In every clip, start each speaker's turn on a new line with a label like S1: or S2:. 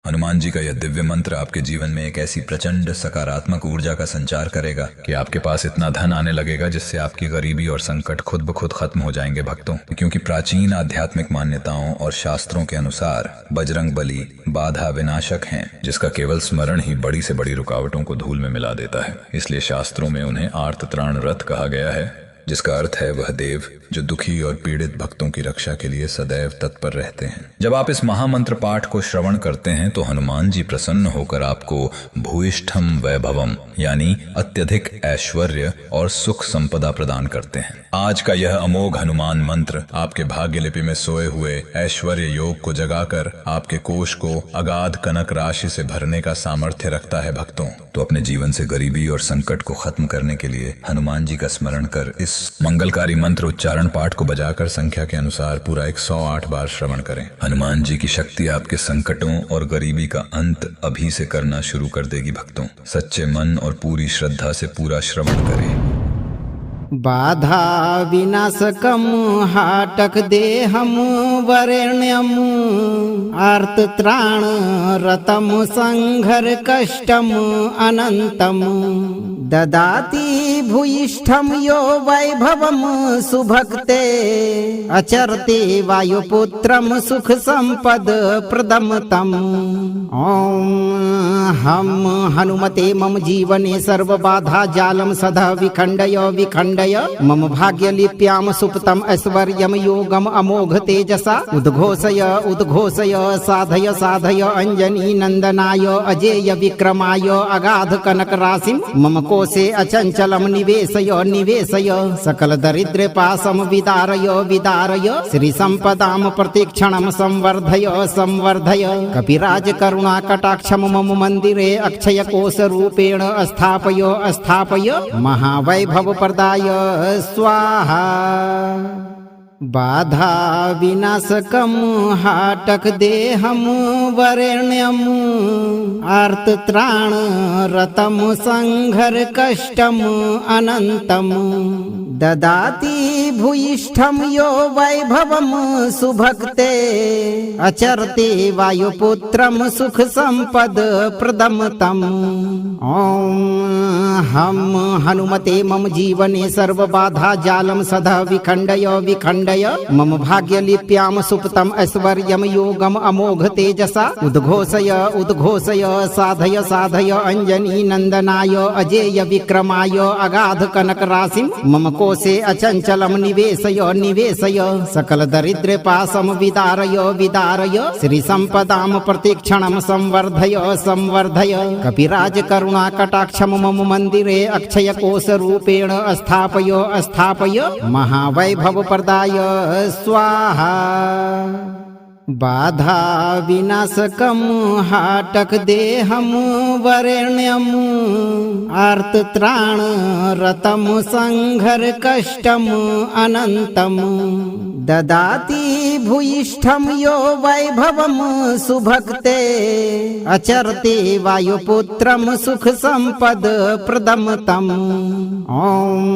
S1: हनुमान जी का यह दिव्य मंत्र आपके जीवन में एक ऐसी प्रचंड सकारात्मक ऊर्जा का संचार करेगा कि आपके पास इतना धन आने लगेगा जिससे आपकी गरीबी और संकट खुद ब खुद खत्म हो जाएंगे भक्तों। क्योंकि प्राचीन आध्यात्मिक मान्यताओं और शास्त्रों के अनुसार बजरंग बली बाधा विनाशक हैं, जिसका केवल स्मरण ही बड़ी से बड़ी रुकावटों को धूल में मिला देता है। इसलिए शास्त्रों में उन्हें आर्त त्राण रथ कहा गया है, जिसका अर्थ है वह देव जो दुखी और पीड़ित भक्तों की रक्षा के लिए सदैव तत्पर रहते हैं। जब आप इस महामंत्र पाठ को श्रवण करते हैं तो हनुमान जी प्रसन्न होकर आपको भूयिष्ठम वैभवम यानी अत्यधिक ऐश्वर्य और सुख संपदा प्रदान करते हैं। आज का यह अमोघ हनुमान मंत्र आपके भाग्य लिपि में सोए हुए ऐश्वर्य योग को जगाकर आपके कोष को अगाध कनक राशि से भरने का सामर्थ्य रखता है भक्तों। तो अपने जीवन से गरीबी और संकट को खत्म करने के लिए हनुमान जी का स्मरण कर इस मंगलकारी मंत्र उच्चारण पाठ को बजाकर संख्या के अनुसार पूरा 108 बार श्रवण करें। हनुमान जी की शक्ति आपके संकटों और गरीबी का अंत अभी से करना शुरू कर देगी भक्तों। सच्चे मन और पूरी श्रद्धा से पूरा श्रवण करें।
S2: बाधा विनाशकम हाटक देहम वरेण्यम आर्त त्राण रतम संघर कष्टम अनंतम ददाति भूयिष्ठम यो वैभवम सुभक्ते अचरते वायुपुत्रम सुख संपद प्रदम तम। ओम हम हनुमते मम जीवने सर्व बाधा जालम सदा विखंडय विखंडय मम भाग्य लिप्याम सुप्तम ऐश्वर्यम योगम अमोघ तेजसा उद्घोषय उद्घोषय साधय साधय अंजनी नंदनाय अजेय विक्रमाय अगाध कनक राशिम मम कोशे अचंचलम निवेशय निवेशय सकल दरिद्र पासम विदारय विदारय श्री संपदाम प्रतिक्षणम संवर्धय संवर्धय कपिराज करुणा कटाक्षम मम मंदिरे अक्षय कोश रूपेण स्थापय स्थापय महावैभव प्रदाय स्वाहा। बाधा विनाशकम हाटक देहम वरेण्यम आर्त त्राण रतम संघर कष्टम अनंतम ददाति भूयिष्ठम यो वैभवम सुभक्ते अचरते वायुपुत्रम सुख संपद प्रदम तम। ओम हम हनुमते मम जीवने सर्व बाधा जालम सदा विखंडय विखंडय मम भाग्य लिप्याम सुप्तम ऐश्वर्यम योगम अमोघ तेजसा उद्घोषय उद्घोषय साधय साधय अंजनी नंदनाय अजेय विक्रमाय अगाध कनक राशिम मम कोशे अचंचलम निवेशय निवेशय सकल दरिद्र पासम विदारय विदारय श्री संपदाम प्रतिक्षणम संवर्धय संवर्धय कपिराज करुणा कटाक्षम मम मंदिरे अक्षय कोश रूपेण स्थापय स्थापय महावैभव प्रदाय स्वाहा। बाधा विनाशकम हाटक देहम वरेण्यम आर्त त्राण रतम संघर कष्टम अनंतम ददाति भूयिष्ठम यो वैभवम सुभक्ते अचरते वायुपुत्रम सुख संपद प्रदम तम। ओम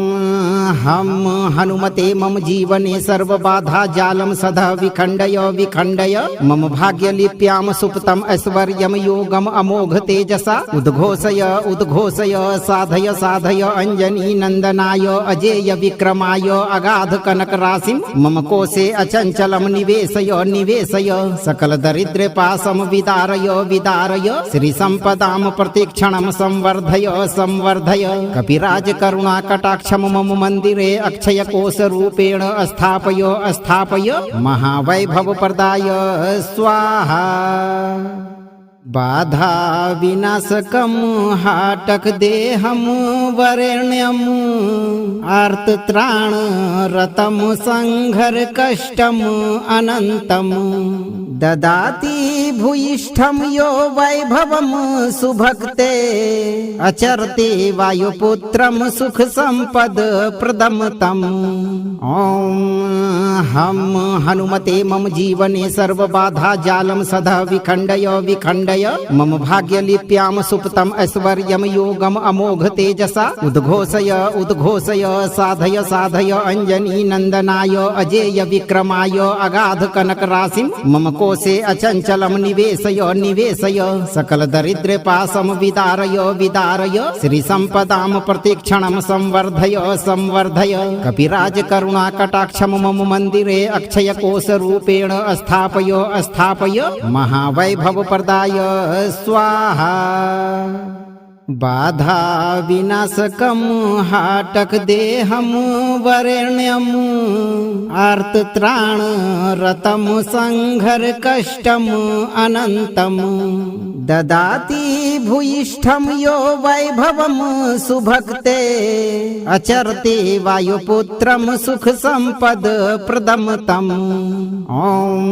S2: हम हनुमते मम जीवने सर्व बाधा जालम सदा विखंडय विखंडय मम भाग्य लिप्याम सुप्तम ऐश्वर्यम योगम अमोघ तेजसा उद्घोषय उद्घोषय साधय साधय अंजनी नंदनाय अजेय विक्रमाय अगाध कनक राशिम मम कोशे अचंचलम निवेशय निवेशय सकल दरिद्र पासम विदारय विदारय श्री संपदाम प्रतिक्षणम संवर्धय संवर्धय कपिराज करुणा कटाक्षम मम मंदिरे अक्षय कोश रूपेण स्थापय स्थापय महावैभव प्रदाय स्वाहा। बाधा विनाशकम हाटक देहम वरेण्यम आर्त त्राण रतम संघर कष्टम अनंतम ददाति भूयिष्ठम यो वैभवम सुभक्ते अचरते वायुपुत्रम सुख संपद प्रदम तम। ओम हम हनुमते मम जीवने सर्व बाधा जालम सदा विखंडय विखंडय विखण्डय मम भाग्यलिप्यां सुप्तम् ऐश्वर्यं योगम् अमोघ तेजसा उद्घोषय उद्घोषय साधय साधय अंजनी नंदनाय अजेय विक्रमाय अगाध कनक राशिं मम कोशे अचंचलम निवेशय निवेशय सकल दरिद्र पासम विदारय विदारय श्री संपदाम प्रतिक्षणम संवर्धय संवर्धय कपिराज करुणा कटाक्षम मम मंदिरे अक्षय कोश रूपेण स्थापय स्थापय महावैभव प्रदाय स्वाहा बाधा विनाशकम हाटक देहम वरेण्यम आर्तत्राण रतम संघर कष्टम अनंतम ददाति भूयिष्ठम यो वैभवम सुभक्ते अचरते वायुपुत्रम सुख संपद प्रदम तम ओम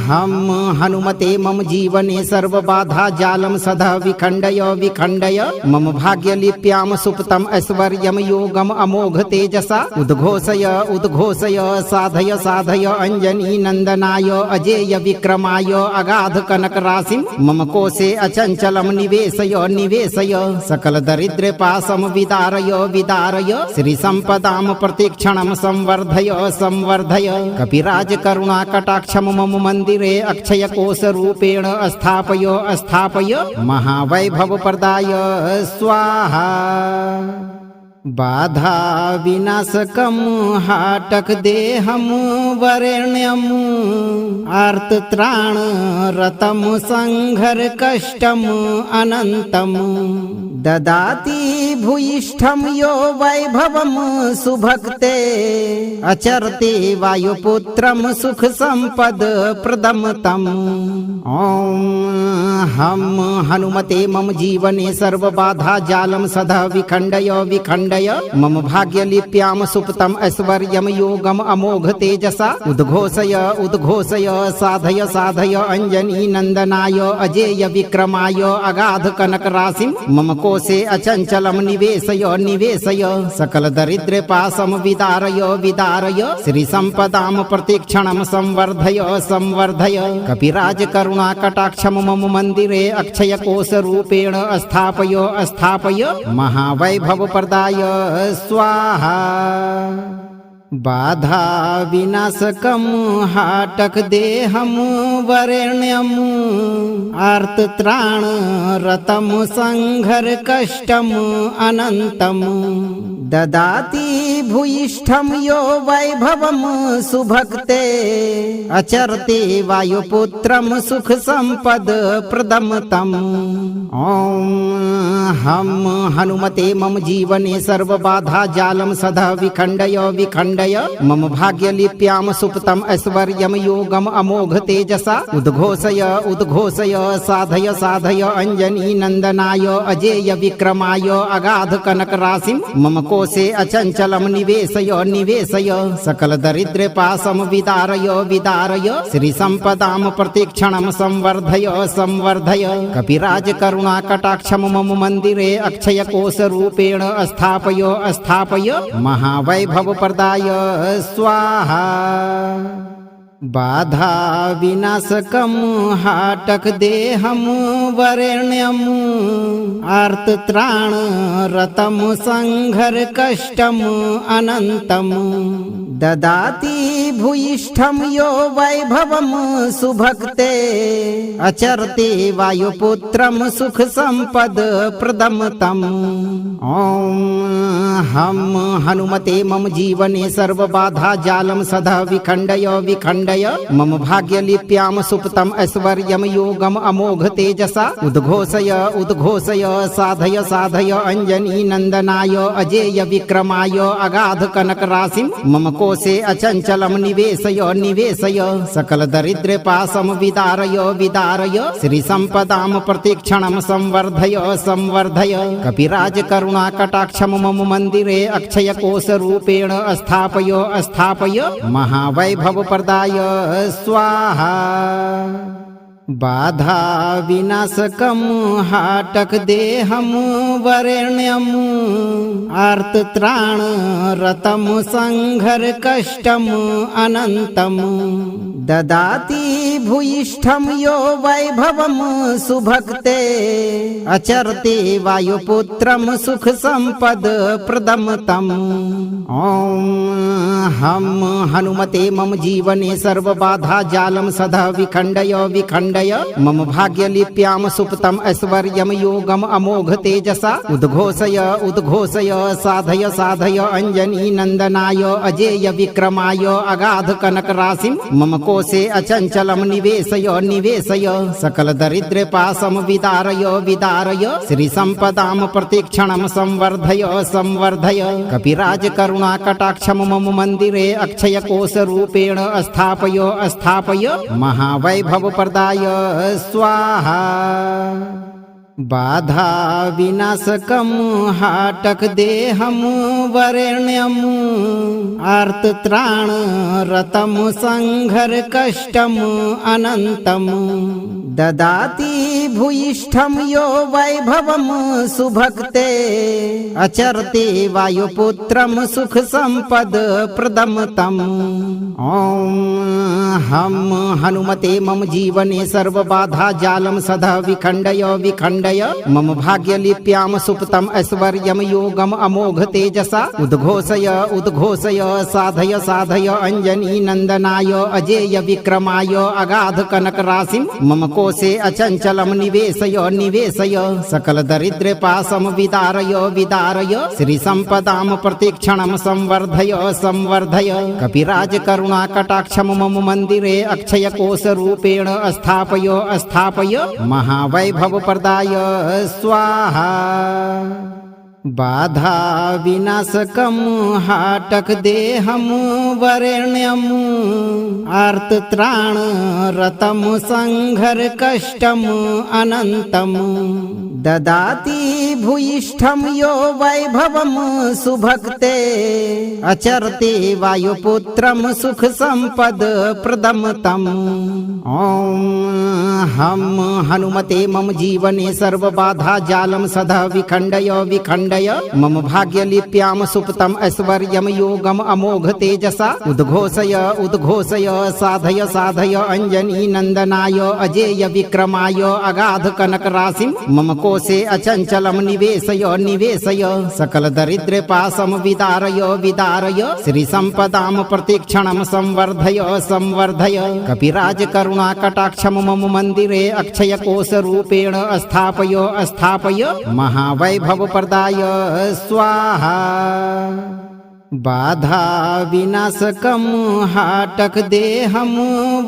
S2: हम हनुमते मम जीवने सर्व बाधा जालम सदा विखंडय विखंडय मम भाग्यलिप्यां सुप्तम ऐश्वर्यम योगम अमोघ तेजसा उद्घोषय उद्घोषय साधय साधय अंजनी नंदनाय अजेय विक्रमाय अगाध कनक राशिं मम कोशे अचंचलम निवेशय निवेशय सकल दरिद्र पासम विदारय विदारय श्री संपदाम प्रतिक्षणम संवर्धय संवर्धय कपिराज करुणा कटाक्षम मम मंदिरे अक्षय कोश रूपेण स्थापय स्थापय महावैभव प्रदाय स्वाहा बाधा विनाशकम हाटक देहम वरेण्यम आर्तत्राण रतम संघर कष्टम अनंतम ददाति भूयिष्ठम यो वैभवम सुभक्ते अचरते वायुपुत्रम सुख संपद प्रदम तम ओम हम हनुमते मम जीवने सर्व बाधा जालम सदा विखंडय विखंडय मम भाग्यलिप्यां सुप्तम ऐश्वर्यम योगम अमोघ तेजसा उद्घोषय उद्घोषय साधय साधय अंजनी नंदनाय अजेय विक्रमाय अगाध कनक राशिं मम कोशे अचंचलम निवेशय निवेशय सकल दरिद्र पासम विदारय विदारय श्री संपदाम प्रतिक्षणम संवर्धय संवर्धय कपिराज करुणा कटाक्षम मम मंदिरे अक्षय कोश रूपेण स्थापय स्थापय महावैभव प्रदाय स्वाहा बाधा विनाशकम हाटक देहम वरेण्यम आर्तत्राण रतम संघर कष्टम अनंतम ददाति भूयिष्ठम यो वैभवम सुभक्ते अचरते वायुपुत्रम सुख संपद प्रदम तम ओम हम हनुमते मम जीवने सर्व बाधा जालम सदा विखंडय विखंडय मम भाग्यलिप्यां सुप्तम ऐश्वर्यम योगम अमोघ तेजसा उद्घोषय उद्घोषय साधय साधय अंजनी नंदनाय अजेय विक्रमाय अगाध कनक राशिं मम कोशे अचंचलम निवेशय निवेशय सकल दरिद्र पासम विदारय विदारय श्री संपदाम प्रतिक्षणम संवर्धय संवर्धय कपिराज करुणा कटाक्षम मम मंदिरे अक्षय कोश रूपेण स्थापय स्थापय महावैभव प्रदाय स्वाहा बाधा विनाशकम हाटक देहम वरेण्यम आर्तत्राण रतम संघर कष्टम अनंतम ददाति भूयिष्ठम यो वैभवम सुभक्ते अचरते वायुपुत्रम सुख संपद प्रदम तम ओम हम हनुमते मम जीवने सर्व बाधा जालम सदा विखंडय विखंडय मम भाग्यलिप्यां सुप्तम ऐश्वर्यम योगम अमोघ तेजसा उद्घोषय उद्घोषय साधय साधय अंजनी नंदनाय अजेय विक्रमाय अगाध कनक राशिं मम कोशे अचंचलम निवेशय निवेशय सकल दरिद्र पासम विदारय विदारय श्री संपदाम प्रतिक्षणम संवर्धय संवर्धय कपिराज करुणा कटाक्षम मम मंदिरे अक्षय कोश रूपेण स्थापय स्थापय महावैभव प्रदाय स्वाहा बाधा विनाशकम हाटक देहम वरेण्यम आर्तत्राण रतम संघर कष्टम अनंतम ददाति भूयिष्ठं यो वैभवं सुभक्ते अचरते वायुपुत्रं सुख संपद प्रदम तम्। ॐ हम हनुमते मम जीवने सर्वबाधा जालं सदा विखण्डय विखण्डय मम भाग्यलिप्यां सुप्तम् ऐश्वर्यं योगम् अमोघ तेजसा उद्घोषय उद्घोषय साधय साधय अंजनी नंदनाय अजेय विक्रमाय अगाध कनक राशिं मम कोशे अचंचलम निवेशय निवेशय सकल दरिद्र पासम विदारय विदारय श्री संपदाम प्रतिक्षणम संवर्धय संवर्धय कपिराज करुणा कटाक्षम मम मंदिरे अक्षय कोश रूपेण स्थापय स्थापय महावैभव प्रदाय स्वाहा। बाधा विनाशकं हाटक देहं वरेण्यं आर्तत्राण रतं संघर कष्टम् अनंतम् ददाति भूयिष्ठं यो वैभवं सुभक्ते अचरते वायुपुत्रं सुख संपद प्रदम तम्। ॐ हम हनुमते मम जीवने सर्वबाधा जालं सदा विखण्डय विखण्डय मम भाग्यलिप्यां सुप्तम् ऐश्वर्यं योगम् अमोघ तेजसा उद्घोषय उद्घोषय साधय साधय अंजनी नंदनाय अजेय विक्रमाय अगाध कनक राशिं मम कोशे अचंचलम निवेशय निवेशय सकल दरिद्र पासम विदारय विदारय श्री संपदाम प्रतिक्षणम संवर्धय संवर्धय कपिराज करुणा कटाक्षम मम मंदिरे अक्षय कोश रूपेण स्थापय स्थापय महावैभव प्रदाय स्वाहा। बाधा विनाशकं हाटक देहं वरेण्यं आर्तत्राण रतं संघर कष्टम् अनंतम् ददाति भूयिष्ठं यो वैभवं सुभक्ते अचरते वायुपुत्रं सुख संपद प्रदम तम्। ॐ हम हनुमते मम जीवने सर्वबाधा जालं सदा विखण्डय विखण्डय मम भाग्यलिप्यां सुप्तम् ऐश्वर्यं योगम् अमोघ तेजसा उद्घोषय उद्घोषय साधय साधय अंजनी नंदनाय अजेय विक्रमाय अगाध कनक राशिं मम कोशे अचंचलम निवेशय निवेशय सकल दरिद्र पासम विदारय विदारय श्री संपदाम प्रतिक्षणम संवर्धय संवर्धय कपिराज करुणा कटाक्षम मम मंदिरे अक्षय कोश रूपेण स्थापय स्थापय महावैभव प्रदाय स्वाहा। बाधा विनाशकं हाटक देहं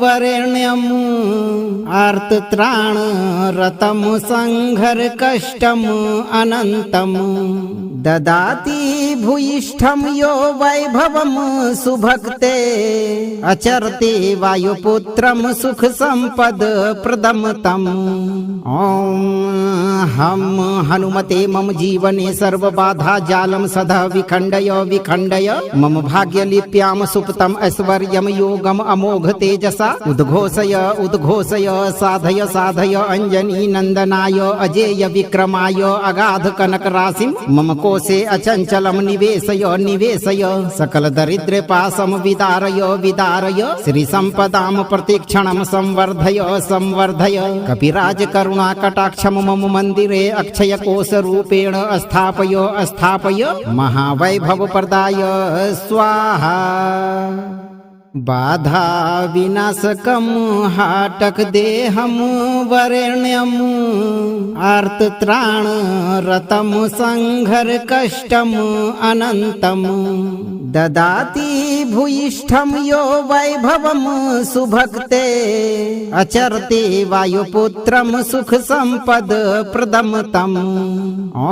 S2: वरेण्यं आर्तत्राण रतं संघर कष्टम् अनंतम् ददाति भूयिष्ठं यो वैभवं सुभक्ते अचरते वायुपुत्रं सुख संपद प्रदम तम्। ॐ हम हनुमते मम जीवने सर्वबाधा जालं सदा विखण्डय विखण्डय मम भाग्यलिप्यां सुप्तम् ऐश्वर्यं योगम् अमोघ तेजसा उद्घोषय उद्घोषय साधय साधय अंजनी नंदनाय अजेय विक्रमाय अगाध कनक राशिं मम कोशे अचंचलम निवेशय निवेशय सकल दरिद्र पासम विदारय विदारय श्री संपदाम प्रतिक्षणम संवर्धय संवर्धय कपिराज करुणा कटाक्षम मम मंदिरे अक्षय कोश रूपेण स्थापय स्थापय महावैभव प्रदाय स्वाहा। बाधा विनाशकं हाटक देहं वरेण्यं आर्तत्राण रतं संघर कष्टम् अनंतम् ददाति भूयिष्ठं यो वैभवं सुभक्ते अचरते वायुपुत्रं सुख संपद प्रदम तम्। ॐ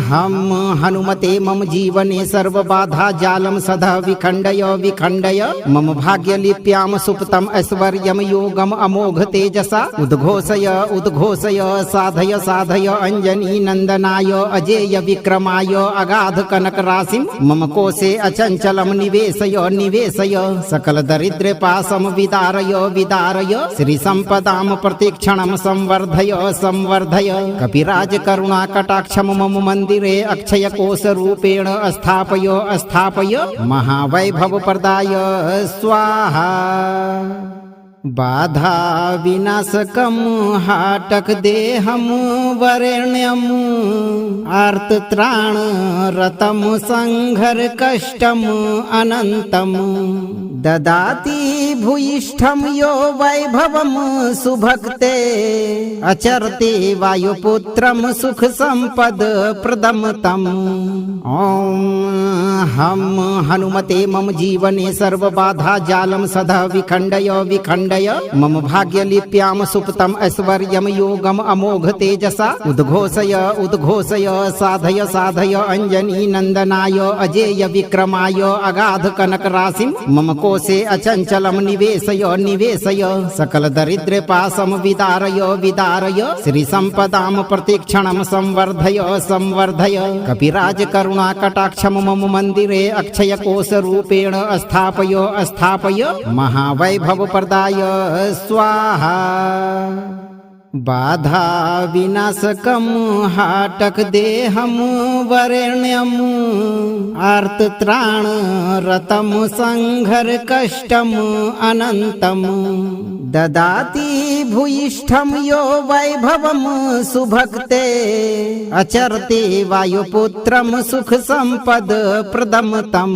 S2: हम हनुमते मम जीवने सर्वबाधा जालं सदा विखण्डय विखण्डय मम भाग्यलिप्यां सुप्तम् ऐश्वर्यं योगम् अमोघ तेजसा उद्घोषय उद्घोषय साधय साधय अंजनी नंदनाय अजेय विक्रमाय अगाध कनक राशिं मम कोशे अचंचलम निवेशय निवेशय सकल दरिद्र पासम विदारय विदारय श्री संपदाम प्रतिक्षणम संवर्धय संवर्धय कपिराज करुणा कटाक्षम मम मंदिरे अक्षय कोश रूपेण स्थापय स्थापय महावैभव प्रदाय स्वाहा बाधा विनाशकम हाटक देहम वरेण्यम आर्तत्राण रतम संघर कष्टम अनंतम ददाति भूयिष्ठम यो वैभवम सुभक्ते अचरते वायुपुत्रम सुख संपद प्रदम तम। ओम हम हनुमते मम जीवने सर्व बाधा जालम सदा विखंडय विखंडय मम भाग्य लिप्याम सुप्तम ऐश्वर्यम योगम अमोघ तेजसा उद्घोषय उद्घोषय साधय साधय अंजनी नंदनाय अजेय विक्रमाय अगाध कनक राशिम मम कोशे अचंचलम निवेशय निवेशय सकल दरिद्र पासम विदारय विदारय श्री संपदाम प्रतिक्षणम संवर्धय संवर्धय कपिराज करुणा कटाक्षम मम मंदिरे अक्षय कोश रूपेण स्थापय स्थापय महावैभव प्रदाय स्वाहा बाधा विनाशकम हाटक देहम वरेण्यम आर्तत्राण रतम संघर कष्टम अनंतम ददाति भूयिष्ठम यो वैभवम सुभक्ते अचरते वायुपुत्रम सुख संपद प्रदम तम।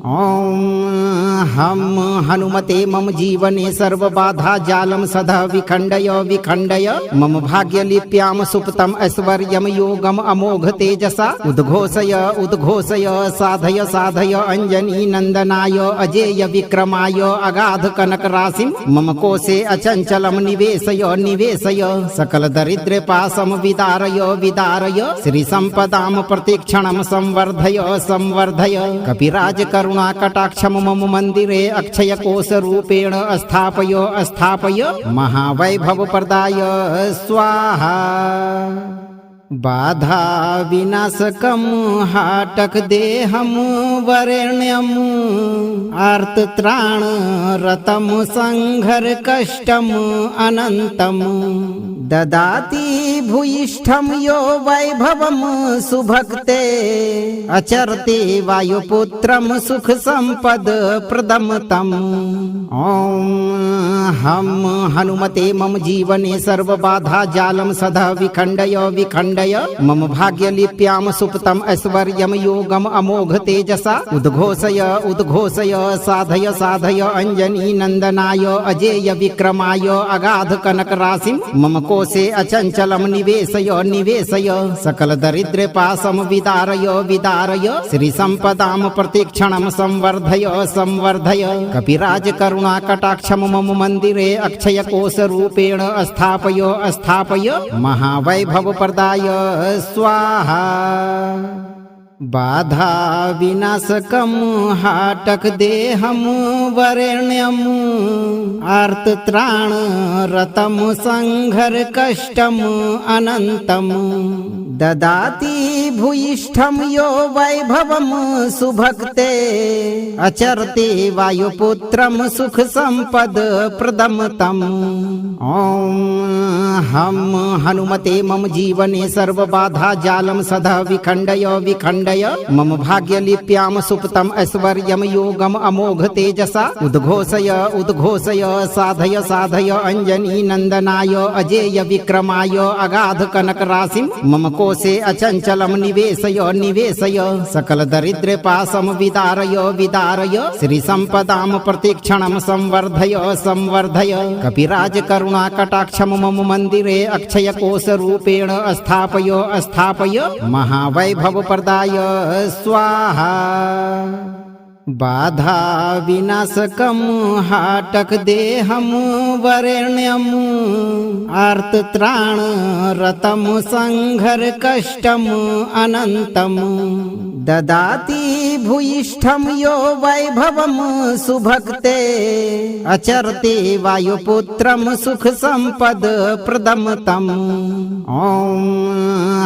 S2: ओम हम हनुमते मम जीवने सर्व बाधा जालम सदा विखंडय विखंडय मम भाग्य लिप्याम सुप्तम ऐश्वर्यम योगम अमोघ तेजसा उद्घोषय उद्घोषय साधय साधय अंजनी नंदनाय अजेय विक्रमाय अगाध कनक राशिम मम कोशे अचंचलम निवेशय निवेशय सकल दरिद्र पासम विदारय विदारय श्री संपदाम प्रतिक्षणम संवर्धय संवर्धय कपिराज करुणा कटाक्षम मम मंदिरे अक्षय कोश रूपेण स्थापय स्थापय महावैभव प्रदाय स्वाहा बाधा विनाशकम हाटक देहम वरेण्यम आर्तत्राण रतम संघर कष्टम अनंतम ददाति भूयिष्ठम यो वैभवम सुभक्ते अचरते वायुपुत्रम सुख संपद प्रदम तम। ओम हम हनुमते मम जीवने सर्व बाधा जालम सदा विखंडय विखंडय मम भाग्य लिप्याम सुप्तम ऐश्वर्यम योगम अमोघ तेजसा उद्घोषय उद्घोषय साधय साधय अंजनी नंदनाय अजेय विक्रमाय अगाध कनक राशिम मम कोशे अचंचलम निवेशय निवेशय सकल दरिद्र पासम विदारय विदारय श्री संपदाम प्रतिक्षणम संवर्धय संवर्धय कपिराज करुणा कटाक्षम मम मंदिरे अक्षय कोश रूपेण स्थापय स्थापय महावैभव प्रदाय स्वाहा बाधा विनाशकम हाटक देहम वरेण्यम आर्तत्राण रतम संघर कष्टम अनंतम ददाति भूयिष्ठम यो वैभवम सुभक्ते अचरते वायुपुत्रम सुख संपद प्रदम तम। ओम हम हनुमते मम जीवने सर्व बाधा जालम सदा विखंडय विखंडय मम भाग्य लिप्याम सुप्तम ऐश्वर्यम योगम अमोघ तेजसा उद्घोषय उद्घोषय साधय साधय अंजनी नंदनाय अजेय विक्रमाय अगाध कनक राशिम मम कोशे अचंचलम निवेशय निवेशय सकल दरिद्र पासम विदारय विदारय श्री संपदाम प्रतिक्षणम संवर्धय संवर्धय कपिराज करुणा कटाक्षम मम मंदिरे अक्षय कोश रूपेण स्थापय स्थापय महावैभव प्रदाय स्वाहा बाधा विनाशकम हाटक देहम वरेण्यम आर्तत्राण रतम संघर कष्टम अनंतम ददाति भूयिष्ठम यो वैभवम सुभक्ते अचरते वायुपुत्रम सुख संपद प्रदम तम। ओम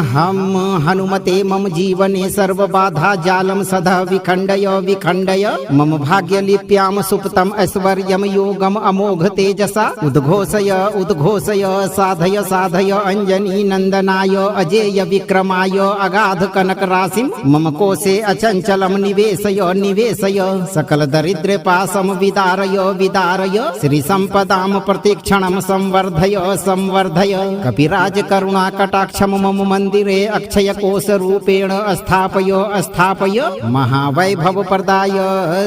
S2: हम हनुमते मम जीवने सर्व बाधा जालम सदा विखंडय विखंडय मम भाग्य लिप्याम सुप्तम ऐश्वर्यम योगम अमोघ तेजसा उद्घोषय उद्घोषय साधय साधय अंजनी नंदनाय अजेय विक्रमाय अगाध कनक राशिम मम कोशे अचंचलम निवेशय निवेशय सकल दरिद्र पाशम विदारय विदारय श्री संपदाम प्रतिक्षणम संवर्धय संवर्धय कपिराज करुणा कटाक्षम मम मंदिरे अक्षय कोश रूपेण स्थापय स्थापय महावैभव प्रदाय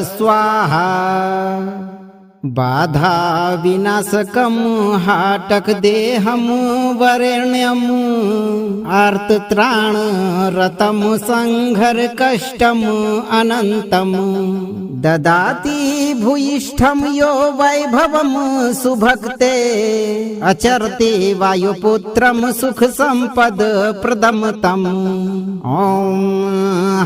S2: स्वाहा। बाधा विनाशकम हाटक देहम वरेण्यम आर्त त्राण रतम संघर कष्टम अनंतम ददाति भूयिष्ठम यो वैभवम सुभक्ते अचरते वायुपुत्रम सुख संपद प्रदम तम। ओम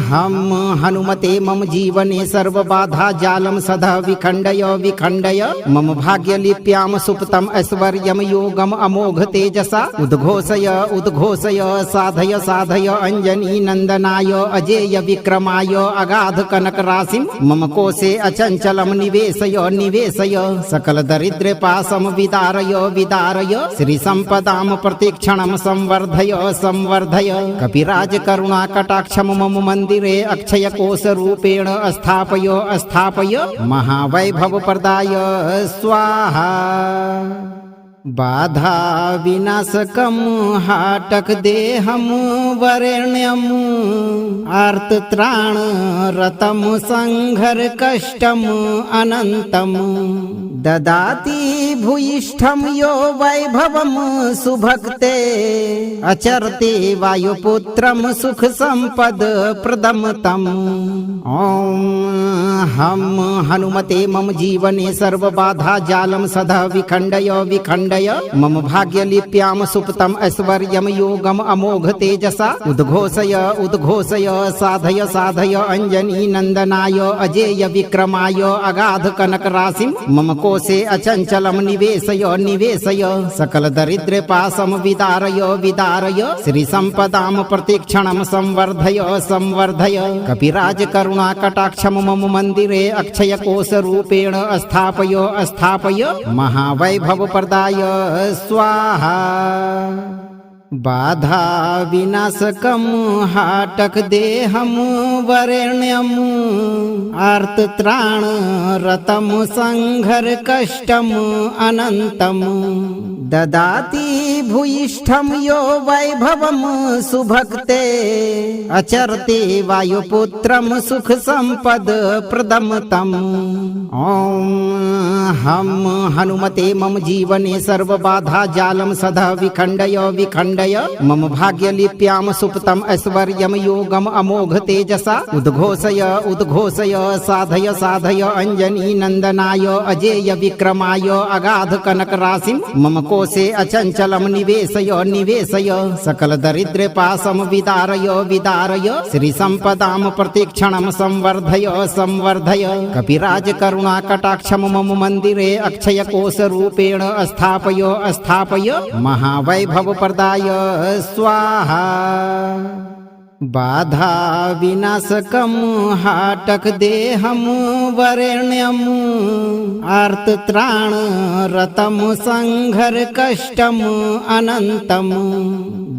S2: हम हनुमते मम जीवने सर्व बाधा जालम सदा विखंडय विखंडय मम भाग्य लिप्याम सुप्तम ऐश्वर्यम योगम अमोघ तेजसा उद्घोषय उद्घोषय साधय साधय अंजनी नंदनाय अजेय विक्रमाय अगाध कनक राशिम मम कोशे अचंचलम निवेशय निवेशय सकल दरिद्र पाशम विदारय विदारय श्री संपदाम प्रतिक्षणम संवर्धय संवर्धय कपिराज करुणा कटाक्षम मम मंदिरे अक्षय कोश रूपेण स्थापय स्थापय महावैभव प्रदाय स्वाहा। बाधा विनाशकम हाटक देहम वरेण्यम आर्त त्राण रतम संघर कष्टम अनंतम ददाति भूयिष्ठम यो वैभवम सुभक्ते अचरते वायुपुत्रम सुख संपद प्रदम तम। ओम हम हनुमते मम जीवने सर्व बाधा जालम सदा विखंडय विखंडय मम भाग्य लिप्याम सुप्तम ऐश्वर्यम योगम अमोघ तेजसा उद्घोषय उद्घोषय साधय साधय अंजनी नंदनाय अजेय विक्रमाय अगाध कनक राशिम मम कोशे अचंचलम निवेशय निवेशय सकल दरिद्र पाशम विदारय विदारय श्री संपदाम प्रतिक्षणम संवर्धय संवर्धय कपिराज करुणा कटाक्षम मम मंदिरे अक्षय कोश रूपेण स्थापय स्थापय महावैभव प्रदाय स्वाहा। बाधा विनाशकम हाटक देहम वरेण्यम आर्त त्राण रतम संघर कष्टम अनंतम ददाति भूयिष्ठम यो वैभवम सुभक्ते अचरते वायुपुत्रम सुख संपद प्रदम तम। ओम हम हनुमते मम जीवने सर्व बाधा जालम सदा विखंडय विखंडय मम भाग्य लिप्याम सुप्तम ऐश्वर्यम योगम अमोघ तेजसा उद्घोषय उद्घोषय साधय साधय अंजनी नंदनाय अजेय विक्रमाय अगाध कनक राशिम मम कोशे अचंचलम निवेशय निवेशय सकल दरिद्र पाशम विदारय विदारय श्री संपदाम प्रतिक्षणम संवर्धय संवर्धय कपिराज करुणा कटाक्षम मम मंदिरे अक्षय कोश रूपेण स्थापय स्थापय महावैभव प्रदाय स्वाहा। बाधा विनाशकम हाटक देहम वरेण्यम आर्त त्राण रतम संघर कष्टम अनंतम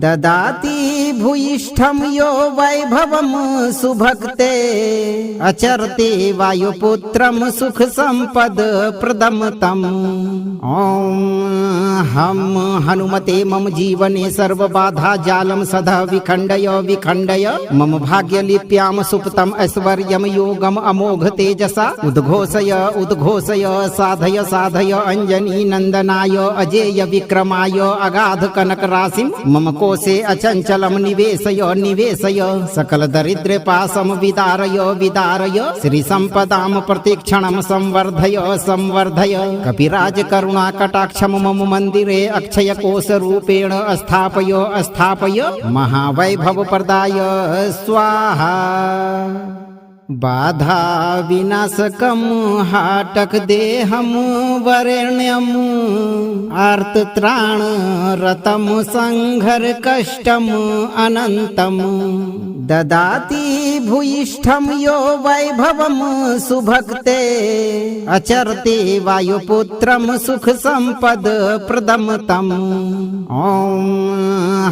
S2: ददाति भूयिष्ठम यो वैभवम सुभक्ते अचरते वायुपुत्रम सुख संपद प्रदम तम। ओम हम हनुमते मम जीवने सर्व बाधा जालम सदा विखंडय विखंडय मम भाग्य लिप्याम सुप्तम ऐश्वर्यम योगम अमोघ तेजसा उद्घोषय उद्घोषय साधय साधय अंजनी नंदनाय अजेय विक्रमाय अगाध कनक राशिम मम कोशे अचंचलम निवेशय निवेशय सकल दरिद्र पाशम विदारय विदारय श्री संपदाम प्रतिक्षणम संवर्धय संवर्धय कपिराज करुणा कटाक्षम मम मंदिरे अक्षय कोश रूपेण स्थापय स्थापय महावैभव प्रदाय स्वाहा। बाधा विनाशकम हाटक देहम वरेण्यम आर्त त्राण रतम संघर कष्टम अनंतम ददाति भूयिष्ठम यो वैभवम सुभक्ते अचरते वायुपुत्रम सुख संपद प्रदम तम। ओम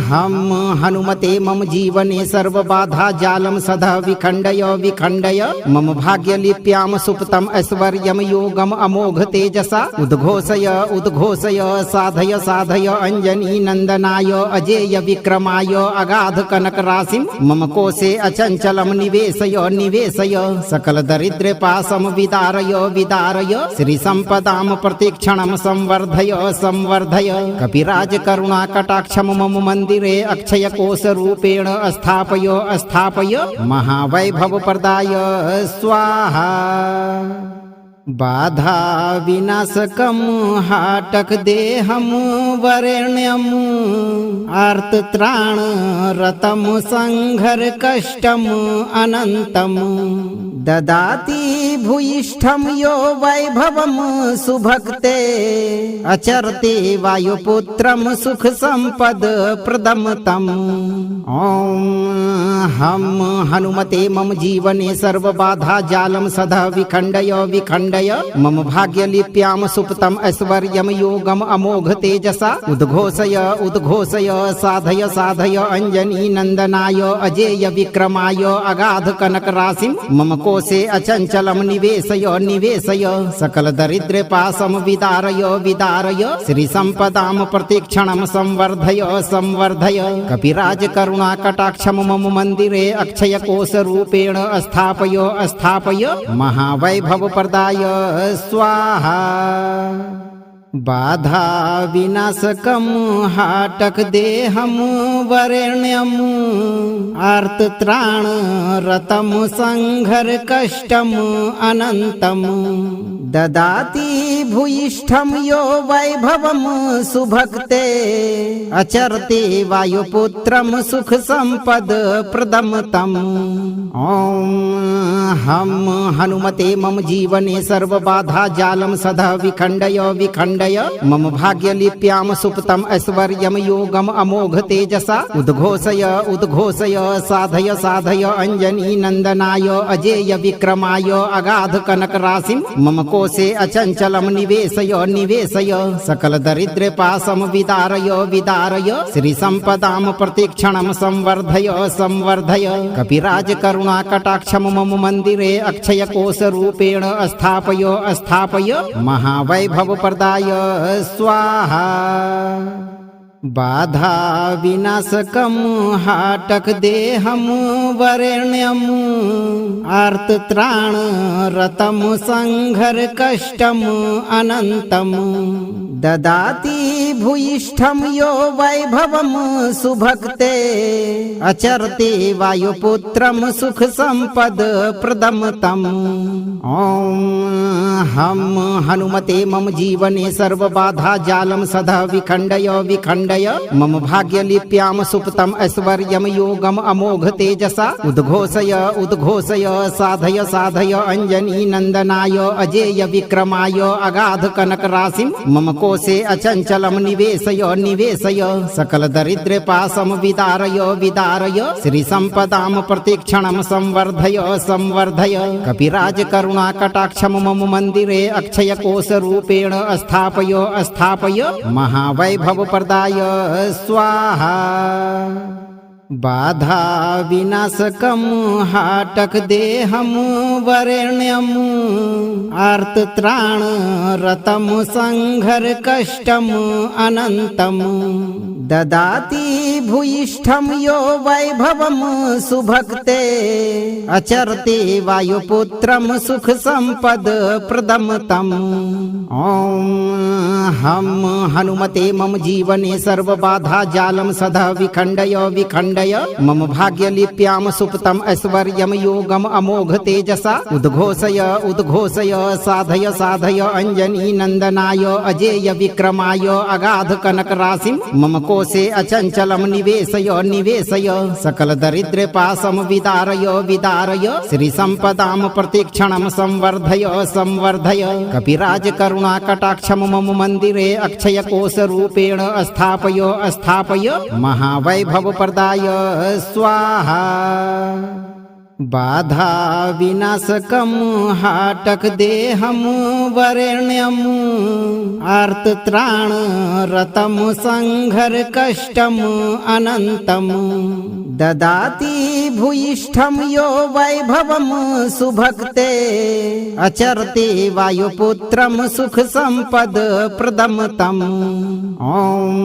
S2: हम हनुमते मम जीवने सर्वबाधा जालं सदा विखण्डय विखण्डय मम भाग्यलिप्यां सुप्तम् ऐश्वर्यं योगम् अमोघ तेजसा उद्घोषय उद्घोषय साधय साधय अंजनी नंदनाय अजेय विक्रमाय अगाध कनक राशिं मम कोशे अचंचलम निवेशय निवेशय सकल दरिद्र पासम विदारय विदारय श्री संपदाम प्रतिक्षणम संवर्धय संवर्धय कपिराज करुणा कटाक्षम मम मंदिरे अक्षय कोश रूपेण स्थापय स्थापय महावैभव प्रदाय स्वाहा बाधा विनाशकम हाटक देहम वरेण्यम आर्त त्राण रतम संघर कष्टम अनंतम ददाति भूयिष्ठम यो वैभवम सुभक्ते अचरते वायुपुत्रम सुख संपद प्रदम तम ओम हम हनुमते मम जीवने सर्वबाधा जालं सदा विखण्डय विखण्डय मम भाग्यलिप्यां सुप्तम् ऐश्वर्यं योगम् अमोघ तेजसा उद्घोषय उद्घोषय साधय साधय अंजनी नंदनाय अजेय विक्रमाय अगाध कनक राशिं मम कोशे अचंचलम निवेशय निवेशय सकल दरिद्र पासम विदारय विदारय श्री संपदाम प्रतिक्षणम संवर्धय संवर्धय कपिराज करुणा कटाक्षम मम मंदिरे अक्षय कोश रूपेण स्थापय स्थापय महावैभव प्रदाय स्वाहा बाधा विनाशकम हाटक देहम वरेण्यम आर्त त्राण रतम संघर कष्टम अनंतम ददाति भूयिष्ठम यो वैभवम सुभक्ते अचरते वायुपुत्रम सुख संपद प्रदम तम ओम हम हनुमते मम जीवने सर्वबाधा जालं सदा विखण्डय विखण्डय मम भाग्यलिप्यां सुप्तम् ऐश्वर्यं योगम् अमोघ तेजसा उद्घोषय उद्घोषय साधय साधय अंजनी नंदनाय अजेय विक्रमाय अगाध कनक राशिं मम कोशे अचंचलम निवेशय निवेशय सकल दरिद्र पासम विदारय विदारय श्री संपदाम प्रतिक्षणम संवर्धय संवर्धय कपिराज करुणा कटाक्षम मम मंदिरे अक्षय कोश रूपेण स्थापय स्थापय महावैभव प्रदाय स्वाहा बाधा विनाशकम हाटक देहम वरेण्यम आर्त त्राण रतम संघर कष्टम अनंतम ददाति भूयिष्ठम यो वैभवम सुभक्ते अचरते वायुपुत्रम सुख संपद प्रदम तम ओम हम हनुमते मम जीवने सर्वबाधा जालं सदा विखण्डय विखण्डय मम भाग्यलिप्यां सुप्तम् ऐश्वर्यं योगम् अमोघ तेजसा उद्घोषय उद्घोषय साधय साधय अंजनी नंदनाय अजेय विक्रमाय अगाध कनक राशिं मम कोशे अचंचलम निवेशय निवेशय सकल दरिद्र पासम विदारय विदारय श्री संपदाम प्रतिक्षणम संवर्धय संवर्धय कपिराज करुणा कटाक्षम मम मंदिरे अक्षय कोश रूपेण स्थापय स्थापय महावैभव प्रदाय स्वाहा बाधा विनाशकम हाटक देहम वरेण्यम आर्त त्राण रतम संघर कष्टम अनंतम ददाति भूयिष्ठम यो वैभवम सुभक्ते अचरते वायुपुत्रम सुख संपद प्रदम तम ओम हम हनुमते मम जीवने सर्वबाधा जालं सदा विखण्डय विखण्डय मम भाग्यलिप्यां सुप्तम् ऐश्वर्यं योगम् अमोघ तेजसा उद्घोषय उद्घोषय साधय साधय अंजनी नंदनाय अजेय विक्रमाय अगाध कनक राशिं मम कोशे अचंचलम निवेशय निवेशय सकल दरिद्र पासम विदारय विदारय श्री संपदाम प्रतिक्षणम संवर्धय संवर्धय कपिराज करुणा कटाक्षम मम मंदिरे अक्षय कोश रूपेण स्थापय स्थापय महावैभव प्रदाय स्वाहा बाधा विनाशकम हाटक देहम वरेण्यम आर्तत्राण रतम संघर कष्टम अनंतम ददाति भूयिष्ठम यो वैभवम सुभक्ते अचरते वायुपुत्रम सुख संपद प्रदम तम। ओम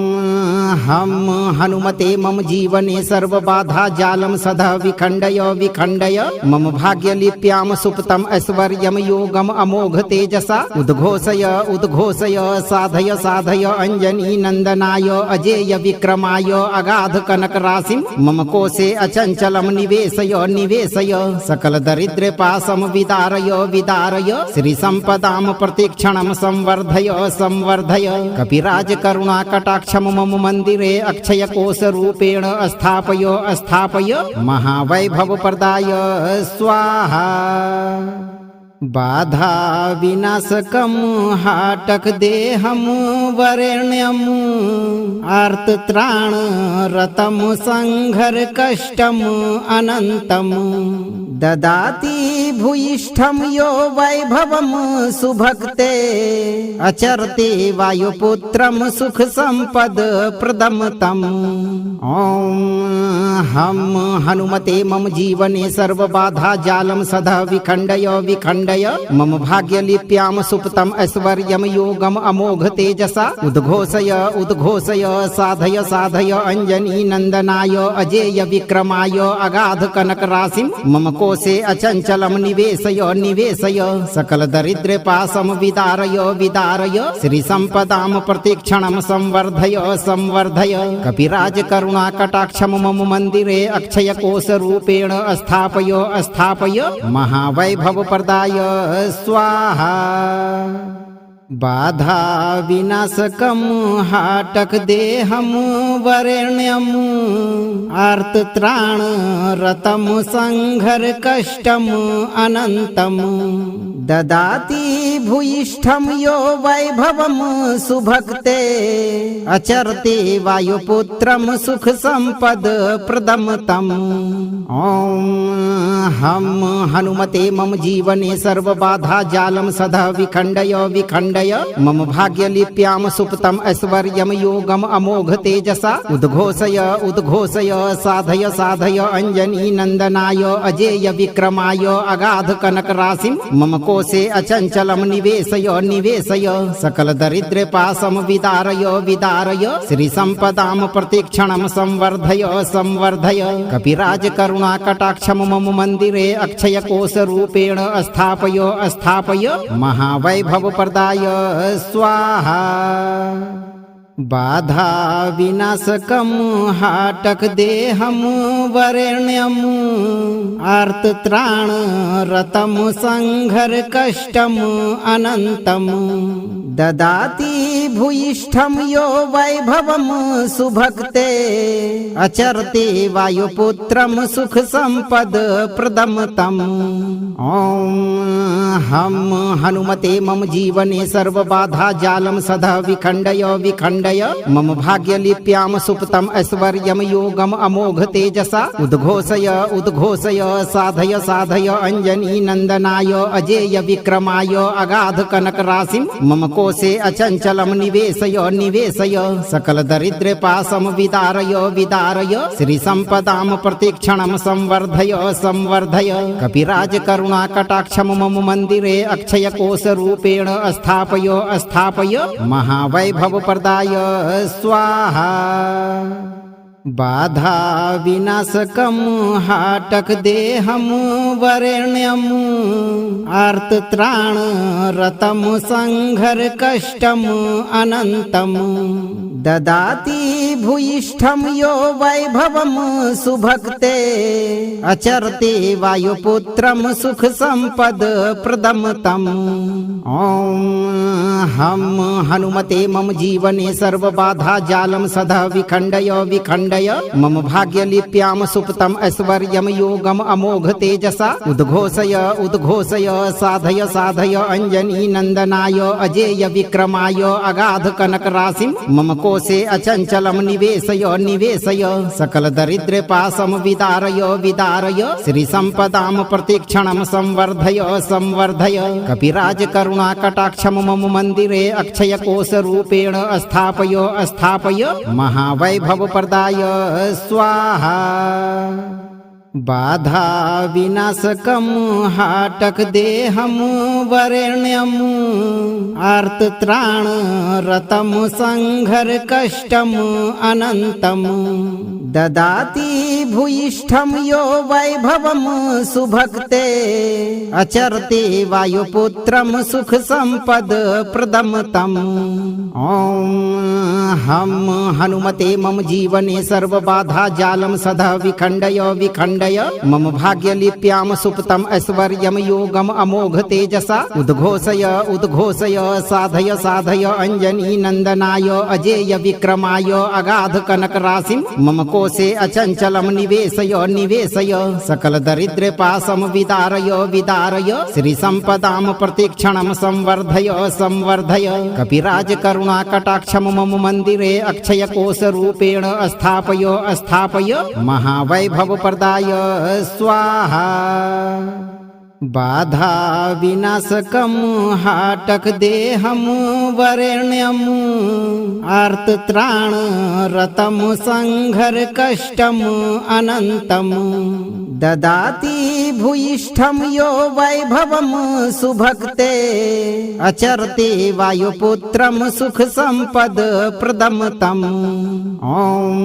S2: हम हनुमते मम जीवने सर्वबाधा जालम सदा विखंडय विखंडय मम भाग्यलिप्याम सुप्तम ऐश्वर्यम योगम अमोघ तेजसा उद्घोषय उद्घोषय साधय साधय अंजनी नंदनाय अजेय विक्रमाय अगाध कनक राशिम मम कोशे अचंचलम निवेशय निवेशय सकल दरिद्र पासम विदारय विदारय श्री संपदाम प्रतिक्षणम संवर्धय संवर्धय कपिराज करुणा कटाक्षम मम मंदिरे अक्षय कोश रूपेण स्थापय स्थापय महावैभव प्रदाय स्वाहा। बाधा विनाशकम हाटक देहम वरेण्यम आर्तत्राण रतम संघर कष्टम अनंतम ददाति भूयिष्ठम यो वैभवम सुभक्ते अचरते वायुपुत्रम सुख संपद प्रदम तम। ओम हम हनुमते मम जीवने सर्वबाधा जालम सदा विखंडय विखंडय मम भाग्यलिप्याम सुप्तम ऐश्वर्यम योगम अमोघ तेजसा उद्घोषय उद्घोषय साधय साधय अंजनी नंदनाय अजेय विक्रमाय अगाध कनक राशिम मम कोशे अचंचलम निवेशय निवेशय सकल दरिद्र पासम विदारय विदारय श्री संपदाम प्रतिक्षणम संवर्धय संवर्धय कपिराज करुणा कटाक्षम मम मंदिरे अक्षय कोश रूपेण स्थापय स्थापय महावैभव प्रदाय स्वाहा। बाधा विनाशकम हाटक देहम वरेण्यम आर्तत्राण रतम संघर कष्टम अनंतम ददाति भूयिष्ठम यो वैभवम सुभक्ते अचरते वायुपुत्रम सुख संपद प्रदम तम। ओम हम हनुमते मम जीवने सर्वबाधा जालम सदा विखंडय विखंडय मम भाग्यलिप्याम सुप्तम ऐश्वर्यम योगम अमोघ तेजसा उद्घोषय उद्घोषय साधय साधय अंजनी नंदनाय अजेय विक्रमाय अगाध कनक राशिम मम कोशे अचंचलम निवेशय निवेशय सकल दरिद्र पासम विदारय विदारय श्री संपदाम प्रतिक्षणम संवर्धय संवर्धय कपिराज करुणा कटाक्षम मम मंदिरे अक्षय कोश रूपेण स्थापय स्थापय महावैभव प्रदाय स्वाहा। बाधा विनाशकम हाटक देहम वरेण्यम आर्तत्राण रतम संघर कष्टम अनंतम ददाति भूयिष्ठम यो वैभवम सुभक्ते अचरते वायुपुत्रम सुख संपद प्रदम तम। ओम हम हनुमते मम जीवने सर्वबाधा जालम सदा विखंडय विखंडय मम भाग्यलिप्याम सुप्तम ऐश्वर्यम योगम अमोघ तेजसा उद्घोषय उद्घोषय साधय साधय अंजनी नंदनाय अजेय विक्रमाय अगाध कनक राशिम मम कोशे अचंचलम निवेशय निवेशय सकल दरिद्र पासम विदारय विदारय श्री संपदाम प्रतिक्षणम संवर्धय संवर्धय कपिराज करुणा कटाक्षम मम मंदिरे अक्षय कोश रूपेण स्थापय स्थापय महावैभव प्रदाय स्वाहा। बाधा विनाशकम हाटक देहम वरेण्यम आर्तत्राण रतम संघर कष्टम अनंतम ददाति भूयिष्ठम यो वैभवम सुभक्ते अचरते वायुपुत्रम सुख संपद प्रदम तम। ओम हम हनुमते मम जीवने सर्वबाधा जालम सदा विखंडय विखंडय विखण्डय मम भाग्यलिप्यां सुप्तम् ऐश्वर्यं योगम् अमोघ तेजसा उद्घोषय उद्घोषय साधय साधय अंजनी नंदनाय अजेय विक्रमाय अगाध कनक राशिं मम कोशे अचंचलम निवेशय निवेशय सकल दरिद्र पाशम विदारय विदारय श्री संपदाम प्रतिक्षणम संवर्धय संवर्धय कपिराज करुणा कटाक्षम मम मंदिरे अक्षय कोश रूपेण स्थापय स्थापय महावैभव प्रदाय स्वाहा बाधा विनाशकम हाटक देहम वरेण्यम आर्तत्राण रतम संघर कष्टम अनंतम ददाति भूयिष्ठम यो वैभवम सुभक्ते अचरते वायुपुत्रम सुख संपद प्रदम तम ओम हम हनुमते मम जीवने सर्व बाधा जालम सदा विखंडय विखंडय मम भाग्यलिप्यां सुप्तम् ऐश्वर्यं योगम् अमोघ तेजसा उद्घोषय उद्घोषय साधय साधय अंजनी नंदनाय अजेय विक्रमाय अगाध कनक राशिं मम कोशे अचंचलम निवेशय निवेशय सकल दरिद्र पाशम विदारय विदारय श्री संपदाम प्रतिक्षणम संवर्धय संवर्धय कपिराज करुणा कटाक्षम मम मंदिरे अक्षय कोश रूपेण स्थापय स्थापय महावैभव प्रदाय स्वाहा बाधा विनाशकम हाटक देहम वरेण्यम आर्तत्राण रतम संघर कष्टम अनंतम ददाति भूयिष्ठम यो वैभवम सुभक्ते अचरते वायुपुत्रम सुख संपद प्रदम तम ओम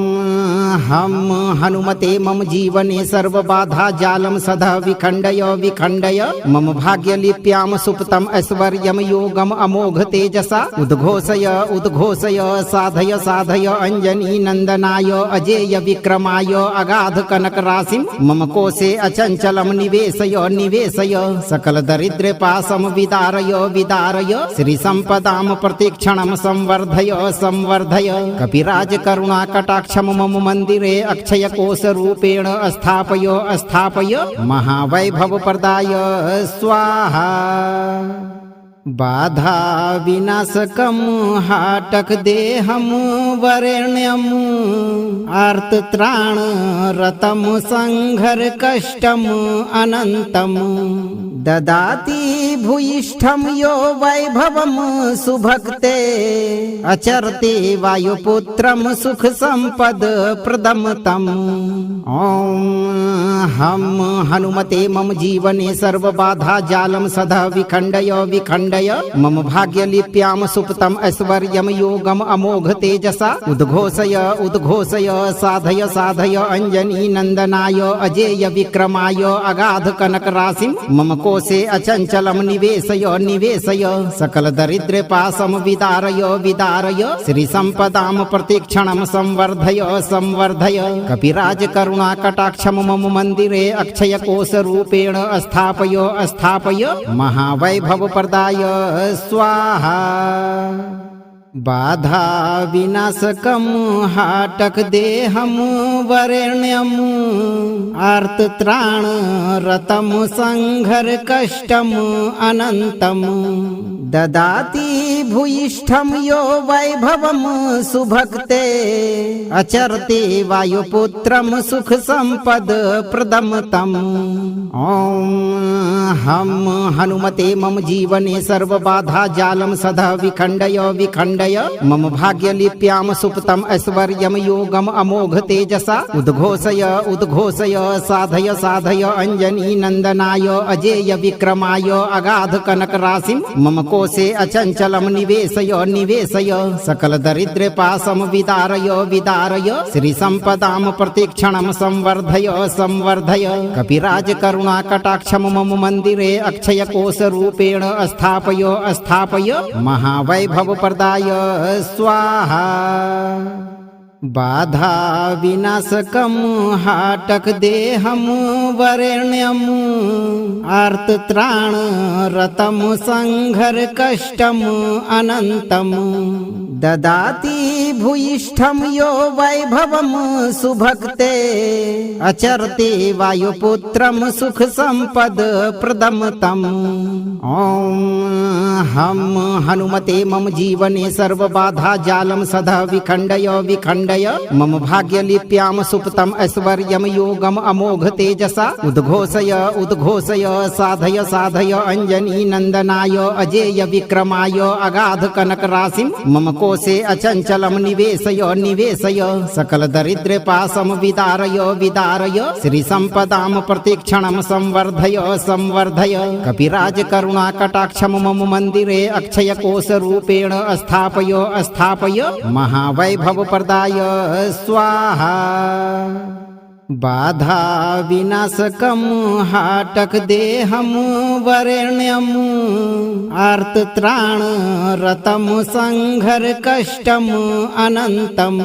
S2: हम हनुमते मम जीवने सर्व बाधा जालम सदा विखंडय विखंडय मम भाग्यलिप्यां सुप्तम् ऐश्वर्यं योगम् अमोघ तेजसा उद्घोषय उद्घोषय साधय साधय अंजनी नंदनाय अजेय विक्रमाय अगाध कनक राशिं मम कोशे अचंचलम निवेशय निवेशय सकल दरिद्र पाशम विदारय विदारय श्री संपदाम प्रतिक्षणम संवर्धय संवर्धय कपिराज करुणा कटाक्षम मम मंदिरे अक्षय कोश रूपेण स्थापय स्थापय महावैभव प्रदाय स्वाहा बाधा विनाशकम हाटक देहम वरेण्यम आर्तत्राण रतम संघर कष्टम अनंतम ददाति भूयिष्ठम यो वैभवम सुभक्ते अचरते वायुपुत्रम सुख संपद प्रदम तम ओम हम हनुमते मम जीवने सर्व बाधा जालम सदा विखंडय विखंडय मम भाग्यलिप्यां सुप्तम् ऐश्वर्यं योगम् अमोघ तेजसा उद्घोषय उद्घोषय साधय साधय अंजनी नंदनाय अजेय विक्रमाय अगाध कनक राशिं मम कोशे अचंचलम निवेशय निवेशय सकल दरिद्र पाशम विदारय विदारय श्री संपदाम प्रतिक्षणम संवर्धय संवर्धय कपिराज करुणा कटाक्षम मम मंदिरे अक्षय कोश रूपेण स्थापय स्थापय महावैभव प्रदाय स्वाहा बाधा विनाशकम हाटक देहम वरेण्यम आर्तत्राण रतम संघर कष्टम अनंतम ददाति भूयिष्ठम यो वैभवम सुभक्ते अचरते वायुपुत्रम सुख संपद प्रदम तम ओम हम हनुमते मम जीवने सर्व बाधा जालम सदा विखंडय विखंडय मम भाग्यलिप्यां सुप्तम् ऐश्वर्यं योगम् अमोघ तेजसा उद्घोषय उद्घोषय साधय साधय अंजनी नंदनाय अजेय विक्रमाय अगाध कनक राशिं मम कोशे अचंचलम निवेशय निवेशय सकल दरिद्र पाशम विदारय विदारय श्री संपदाम प्रतिक्षणम संवर्धय संवर्धय कपिराज करुणा कटाक्षम मम मंदिरे अक्षय कोश रूपेण स्थापय स्थापय महावैभव प्रदाय स्वाहा बाधा विनाशकम हाटक देहम वरेण्यम आर्तत्राण रतम संघर कष्टम अनंतम ददाति भूयिष्ठम यो वैभवम सुभक्ते अचरते वायुपुत्रम सुख संपद प्रदम तम। ओम हम हनुमते मम जीवने सर्व बाधा जालम सदा विखंडय विखंडय मम भाग्य लिप्याम सुप्तम ऐश्वर्यम योगम अमोघ तेजसा उद्घोषय उद्घोषय साधय साधय अंजनी नंदनाय अजेय विक्रमाय अगाध कनक राशिम मम कोशे अचंचलम निवेशय निवेशय सकल दरिद्र पासम विदारय विदारय श्री संपदाम प्रतिक्षणम संवर्धय संवर्धय कपिराज करुणा कटाक्षम मम मंदिरे अक्षय कोश रूपेण स्थापय स्थापय महावैभव प्रदाय स्वाहा। बाधा विनाशकम हाटक देहम वरेण्यम आर्तत्राण रतम संघर कष्टम अनंतम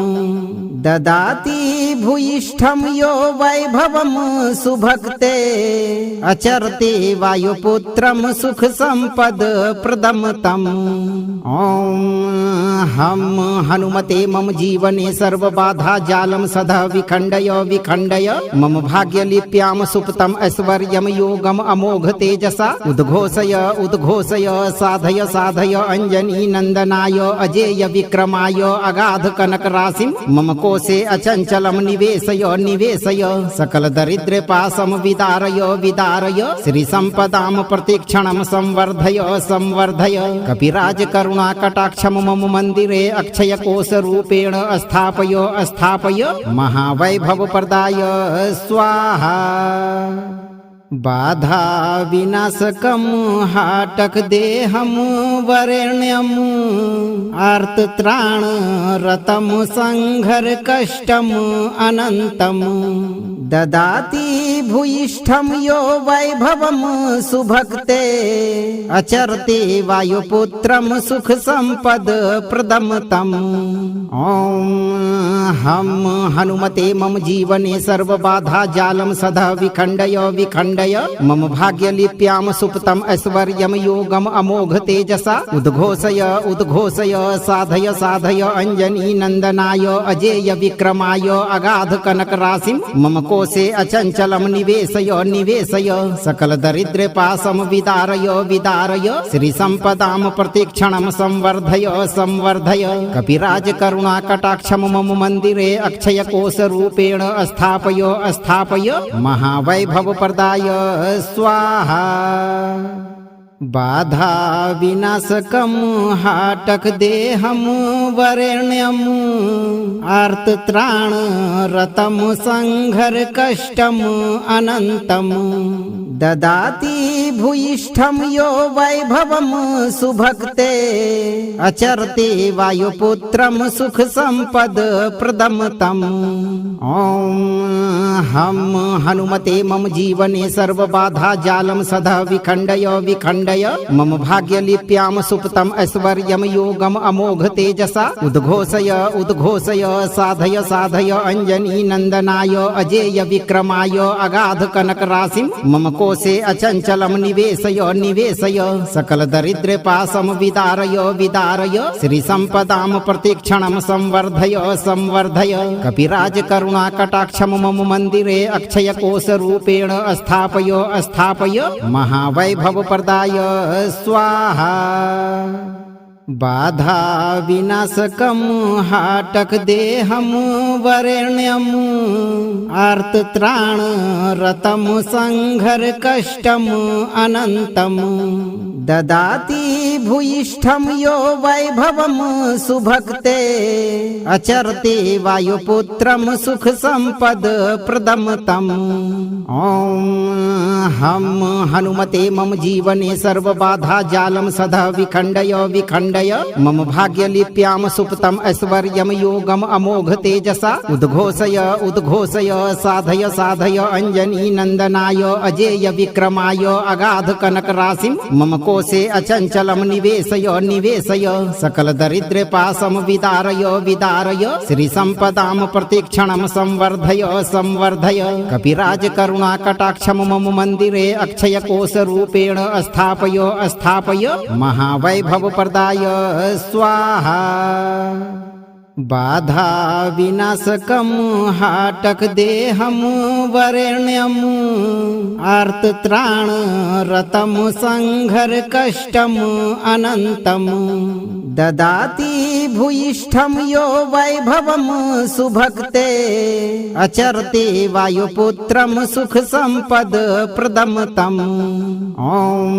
S2: ददाति भूयिष्ठम यो वैभवम सुभक्ते अचरते वायुपुत्रम सुख संपद प्रदम तम। ओम हम हनुमते मम जीवने सर्व बाधा जालम सदा विखंडय विखंडय मम भाग्य लिप्याम सुप्तम ऐश्वर्यम योगम अमोघ तेजसा उद्घोषय उद्घोषय साधय साधय अंजनी नंदनाय अजेय विक्रमाय अगाध कनक राशिम मम कोशे अचंचलम निवेशय निवेशय सकल दरिद्र पासम विदारय विदारय श्री संपदाम प्रतिक्षणम संवर्धय संवर्धय कपिराज करुणा कटाक्षम मम मंदिरे अक्षय कोश रूपेण स्थापय स्थापय महावैभव प्रदाय स्वाहा। बाधा विनाशकम हाटक देहम वरेण्यम आर्तत्राण रतम संघर कष्टम अनंतम ददाति भूयिष्ठम यो वैभवम सुभक्ते अचरते वायुपुत्रम सुख संपद प्रदम तम। ओम हम हनुमते मम जीवने सर्व बाधा जालम सदा विखंडय विखंडय मम भाग्य लिप्याम सुप्तम ऐश्वर्यम योगम अमोघ तेजसा उद्घोषय उद्घोषय साधय साधय अंजनी नंदनाय अजेय विक्रमाय अगाध कनक राशिम मम कोशे अचंचलम निवेशय निवेशय सकल दरिद्र पासम विदारय विदारय श्री संपदाम प्रतिक्षणम संवर्धय संवर्धय कपिराज करुणा कटाक्षम मम मंदिरे अक्षय कोश रूपेण स्थापय स्थापय महावैभव प्रदाय स्वाहा। बाधा विनाशकम हाटक देहम वरेण्यम आर्तत्राण रतम संघर कष्टम अनंतम ददाति भूयिष्ठम यो वैभवम सुभक्ते अचरते वायुपुत्रम सुख संपद प्रदम तम। ओम हम हनुमते मम जीवने सर्व बाधा जालम सदा विखंडय विखंडय मम भाग्य लिप्याम सुप्तम ऐश्वर्यम योगम अमोघ तेजसा उद्घोषय उद्घोषय साधय साधय अंजनी नंदनाय अजेय विक्रमाय अगाध कनक राशिम मम कोशे अचंचलम निवेशय निवेशय सकल दरिद्र पासम विदारय विदारय श्री संपदाम प्रतिक्षणम संवर्धय संवर्धय कपिराज करुणा कटाक्षम मम मंदिरे अक्षय कोश रूपेण स्थापय स्थापय महावैभव प्रदाय स्वाहा। बाधा विनाशकम हाटक देहम वरेण्यम आर्तत्राण रतम संघर कष्टम अनंतम ददाति भूयिष्ठम यो वैभवम सुभक्ते अचरते वायुपुत्रम सुख संपद प्रदम तम। ओम हम हनुमते मम जीवने सर्व बाधा जालम सदा विखंडय विखंडय विखण्डय मम भाग्यलिप्यां सुप्तम् ऐश्वर्यं योगम् अमोघ तेजसा उद्घोषय उद्घोषय साधय साधय अंजनी नंदनाय अजेय विक्रमाय अगाध कनक राशिं मम कोशे अचंचलं निवेशय निवेशय सकल दरिद्र पाशं विदारय विदारय श्री संपदां प्रतिक्षणं संवर्धय संवर्धय कपिराज करुणा कटाक्षं मम मंदिरे अक्षय कोश रूपेण स्थापय स्थापय महावैभव प्रदाय स्वाहा बाधा विनाशकं हाटक देहं वरेण्यं आर्तत्राण रतं संघर कष्टम् अनंतम् ददाति भूयिष्ठं यो वैभवं सुभक्ते अचरते वायुपुत्रं सुख संपद प्रदम तम् ॐ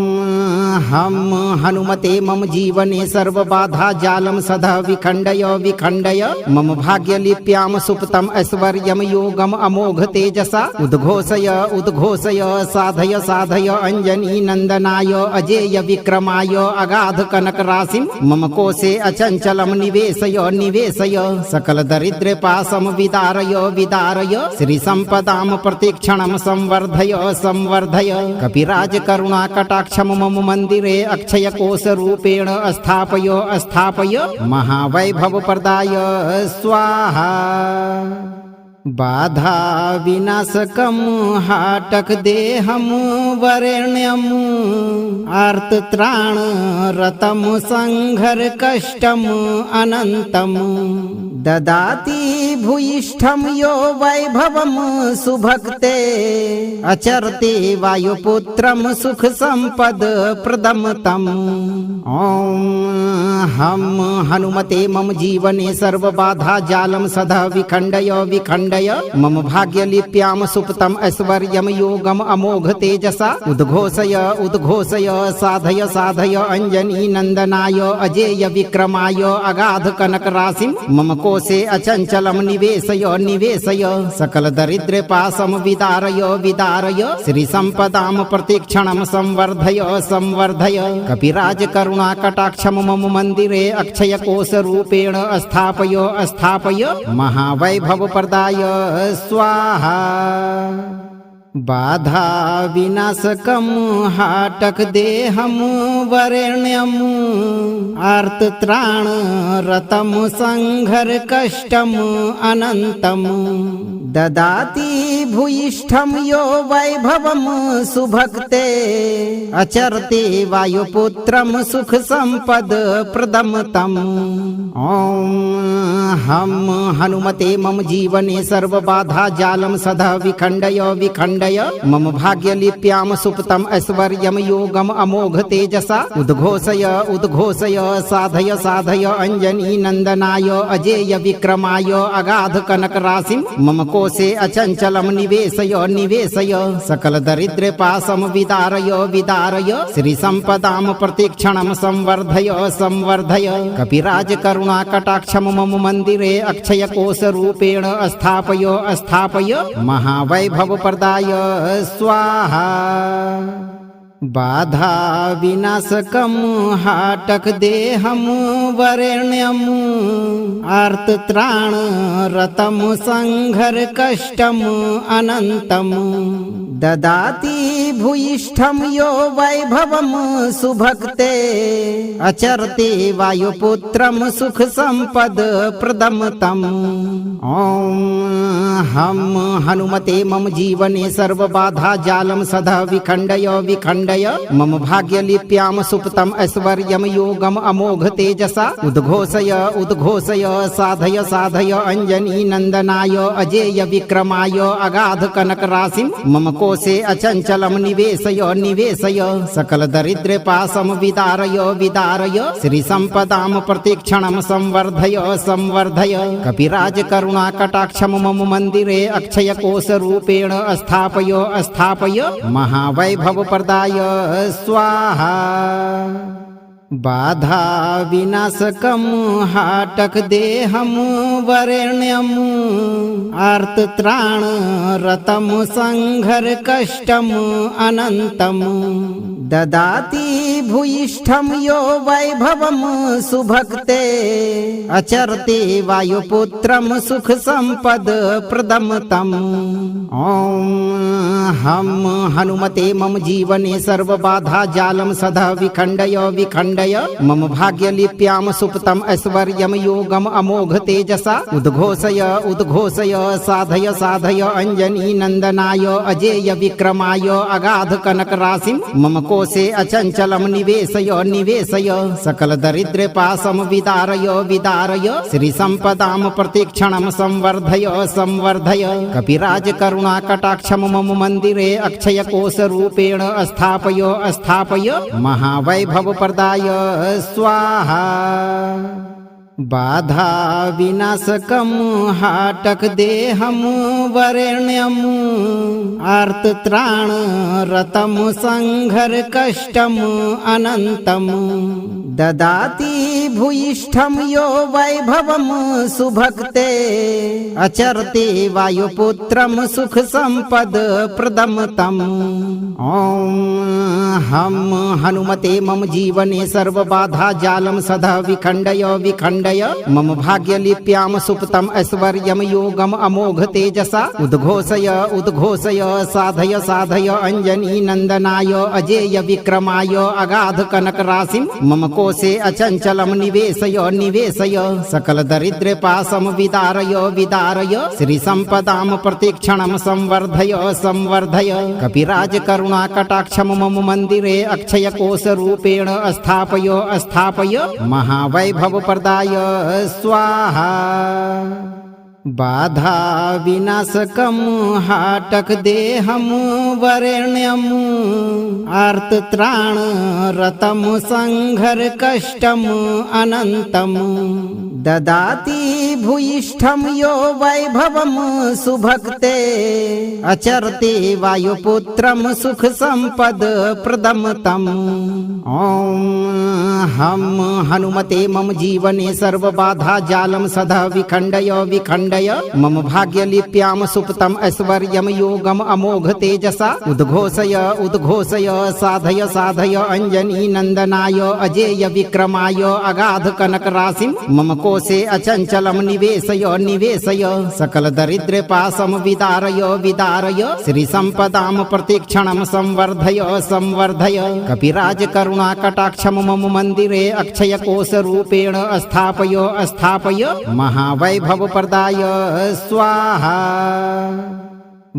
S2: हम हनुमते मम जीवने सर्वबाधा जालं सदा विखण्डय विखण्डय मम भाग्यलिप्यां सुप्तम् ऐश्वर्यं योगम् अमोघ तेजसा उद्घोषय उद्घोषय साधय साधय अंजनी नंदनाय अजेय विक्रमाय अगाध कनक राशिं मम कोशे अचंचलं निवेशय निवेशय सकल दरिद्र पाशं विदारय विदारय श्री संपदां प्रतिक्षणं संवर्धय संवर्धय कपिराज करुणा कटाक्षं मम मंदिरे अक्षय कोश रूपेण स्थापय स्थापय महावैभव प्रदाय स्वाहा बाधा विनाशकं हाटक देहं वरेण्यं आर्तत्राण रतं संघर कष्टम् अनंतम् ददाति भूयिष्ठं यो वैभवं सुभक्ते अचरते वायुपुत्रं सुख संपद प्रदम तम् ॐ हम हनुमते मम जीवने सर्वबाधा जालं सदा विखण्डय विखण्डय मम भाग्यलिप्यां सुप्तम् ऐश्वर्यं योगम् अमोघ तेजसा उद्घोषय उद्घोषय साधय साधय अंजनी नंदनाय अजेय विक्रमाय अगाध कनक राशिं मम कोशे अचंचलं निवेशय निवेशय सकल दरिद्र पाशं विदारय विदारय श्री संपदां प्रतिक्षणं संवर्धय संवर्धय कपिराज करुणा कटाक्षं मम मंदिरे अक्षय कोश रूपेण स्थापय स्थापय महावैभव प्रदाय स्वाहा बाधा विनाशकं हाटक देहं वरेण्यं आर्तत्राण रतं संघर कष्टम् अनंतम् ददाति भूयिष्ठं यो वैभवं सुभक्ते अचरते वायुपुत्रं सुख संपद प्रदम तम् ॐ हम हनुमते मम जीवने सर्वबाधा जालं सदा विखण्डय विखण्डय मम भाग्यलिप्यां सुप्तम् ऐश्वर्यं योगम् अमोघ तेजसा उद्घोषय उद्घोषय साधय साधय अंजनी नंदनाय अजेय विक्रमाय अगाध कनक राशिं मम कोशे अचंचलं निवेशय निवेशय सकल दरिद्र पाशं विदारय विदारय श्री संपदां प्रतिक्षणं संवर्धय संवर्धय कपिराज करुणा कटाक्षं मम मंदिरे अक्षय कोश रूपेण स्थापय स्थापय महावैभव प्रदाय स्वाहा बाधा विनाशकं हाटक देहं वरेण्यं आर्तत्राण रतं संघर कष्टम् अनंतम् ददाति भूयिष्ठं यो वैभवं सुभक्ते अचरते वायुपुत्रं सुख संपद प्रदम तम् ॐ हम हनुमते मम जीवने सर्वबाधा जालं सदा विखण्डय विखण्डय मम भाग्यलिप्यां सुप्तम् ऐश्वर्यं योगम् अमोघ तेजसा उद्घोषय उद्घोषय साधय साधय अंजनी नंदनाय अजेय विक्रमाय अगाध कनक राशिं मम कोशे अचंचलं निवेशय निवेशय सकल दरिद्र पाशं विदारय विदारय श्री संपदां प्रतिक्षणं संवर्धय संवर्धय कपिराज करुणा कटाक्षं मम मंदिरे अक्षय कोश रूपेण स्थापय स्थापय महावैभव प्रदाय स्वाहा बाधा विनाशकम हाटक देहम वरेण्यम आर्तत्राण रतम संघर कष्टम अनंतम ददाति भूयिष्ठम यो वैभवम सुभक्ते अचरते वायुपुत्रम सुख संपद प्रदम तम। ओम हम हनुमते मम जीवने सर्व बाधा जालम सदा विखंडय विखंडय मम भाग्य लिप्याम सुप्तम ऐश्वर्यम योगम अमोघ तेजसा उद्घोषय उद्घोषय साधय साधय अंजनी नंदनाय अजेय विक्रमाय अगाध कनक राशिम मम कोशे अचंचलम निवेशय निवेशय सकल दरिद्र पासम विदारय विदारय श्री संपदाम प्रतिक्षणम संवर्धय संवर्धय कपिराज करुणा कटाक्षम मम मंदिरे अक्षय कोश रूपेण स्थापय स्थापय महावैभव प्रदाय स्वाहा। बाधा विनाशकम हाटक देहम वरेण्यम आर्तत्राण रतम संघर कष्टम अनंतम ददाति भूयिष्ठम यो वैभवम सुभक्ते अचरते वायुपुत्रम सुख संपद प्रदम तम। ओम हम हनुमते मम जीवने सर्व बाधा जालम सदा विखंडय विखंडय मम भाग्य लिप्याम सुप्तम ऐश्वर्यम योगम अमोघ तेजसा उद्घोषय उद्घोषय साधय साधय अंजनी नंदनाय अजेय विक्रमाय अगाध कनक राशिम मम कोशे अचंचलम निवेशय निवेशय सकल दरिद्र पासम विदारय विदारय श्री संपदाम प्रतिक्षणम संवर्धय संवर्धय कपिराज करुणा कटाक्षम मम मंदिरे अक्षय कोश रूपेण स्थापय स्थापय महावैभव प्रदाय स्वाहा। बाधा विनाशकम हाटक देहम वरेण्यम आर्तत्राण रतम संघर कष्टम अनंतम ददाति भूयिष्ठम यो वैभवम सुभक्ते अचरते वायुपुत्रम सुख संपद प्रदम तम। ओम हम हनुमते मम जीवने सर्व बाधा जालम सदा विखंडय विखंडय मम भाग्य लिप्याम सुप्तम ऐश्वर्यम योगम अमोघ तेजसा उद्घोषय उद्घोषय साधय साधय अंजनी नंदनाय अजेय विक्रमाय अगाध कनक राशिम मम कोशे अचंचलम निवेशय निवेशय सकल दरिद्र पासम विदारय विदारय श्री संपदाम प्रतिक्षणम संवर्धय संवर्धय कपिराज करुणा कटाक्षम मम मंदिरे अक्षय कोश रूपेण स्थापय स्थापय महावैभव प्रदाय स्वाहा।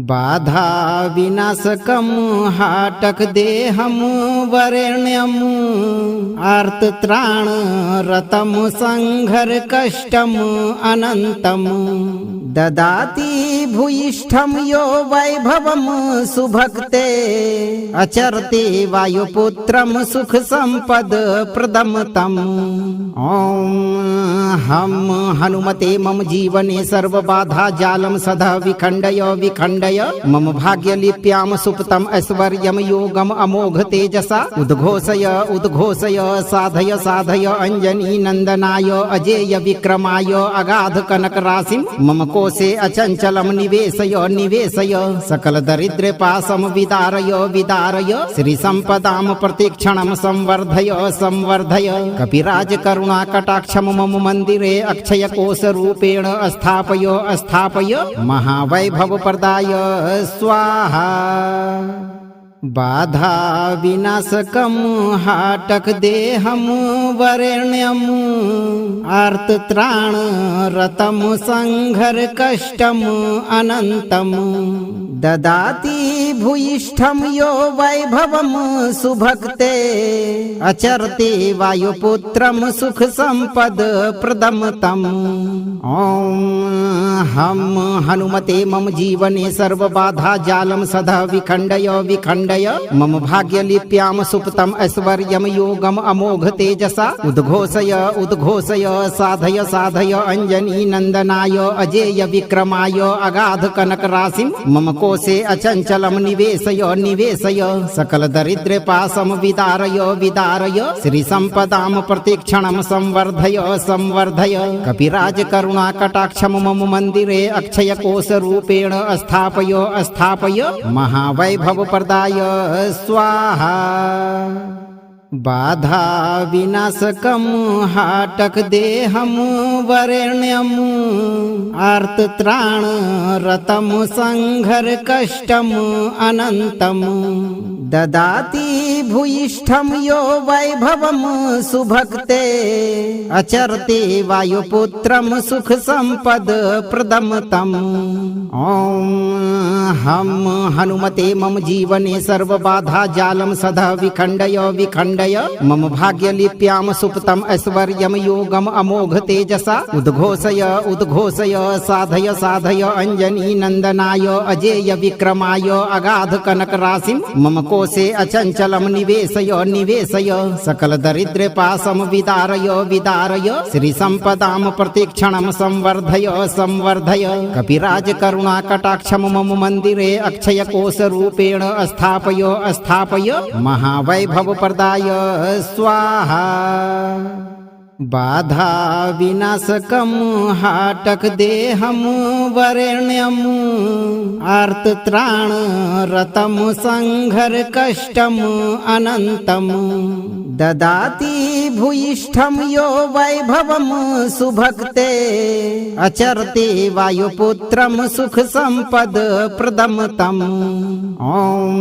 S2: बाधा विनाशकम हाटक देहम वरेण्यम आर्तत्राण रतम संघर कष्टम अनंतम ददाति भूयिष्ठम यो वैभवम सुभक्ते अचरते वायुपुत्रम सुख संपद प्रदम तम। ओम हम हनुमते मम जीवने सर्व बाधा जालम सदा विखंडय विखंडय मम भाग्य लिप्याम सुप्तम ऐश्वर्यम योगम अमोघ तेजसा उद्घोषय उद्घोषय साधय साधय अंजनी नंदनाय अजेय विक्रमाय अगाध कनक राशिम मम कोशे अचंचलम निवेशय निवेशय सकल दरिद्र पासम विदारय विदारय श्री संपदाम प्रतिक्षणम संवर्धय संवर्धय कपिराज करुणा कटाक्षम मम मंदिरे अक्षय कोश रूपेण स्थापय स्थापय महावैभव प्रदाय स्वाहा। बाधा विनाशकम हाटक देहम वरेण्यम आर्तत्राण रतम संघर कष्टम अनंतम ददाति भूयिष्ठम यो वैभवम सुभक्ते अचरते वायुपुत्रम सुख संपद प्रदम तम। ओम हम हनुमते मम जीवने सर्व बाधा जालम सदा विखंडय विखंडय मम भाग्य लिप्याम सुप्तम ऐश्वर्यम योगम अमोघ तेजसा उद्घोषय उद्घोषय साधय साधय अंजनी नंदनाय अजेय विक्रमाय अगाध कनक राशिम मम कोशे अचंचलम निवेशय निवेशय सकल दरिद्र पाशम विदारय विदारय श्री संपदाम प्रतिक्षणम संवर्धय संवर्धय कपिराज करुणा कटाक्षम मम मंदिरे अक्षय कोश रूपेण स्थापय स्थापय महावैभव प्रदाय स्वाहा। बाधा विनाशकम हाटक देहम वरेण्यम आर्त त्राण रतम संघर कष्टम अनंतम ददाति भूयिष्ठम यो वैभवम सुभक्ते अचरते वायुपुत्रम सुख संपद प्रदम तम। ओम हम हनुमते मम जीवने सर्व बाधा जालम सदा विखंडय विखंडय मम भाग्य लिप्याम सुप्तम ऐश्वर्यम योगम अमोघ तेजसा उद्घोषय उद्घोषय साधय साधय अंजनी नंदनाय अजेय विक्रमाय अगाध कनक राशिम मम कोशे अचंचलम निवेशय निवेशय सकल दरिद्र पाशम विदारय विदारय श्री संपदाम प्रतिक्षणम संवर्धय संवर्धय कपिराज करुणा कटाक्षम मम मंदिरे अक्षय कोश रूपेण स्थापय स्थापय महावैभव प्रदाय स्वाहा। बाधा विनाशकम हाटक देहम वरेण्यम आर्त त्राण रतम संघर कष्टम अनंतम ददाति भूयिष्ठम यो वैभवम सुभक्ते अचरते वायुपुत्रम सुख संपद प्रदम तम। ओम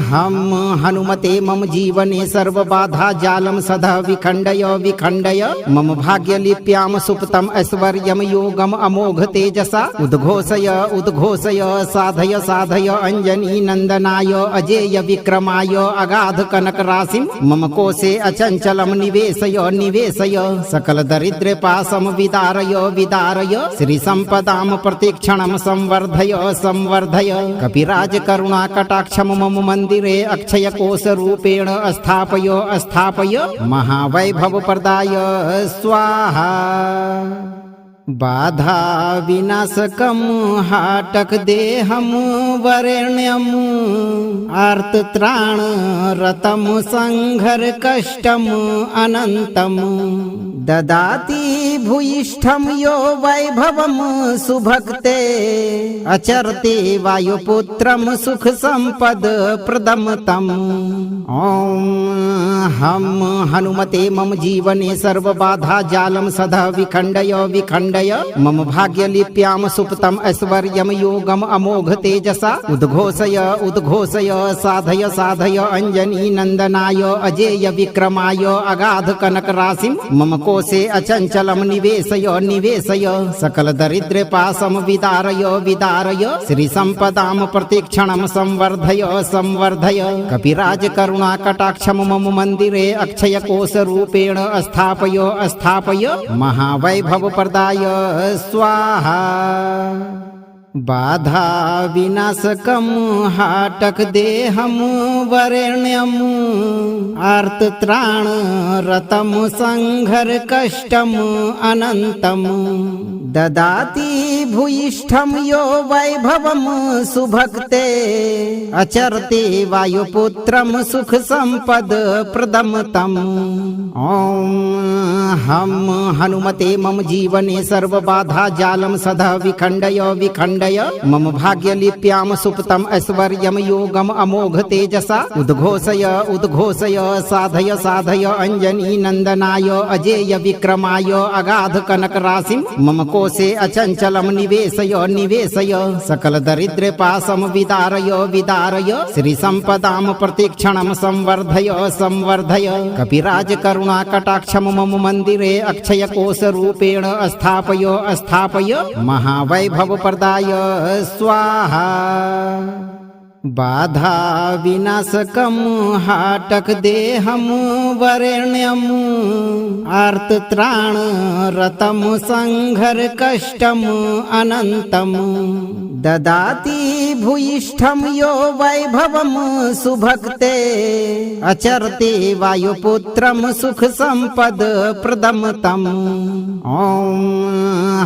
S2: हम हनुमते मम जीवने सर्व बाधा जालम सदा विखंडय विखंडय मम भाग्य लिप्याम सुप्तम ऐश्वर्यम योगम अमोघ तेजसा उद्घोषय उद्घोषय साधय साधय अंजनी नंदनाय अजेय विक्रमाय अगाध कनक राशिम मम कोशे अचंचलम निवेशय निवेशय सकल दरिद्र पाशम विदारय विदारय श्री संपदाम प्रतिक्षणम संवर्धय संवर्धय कपिराज करुणा कटाक्षम मम मंदिरे अक्षय कोश रूपेण स्थापय स्थापय महावैभव प्रदाय स्वाहा। बाधा विनाशकम हाटक देहम वरेण्यम आर्त त्राण रतम संघर कष्टम अनंतम ददाति भूयिष्ठम यो वैभवम सुभक्ते अचरते वायुपुत्रम सुख संपद प्रदम तम। ओम हम हनुमते मम जीवने सर्व बाधा जालम सदा विखंडय विखंडय मम भाग्य लिप्याम सुप्तम ऐश्वर्यम योगम अमोघ तेजसा उद्घोषय उद्घोषय साधय साधय अंजनी नंदनाय अजेय विक्रमाय अगाध कनक राशिम मम कोशे अचंचलम निवेशय निवेशय सकल दरिद्र पाशम विदारय विदारय श्री संपदाम प्रतिक्षणम संवर्धय संवर्धय कपिराज करुणा कटाक्षम मम मंदिरे अक्षय कोश रूपेण स्थापय स्थापय महावैभव प्रदाय स्वाहा। बाधा विनाशकम हाटक देहम वरेण्यम आर्त त्राण रतम संघर कष्टम अनंतम ददाति भूयिष्ठम यो वैभवम सुभक्ते अचरते वायुपुत्रम सुख संपद प्रदम तम। ओम हम हनुमते मम जीवने सर्व बाधा जालम सदा विखंडय विखंडय मम भाग्य लिप्याम सुप्तम ऐश्वर्यम योगम अमोघ तेजसा उद्घोषय उद्घोषय साधय साधय अंजनी नंदनाय अजेय विक्रमाय अगाध कनक राशिम मम कोशे अचंचलम निवेशय निवेशय सकल दरिद्र पाशम विदारय विदारय श्री संपदाम प्रतिक्षणम संवर्धय संवर्धय कपिराज करुणा कटाक्षम मम मंदिरे अक्षय कोश रूपेण स्थापय स्थापय महावैभव प्रदाय स्वाहा। बाधा विनाशकम हाटक देहम वरेण्यम आर्त त्राण रतम संघर कष्टम अनंतम ददाति भूयिष्ठम यो वैभवम सुभक्ते अचरते वायुपुत्रम सुख संपद प्रदम तम। ओम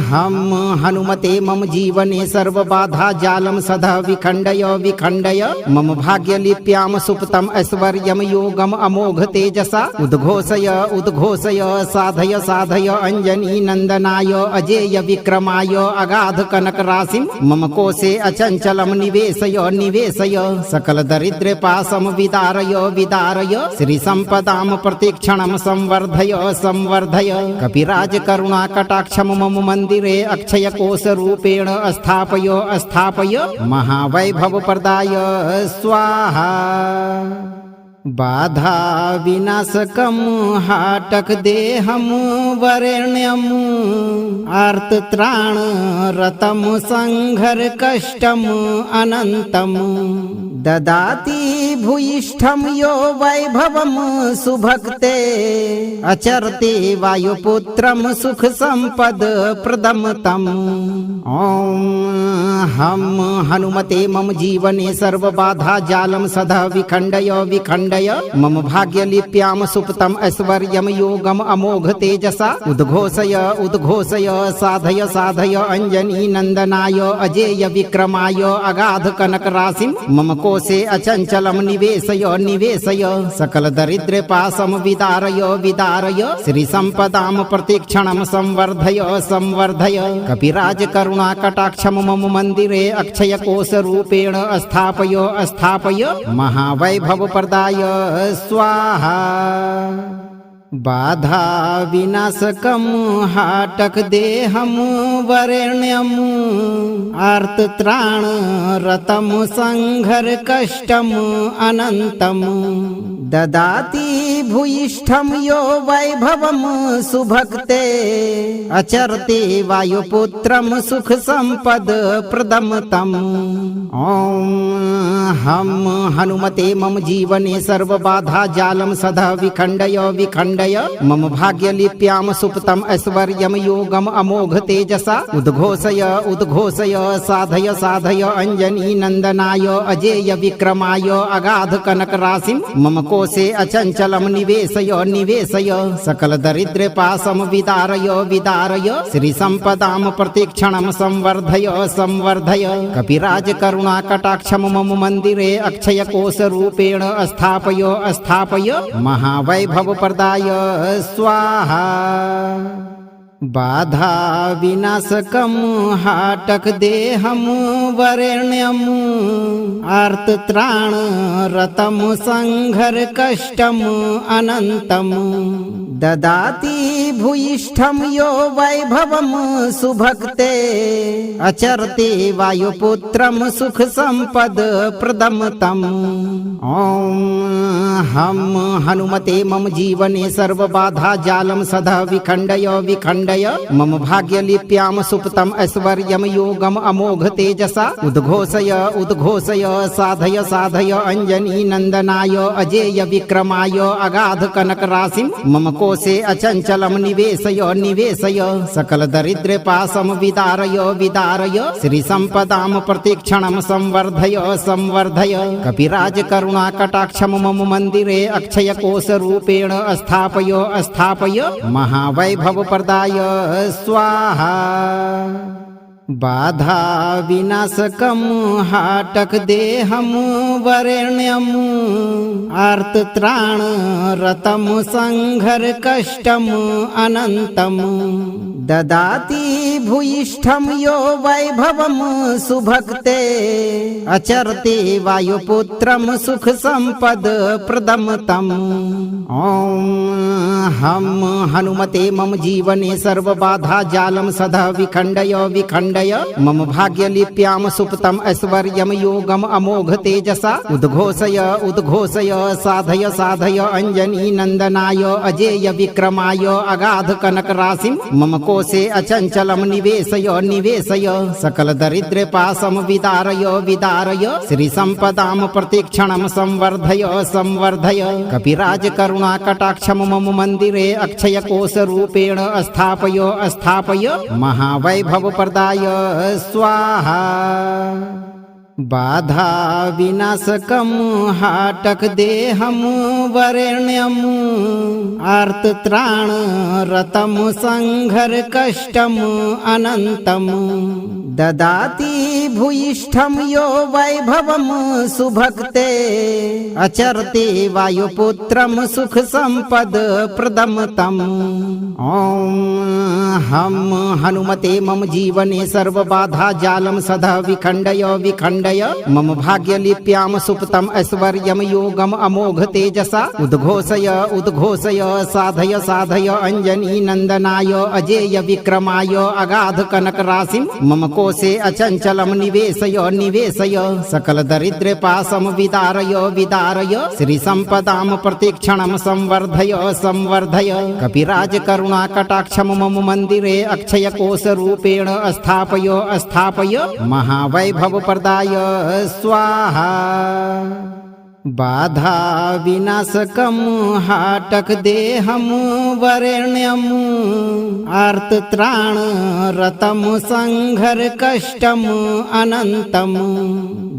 S2: हम हनुमते मम जीवने सर्वबाधा जालम सदा विखण्डय विखण्डय मम भाग्यलिप्याम सुप्तम ऐश्वर्यम योगम अमोघ तेजसा उद्घोषय उद्घोषय साधय साधय अंजनी नंदनाय अजेय विक्रमाय अगाध कनक राशिम मम कोशे अचंचलम निवेशय निवेशय सकल दरिद्र पासम विदारय विदारय श्री संपदाम प्रतिक्षणम संवर्धय संवर्धय कपिराज करुणा कटाक्षम मम मंदिरे अक्षय कोश रूपेण स्थापय स्थापय महावैभव प्रदाय स्वाहा बाधा विनाशकम हाटक देहम वरेण्यम आर्तत्राण रतम संघर कष्टम अनंतम ददाति भूयिष्ठम यो वैभवम सुभक्ते अचरते वायुपुत्रम सुख संपद प्रदम तम ओम हम हनुमते मम जीवने सर्वबाधा जालम सदा विखण्डय विखण्डय मम भाग्यलिप्याम सुप्तम ऐश्वर्यम योगम अमोघ तेजसा उद्घोषय उद्घोषय साधय साधय अंजनी नंदनाय अजेय विक्रमाय अगाध कनक राशिम मम कोशे अचंचलम निवेशय निवेशय सकल दरिद्र पासम विदारय विदारय श्री संपदाम प्रतिक्षणम संवर्धय संवर्धय कपिराज करुणा कटाक्षम मम मंदिरे अक्षय कोश रूपेण स्थापय स्थापय महावैभव प्रदाय स्वाहा बाधा विनाशकम हाटक देहम वरेण्यम आर्तत्राण रतम संघर कष्टम अनंतम ददाति भूयिष्ठम यो वैभवम सुभक्ते अचरते वायुपुत्रम सुख संपद प्रदम तम ओम हम हनुमते मम जीवने सर्वबाधा जालम सदा विखण्डय विखण्डय मम भाग्यलिप्याम सुप्तम ऐश्वर्यम योगम अमोघ तेजसा उद्घोषय उद्घोषय साधय साधय अंजनी नंदनाय अजेय विक्रमाय अगाध कनक राशिम मम कोशे अचंचलम निवेशय निवेशय सकल दरिद्र पासम विदारय विदारय श्री संपदाम प्रतिक्षणम संवर्धय संवर्धय कपिराज करुणा कटाक्षम मम मंदिरे अक्षय कोश रूपेण स्थापय स्थापय महावैभव प्रदाय स्वाहा बाधा विनाशकम हाटक देहम वरेण्यम आर्तत्राण रतम संघर कष्टम अनंतम ददाति भूयिष्ठम यो वैभवम सुभक्ते अचरते वायुपुत्रम सुख संपद प्रदम तम ओम हम हनुमते मम जीवने सर्वबाधा जालम सदा विखण्डय विखण्डय मम भाग्यलिप्याम सुप्तम ऐश्वर्यम योगम अमोघ तेजसा उद्घोषय उद्घोषय साधय साधय अंजनी नंदनाय अजेय विक्रमाय अगाध कनक राशिम मम कोशे अचंचलम निवेशय निवेशय सकल दरिद्र पासम विदारय विदारय श्री संपदाम प्रतिक्षणम संवर्धय संवर्धय कपिराज करुणा कटाक्षम मम मंदिरे अक्षय कोश रूपेण स्थापय स्थापय महावैभव प्रदाय स्वाहा बाधा विनाशकम हाटक देहम वरेण्यम आर्तत्राण रतम संघर कष्टम अनंतम ददाति भूयिष्ठम यो वैभवम सुभक्ते अचरते वायुपुत्रम सुख संपद प्रदम तम ओम हम हनुमते मम जीवने सर्वबाधा जालम सदा विखण्डय विखण्डय मम भाग्यलिप्याम सुप्तम ऐश्वर्यम योगम अमोघ तेजसा उद्घोषय उद्घोषय साधय साधय अंजनी नंदनाय अजेय विक्रमाय अगाध कनक राशिम मम कोशे अचंचलम निवेशय निवेशय सकल दरिद्र पासम विदारय विदारय श्री संपदाम प्रतिक्षणम संवर्धय संवर्धय कपिराज करुणा कटाक्षम मम मंदिरे अक्षय कोश रूपेण स्थापय स्थापय महावैभव प्रदाय स्वाहा बाधा विनाशकम हाटक देहम वरेण्यम आर्तत्राण रतम संघर कष्टम अनंतम ददाति भूयिष्ठम यो वैभवम सुभक्ते अचरते वायुपुत्रम सुख संपद प्रदम तम। ओम हम हनुमते मम जीवने सर्व बाधा जालम सदा विखंडय विखंडय मम भाग्य लिप्याम सुप्तम ऐश्वर्यम योगम अमोघ तेजसा उद्घोषय उद्घोषय साधय साधय अंजनी नंदनाय अजेय विक्रमाय अगाध कनक राशिम मम कोशे अचंचलम निवेशय निवेशय सकल दरिद्र पासम विदारय विदारय श्री संपदाम प्रतिक्षणम संवर्धय संवर्धय कपिराज करुणा कटाक्षम मम मंदिरे अक्षय कोश रूपेण स्थापय स्थापय महावैभव प्रदाय स्वाहा। बाधा विनाशकम हाटक देहम वरेण्यम आर्तत्राण रतम संघर कष्टम अनंतम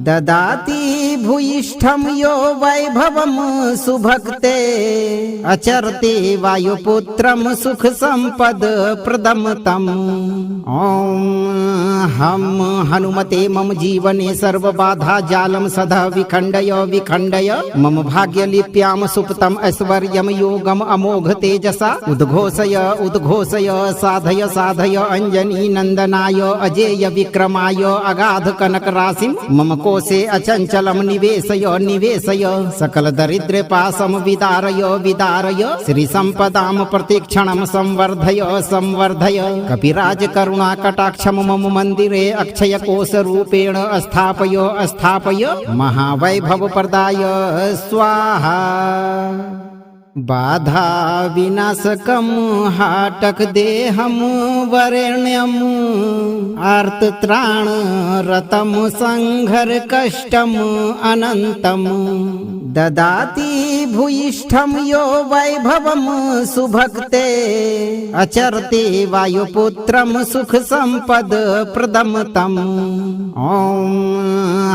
S2: ददाति भूयिष्ठम यो वैभवम सुभक्ते अचरते वायुपुत्रम सुख संपद प्रदम तम। ओम हम हनुमते मम जीवने सर्व बाधा जालम सदा विखंडय विखंडय मम भाग्य लिप्याम सुप्तम ऐश्वर्यम योगम अमोघ तेजसा उद्घोषय उद्घोषय साधय साधय अंजनी नंदनाय अजेय विक्रमाय अगाध कनक राशिम मम कोशे अचंचलम निवेशय निवेशय सकल दरिद्र पासम विदारय विदारय श्री संपदाम प्रतिक्षणम संवर्धय संवर्धय कपिराज करुणा कटाक्षम मम मंदिरे अक्षय कोश रूपेण स्थापय स्थापय महावैभव प्रदाय स्वाहा। बाधा विनाशकम हाटक देहम वरेण्यम आर्तत्राण रतम संघर कष्टम अनंतम ददाति भूयिष्ठम यो वैभवम सुभक्ते अचरते वायुपुत्रम सुख संपद प्रदम तम। ओम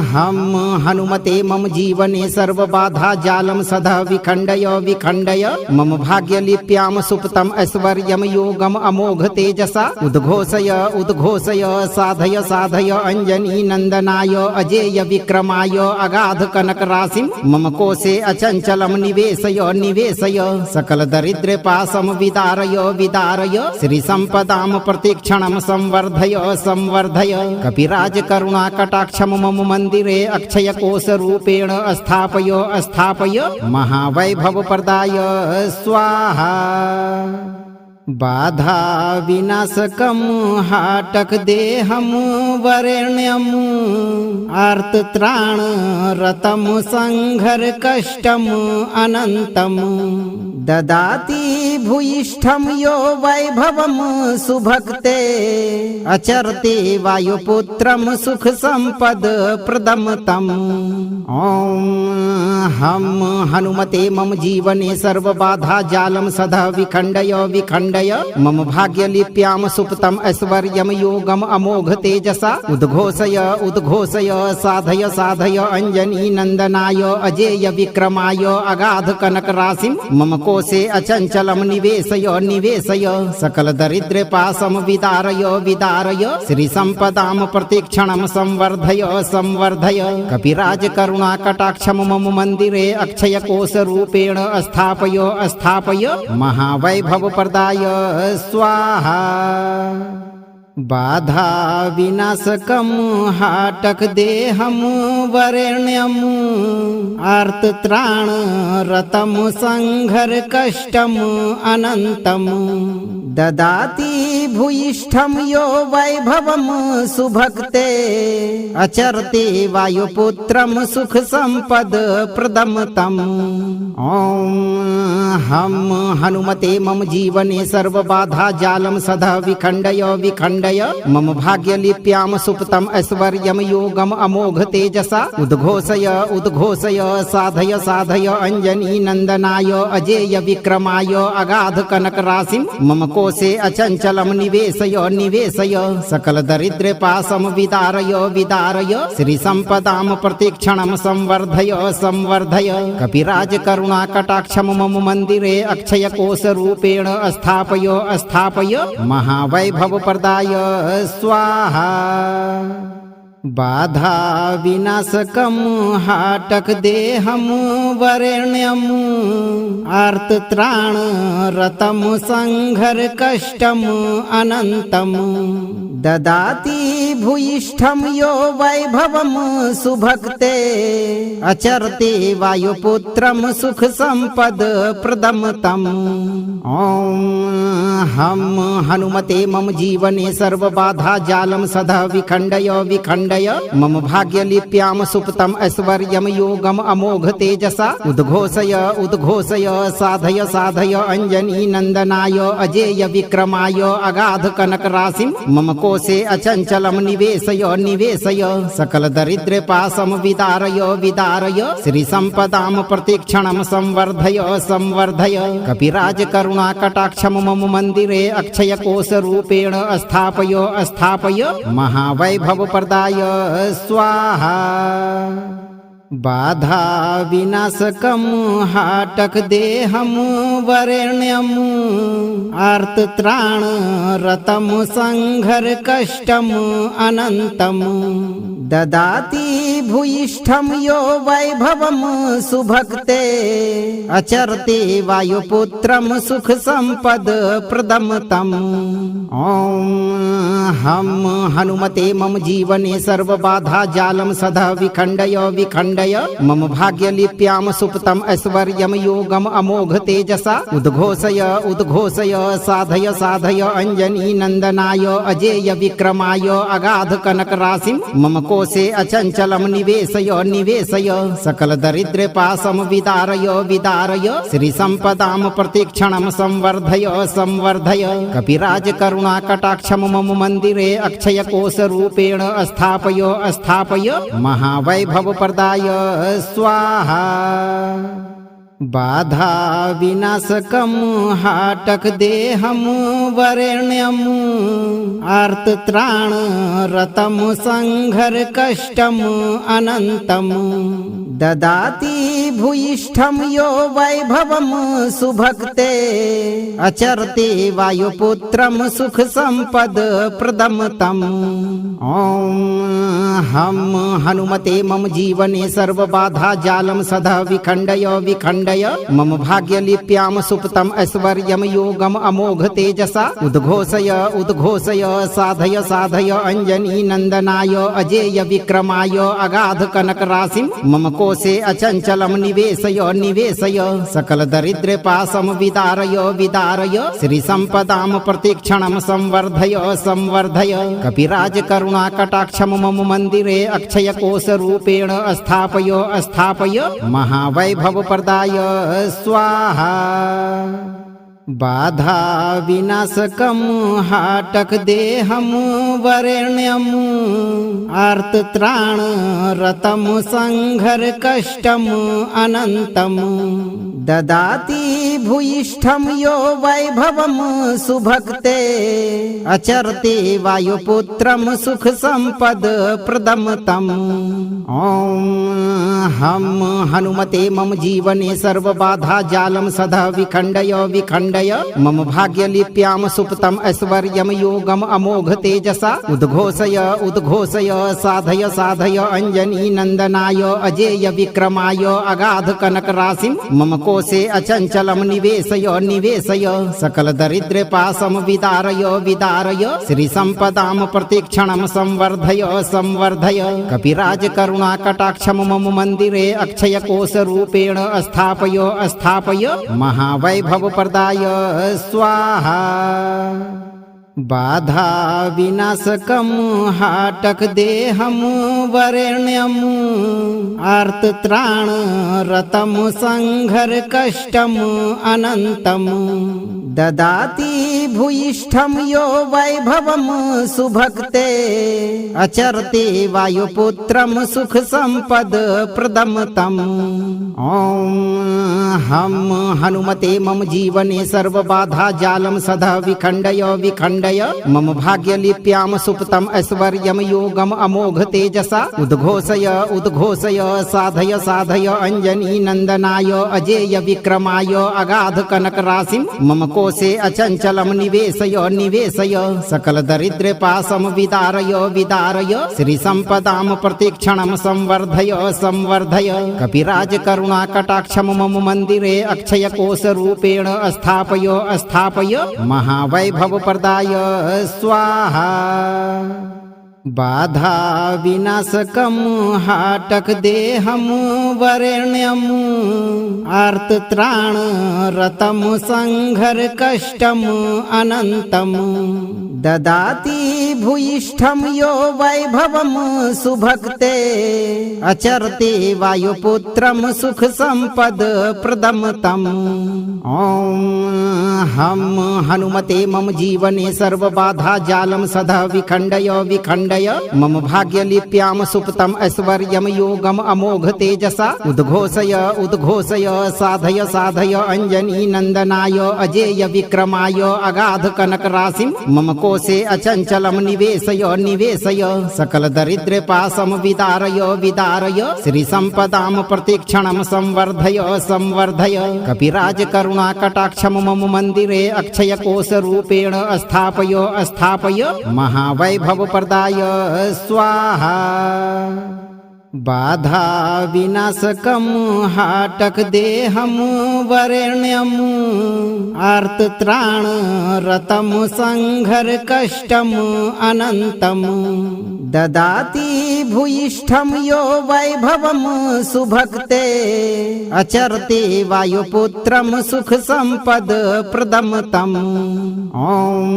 S2: हम हनुमते मम जीवने सर्व बाधा जालम सदा विखंडय विखंडय मम भाग्य लिप्याम सुप्तम ऐश्वर्यम योगम अमोघ तेजसा उद्घोषय उद्घोषय साधय साधय अंजनी नंदनाय अजेय विक्रमाय अगाध कनक राशिम मम कोशे अचंचलम निवेशय निवेशय सकल दरिद्र पासम विदारय विदारय श्री संपदाम प्रतिक्षणम संवर्धय संवर्धय कपिराज करुणा कटाक्षम मम मंदिरे अक्षय कोश रूपेण स्थापय स्थापय महावैभव प्रदाय स्वाहा। बाधा विनाशकम हाटक देहम वरेण्यम आर्तत्राण रतम संघर कष्टम अनंतम ददाति भूयिष्ठम यो वैभवम सुभक्ते अचरते वायुपुत्रम सुख संपद प्रदम तम। ओम हम हनुमते मम जीवने सर्व बाधा जालम सदा विखंडय विखंडय मम भाग्य लिप्याम सुप्तम ऐश्वर्यम योगम अमोघ तेजसा उद्घोषय उद्घोषय साधय साधय अंजनी नंदनाय अजेय विक्रमाय अगाध कनक राशिम मम कोशे अचंचलम निवेशय निवेशय सकल दरिद्र पासम विदारय विदारय श्री संपदाम प्रतिक्षणम संवर्धय संवर्धय कपिराज करुणा कटाक्षम मम मंदिरे अक्षय कोश रूपेण स्थापय स्थापय महावैभव प्रदाय स्वाहा। बाधा विनाशकम हाटक देहम वरेण्यम आर्तत्राण रतम संघर कष्टम अनंतम ददाति भूयिष्ठम यो वैभवम सुभक्ते अचरते वायुपुत्रम सुख संपद प्रदम तम। ओम हम हनुमते मम जीवने सर्व बाधा जालम सदा विखंडय विखंडय मम भाग्य लिप्याम सुप्तम ऐश्वर्यम योगम अमोघ तेजसा उद्घोषय उद्घोषय साधय साधय अंजनी नंदनाय अजेय विक्रमाय अगाध कनक राशिम मम कोशे अचंचलम निवेशय निवेशय सकल दरिद्र पाशम विदारय विदारय श्री संपदाम प्रतिक्षणम संवर्धय संवर्धय कपिराज करुणा कटाक्षम मम मंदिरे अक्षय कोश रूपेण स्थापय स्थापय महावैभव प्रदाय स्वाहा। बाधा विनाशकम हाटक देहम वरेण्यम आर्त त्राण रतम संघर कष्टम अनंतम ददाति भूयिष्ठम यो वैभवम सुभक्ते अचरते वायुपुत्रम सुख संपद प्रदम तम। ओम हम हनुमते मम जीवने सर्व बाधा जालम सदा विखंडय विखंडय मम भाग्य लिप्याम सुप्तम ऐश्वर्यम योगम अमोघ तेजसा उद्घोषय उद्घोषय साधय साधय अंजनी नंदनाय अजेय विक्रमाय अगाध कनक राशिम मम कोशे अचंचलम निवेशय निवेशय सकल दरिद्र पाशम विदारय विदारय श्री संपदाम प्रतिक्षणम संवर्धय संवर्धय कपिराज करुणा कटाक्षम मम मंदिरे अक्षय कोश रूपेण स्थापय स्थापय महावैभव प्रदाय स्वाहा। बाधा विनाशकम हाटक देहम वरेण्यम आर्त त्राण रतम संघर कष्टम अनंतम ददाति भूयिष्ठम यो वैभवम सुभक्ते अचरते वायुपुत्रम सुख संपद प्रदम तम। ओम हम हनुमते मम जीवने सर्व बाधा जालम सदा विखंडय विखंडय मम भाग्य लिप्याम सुप्तम ऐश्वर्यम योगम अमोघ तेजसा उद्घोषय उद्घोषय साधय साधय अंजनी नंदनाय अजेय विक्रमाय अगाध कनक राशिम मम कोशे अचंचलम निवेशय निवेशय सकल दरिद्र पाशम विदारय विदारय श्री संपदाम प्रतिक्षणम संवर्धय संवर्धय कपिराज करुणा कटाक्षम मम मंदिरे अक्षय कोश रूपेण स्थापय स्थापय महावैभव प्रदाय स्वाहा। बाधा विनाशकम हाटक देहम वरेण्यम आर्त त्राण रतम संघर कष्टम अनंतम ददाति भूयिष्ठम यो वैभवम सुभक्ते अचरते वायुपुत्रम सुख संपद प्रदम तम। ओम हम हनुमते मम जीवने सर्व बाधा जालम सदा विखंडय विखंडय मम भाग्य लिप्याम सुप्तम ऐश्वर्यम योगम अमोघ तेजसा उद्घोषय उद्घोषय साधय साधय अंजनी नंदनाय अजेय विक्रमाय अगाध कनक राशिम मम कोशे अचंचलम निवेशय निवेशय सकल दरिद्र पाशम विदारय विदारय श्री संपदाम प्रतिक्षणम संवर्धय संवर्धय कपिराज करुणा कटाक्षम मम मंदिरे अक्षय कोश रूपेण स्थापय स्थापय महावैभव प्रदाय स्वाहा। बाधा विनाशकम हाटक देहम वरेण्यम आर्त त्राण रतम संघर कष्टम अनंतम ददाति भूयिष्ठम यो वैभवम सुभक्ते अचरते वायुपुत्रम सुख संपद प्रदम तम। ओम हम हनुमते मम जीवने सर्व बाधा जालम सदा विखंडय विखंडय मम भाग्य लिप्याम सुप्तम ऐश्वर्यम योगम अमोघ तेजसा उद्घोषय उद्घोषय साधय साधय अंजनी नंदनाय अजेय विक्रमाय अगाध कनक राशिम मम कोशे अचंचलम निवेशय निवेशय सकल दरिद्र पाशम विदारय विदारय श्री संपदाम प्रतिक्षणम संवर्धय संवर्धय कपिराज करुणा कटाक्षम मम मंदिरे अक्षय कोश रूपेण स्थापय स्थापय महावैभव प्रदाय स्वाहा। बाधा विनाशकम हाटक देहम वरेण्यम आर्त त्राण रतम संघर कष्टम अनंतम ददाति भूयिष्ठम यो वैभवम सुभक्ते अचरते वायुपुत्रम सुख संपद प्रदम तम। ओम हम हनुमते मम जीवने सर्व बाधा जालम सदा विखंडय विखंडय विखण्डय मम भाग्यलिप्यां सुप्तम् ऐश्वर्यं योगम् अमोघ तेजसा उद्घोषय उद्घोषय साधय साधय अंजनी नंदनाय अजेय विक्रमाय अगाध कनक राशिं मम कोशे अचंचलम निवेशय निवेशय सकल दरिद्र पाशम विदारय विदारय श्री संपदाम प्रतिक्षणम संवर्धय संवर्धय कपिराज करुणा कटाक्षम मम मंदिरे अक्षय कोश रूपेण स्थापय स्थापय महावैभव प्रदाय स्वाहा बाधा विनाशकम हाटक देहम वरेण्यम आर्तत्राण रतम संघर कष्टम अनंतम ददाति भूयिष्ठम यो वैभवम सुभक्ते अचरते वायुपुत्रम सुख संपद प्रदम तम ओम हम हनुमते मम जीवने सर्व बाधा जालम सदा विखण्डय विखण्डय मम भाग्यलिप्यां सुप्तम् ऐश्वर्यं योगम् अमोघ तेजसा उद्घोषय उद्घोषय साधय साधय अंजनी नंदनाय अजेय विक्रमाय अगाध कनक राशिं मम कोशे अचंचलम निवेशय निवेशय सकल दरिद्र पाशम विदारय विदारय श्री संपदाम प्रतिक्षणम संवर्धय संवर्धय कपिराज करुणा कटाक्षम मम मंदिरे अक्षय कोश रूपेण स्थापय स्थापय महावैभव प्रदाय स्वाहा बाधा विनाशकम हाटक देहम वरेण्यम आर्तत्राण रतम संघर कष्टम अनंतम ददाति भूयिष्ठम यो वैभवम सुभक्ते अचरते वायुपुत्रम सुख संपद प्रदम तम ओम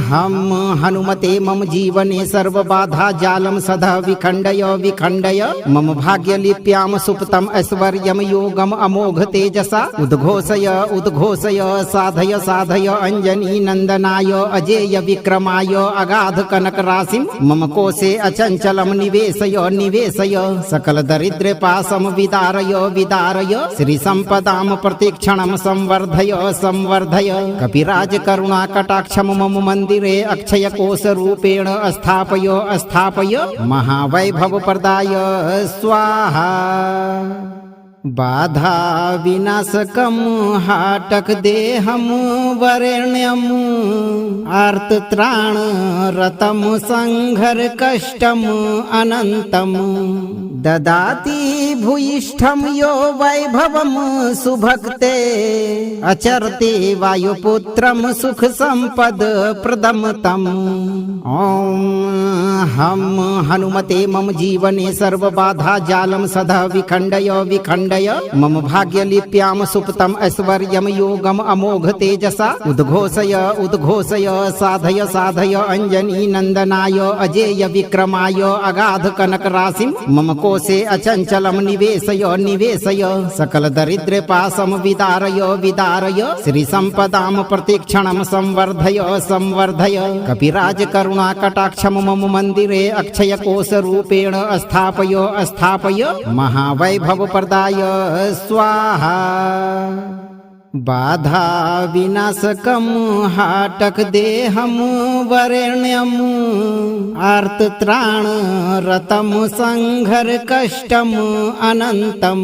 S2: हम हनुमते मम जीवने सर्व बाधा जालम सदा विखण्डय विखण्डय मम भाग्यलिप्यां सुप्तम् ऐश्वर्यं योगम् अमोघ तेजसा उद्घोषय उद्घोषय साधय साधय अंजनी नंदनाय अजेय विक्रमाय अगाध कनक राशिं मम कोशे अचंचलम निवेशय निवेशय सकल दरिद्र पाशम विदारय विदारय श्री संपदाम प्रतिक्षणम संवर्धय संवर्धय कपिराज करुणा कटाक्षम मम मंदिरे अक्षय कोश रूपेण स्थापय स्थापय महावैभव प्रदाय स्वाहा बाधा विनाशकम हाटक देहम वरेण्यम आर्तत्राण रतम संघर कष्टम अनंतम ददाति भूयिष्ठम यो वैभवम सुभक्ते अचरते वायुपुत्रम सुख संपद प्रदम तम ओम हम हनुमते मम जीवने सर्व बाधा जालम सदा विखण्डय विखण्डय मम भाग्यलिप्यां सुप्तम् ऐश्वर्यं योगम् अमोघ तेजसा उद्घोषय उद्घोषय साधय साधय अंजनी नंदनाय अजेय विक्रमाय अगाध कनक राशिं मम कोशे अचंचलम निवेशय निवेशय सकल दरिद्र पाशम विदारय विदारय श्री संपदाम प्रतिक्षणम संवर्धय संवर्धय कपिराज करुणा कटाक्षम मम मंदिरे अक्षय कोश रूपेण स्थापय स्थापय महावैभव प्रदाय स्वाहा बाधा विनाशकम हाटक देहम वरेण्यम आर्तत्राण रतम संघर कष्टम अनंतम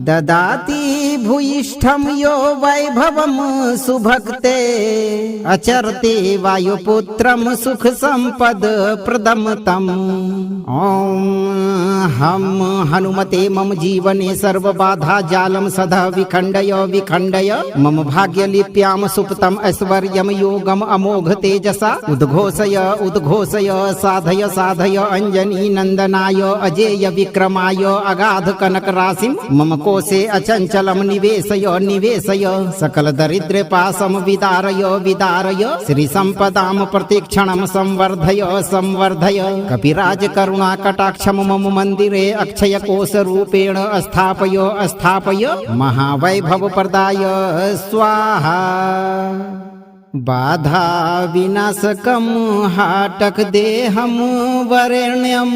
S2: ददाति भूयिष्ठम यो वैभवम सुभक्ते अचरते वायुपुत्रम सुख संपद प्रदम तम ओम हम हनुमते मम जीवने सर्व बाधा जालम सदा विखण्डय विखण्डय मम भाग्यलिप्यां सुप्तम् ऐश्वर्यं योगम् अमोघ तेजसा उद्घोषय उद्घोषय साधय साधय अंजनी नंदनाय अजेय विक्रमाय अगाध कनक राशिं मम कोशे अचंचलम निवेशय निवेशय सकल दरिद्र पाशम विदारय विदारय श्री संपदाम प्रतिक्षणम संवर्धय संवर्धय कपिराज करुणा कटाक्षम मम मंदिरे अक्षय कोश रूपेण स्थापय स्थापय महावैभव प्रदाय स्वाहा बाधा विनाशकम हाटक देहम वरेण्यम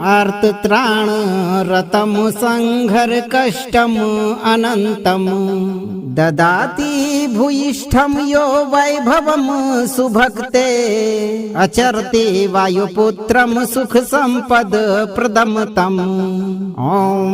S2: आर्तत्राण रतम संघर कष्टम अनंतम ददाति भूयिष्ठम यो वैभवम सुभक्ते अचरते वायुपुत्रम सुख संपद प्रदम तम। ओम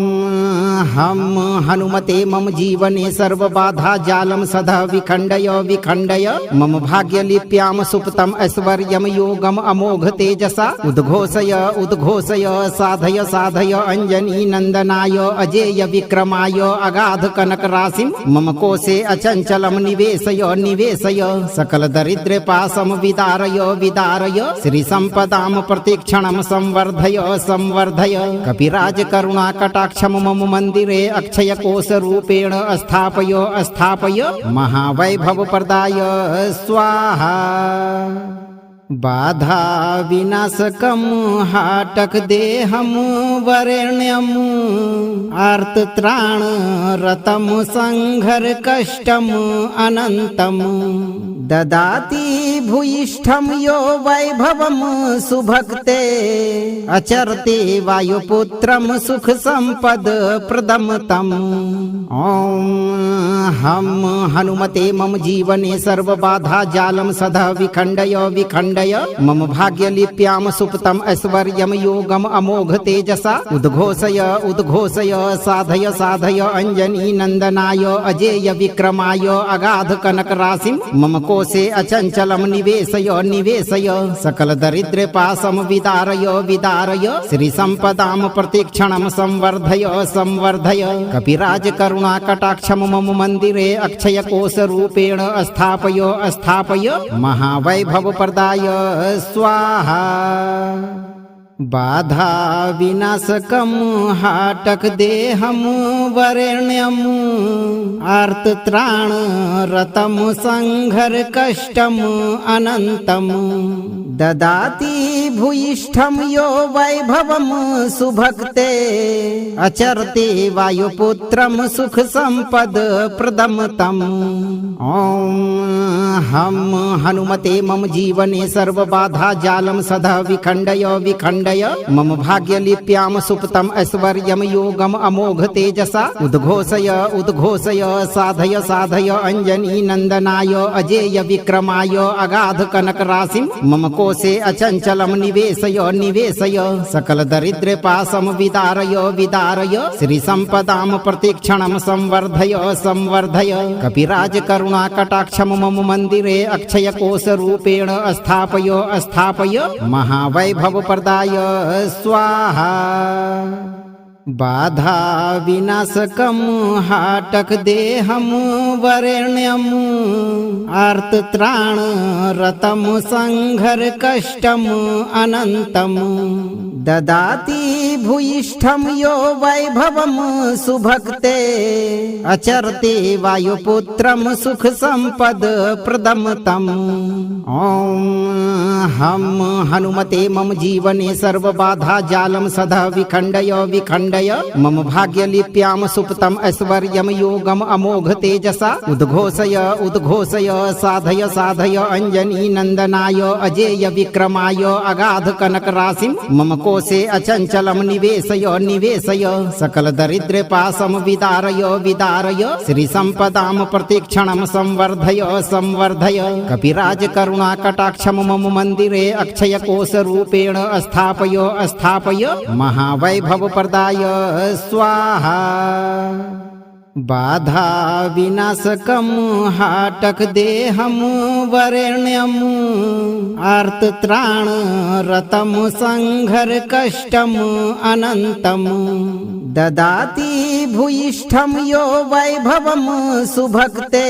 S2: हम हनुमते मम जीवने सर्व बाधा जालम सदा विखंडय विखंडय मम भाग्य लिप्याम सुप्तम ऐश्वर्यम योगम अमोघ तेजसा उद्घोषय उद्घोषय साधय साधय अंजनी नंदनाय अजेय विक्रमाय अगाध कनक राशिम मम कोशे अचंचलम निवेशय निवेशय सकल दरिद्र पासम विदारय विदारय श्री संपदाम प्रतिक्षणम संवर्धय संवर्धय कपिराज करुणा कटाक्षम मम मंदिरे अक्षय कोश रूपेण स्थापय स्थापय महावैभव प्रदाय स्वाहा। बाधा विनाशकम हाटक देहम वरेण्यम आर्तत्राण रतम संघर कष्टम अनंतम ददाति भूयिष्ठम यो वैभवम सुभक्ते अचरते वायुपुत्रम सुख संपद प्रदम तम। ओम हम हनुमते मम जीवने सर्व बाधा जालम सदा विखंडय विखंडय मम भाग्य लिप्याम सुप्तम ऐश्वर्यम योगम अमोघ तेजसा उद्घोषय उद्घोषय साधय साधय अंजनी नंदनाय अजेय विक्रमाय अगाध कनक राशिम मम कोशे अचंचलम निवेशय निवेशय सकल दरिद्र पासम विदारय विदारय श्री संपदाम प्रतिक्षणम संवर्धय संवर्धय कपिराज करुणा कटाक्षम मम मंदिरे अक्षय कोश रूपेण स्थापय स्थापय महावैभव प्रदाय स्वाहा। बाधा विनाशकम हाटक देहम वरेण्यम आर्तत्राण रतम संघर कष्टम अनंतम ददाति भूयिष्ठम यो वैभवम सुभक्ते अचरते वायुपुत्रम सुख संपद प्रदम तम। ओम हम हनुमते मम जीवने सर्व बाधा जालम सदा विखंडय विखंडय मम भाग्य लिप्याम सुप्तम ऐश्वर्यम योगम अमोघ तेजसा उद्घोषय उद्घोषय साधय साधय अंजनी नंदनाय अजेय विक्रमाय अगाध कनक राशिम मम कोशे अचंचलम निवेशय निवेशय सकल दरिद्र पासम विदारय विदारय श्री संपदाम प्रतिक्षणम संवर्धय संवर्धय कपिराज करुणा कटाक्षम मम मंदिरे अक्षय कोश रूपेण स्थापय स्थापय महावैभव प्रदाय स्वाहा। बाधा विनाशकम हाटक देहम वरेण्यम आर्तत्राण रतम संघर कष्टम अनंतम ददाति भूयिष्ठम यो वैभवम सुभक्ते अचरते वायुपुत्रम सुख संपद प्रदम तम। ओम हम हनुमते मम जीवने सर्व बाधा जालम सदा विखंडय विखंडय मम भाग्य लिप्याम सुप्तम ऐश्वर्यम योगम अमोघ तेजसा उद्घोषय उद्घोषय साधय साधय अंजनी नंदनाय अजेय विक्रमाय अगाध कनक राशिम मम कोशे अचंचलम निवेशय निवेशय सकल दरिद्र पासम विदारय विदारय श्री संपदाम प्रतिक्षणम संवर्धय संवर्धय कपिराज करुणा कटाक्षम मम मंदिरे अक्षय कोश रूपेण स्थापय स्थापय महावैभव प्रदाय स्वाहा। बाधा विनाशकम हाटक देहम वरेण्यम आर्तत्राण रतम संघर कष्टम अनंतम ददाति भूयिष्ठम यो वैभवम सुभक्ते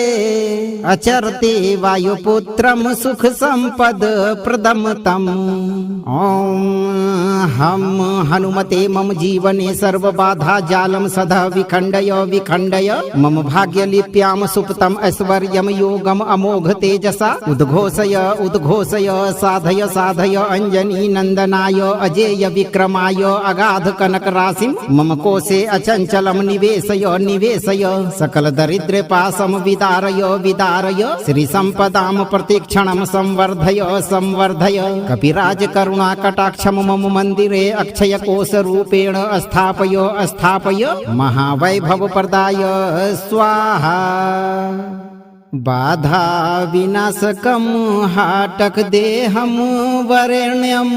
S2: अचरते वायुपुत्रम सुख संपद प्रदम तम। ओम हम हनुमते मम जीवने सर्व बाधा जालम सदा विखंडय विखंडय मम भाग्य लिप्याम सुप्तम ऐश्वर्यम योगम अमोघ तेजसा उद्घोषय उद्घोषय साधय साधय अंजनी नंदनाय अजेय विक्रमाय अगाध कनक राशिम मम कोशे अचंचलम निवेशय निवेशय सकल दरिद्र पाशम विदारय विदारय श्री संपदाम प्रतिक्षणम संवर्धय संवर्धय कपिराज करुणा कटाक्षम मम मंदिरे अक्षय कोश रूपेण स्थापय स्थापय महावैभव प्रदाय स्वाहा बाधा विनाशकम हाटक देहम वरेण्यम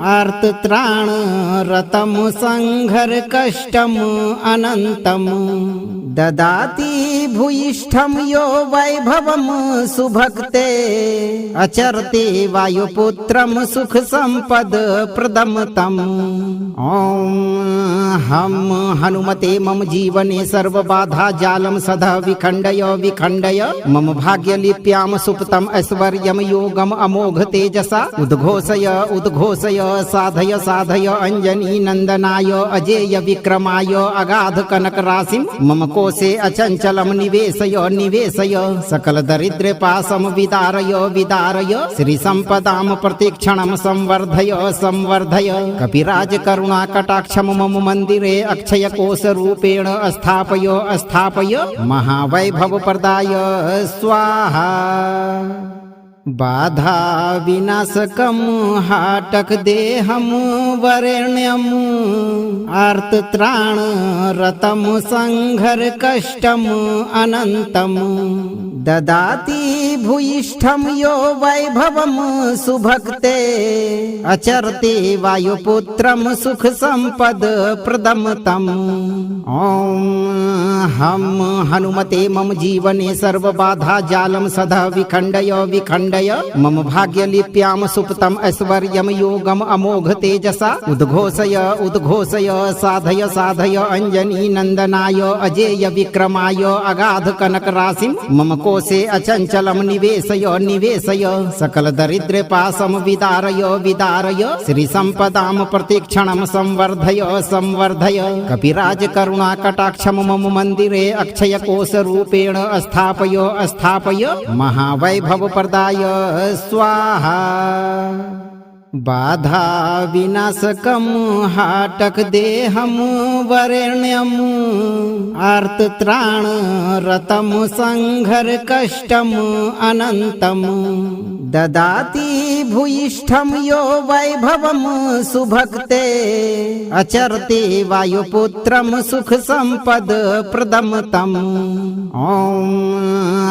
S2: आर्तत्राण रतम संघर कष्टम अनंतम ददाति भूयिष्ठम यो वैभवम सुभक्ते अचरते वायुपुत्रम सुख संपद प्रदम तम ओम हम हनुमते मम जीवने सर्व बाधा जालम सदा विखंडय विखंडय मम भाग्य लिप्याम सुप्तम ऐश्वर्यम योगम अमोघ तेजसा उद्घोषय उद्घोषय साधय साधय अंजनी नंदनाय अजेय विक्रमाय अगाध कनक राशिम मम कोशे अचंचलम निवेशय निवेशय सकल दरिद्र पाशम विदारय विदारय श्री संपदाम प्रतिक्षणम संवर्धय संवर्धय कपिराज करुणा कटाक्षम मम मंदिरे अक्षय कोश रूपेण स्थापय स्थापय महावैभव प्रदाय स्वाहा बाधा विनाशकम हाटक देहम वरेण्यम आर्तत्राण रतम संघर कष्टम अनंतम ददाति भूयिष्ठम यो वैभवम सुभक्ते अचरते वायुपुत्रम सुख संपद प्रदम तम ओम हम हनुमते मम जीवने सर्व बाधा जालम सदा विखंडय विखंडय मम भाग्य लिप्याम सुप्तम ऐश्वर्यम योगम अमोघ तेजसा उद्घोषय उद्घोषय साधय साधय अंजनी नंदनाय अजेय विक्रमाय अगाध कनक राशिम मम कोशे अचंचलम निवेशय निवेशय सकल दरिद्र पाशम विदारय विदारय श्री संपदाम प्रतिक्षणम संवर्धय संवर्धय कपिराज करुणा कटाक्षम मम मंदिरे अक्षय कोश रूपेण स्थापय स्थापय महावैभव प्रदाय स्वाहा बाधा विनाशकम हाटक देहम वरेण्यम आर्तत्राण रतम संघर कष्टम अनंतम ददाति भूयिष्ठम यो वैभवम सुभक्ते अचरते वायुपुत्रम सुख संपद प्रदम तम ओम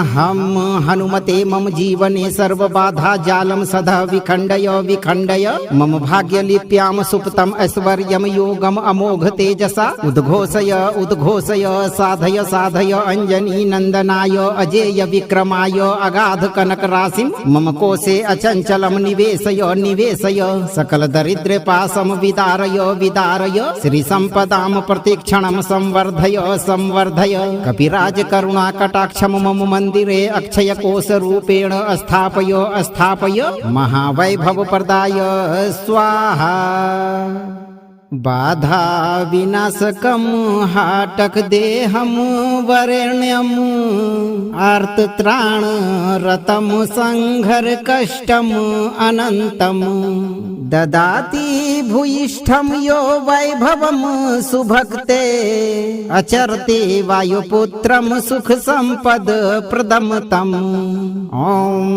S2: हम हनुमते मम जीवने सर्व बाधा जालम सदा विखंडय विखंडय मम भाग्य लिप्याम सुप्तम ऐश्वर्यम योगम अमोघ तेजसा उद्घोषय उद्घोषय साधय साधय अंजनी नंदनाय अजेय विक्रमाय अगाध कनक राशिम मम कोशे अचंचलम निवेशय निवेशय सकल दरिद्र पाशम विदारय विदारय श्री संपदाम प्रतिक्षणम संवर्धय संवर्धय कपिराज करुणा कटाक्षम मम मंदिरे अक्षय कोश रूपेण स्थापय स्थापय महावैभव प्रदाय स्वाहा बाधा विनाशकम हाटक देहम वरेण्यम आर्तत्राण रतम संघर कष्टम अनंतम ददाति भूयिष्ठम यो वैभवम सुभक्ते अचरते वायुपुत्रम सुख संपद प्रदम तम ओम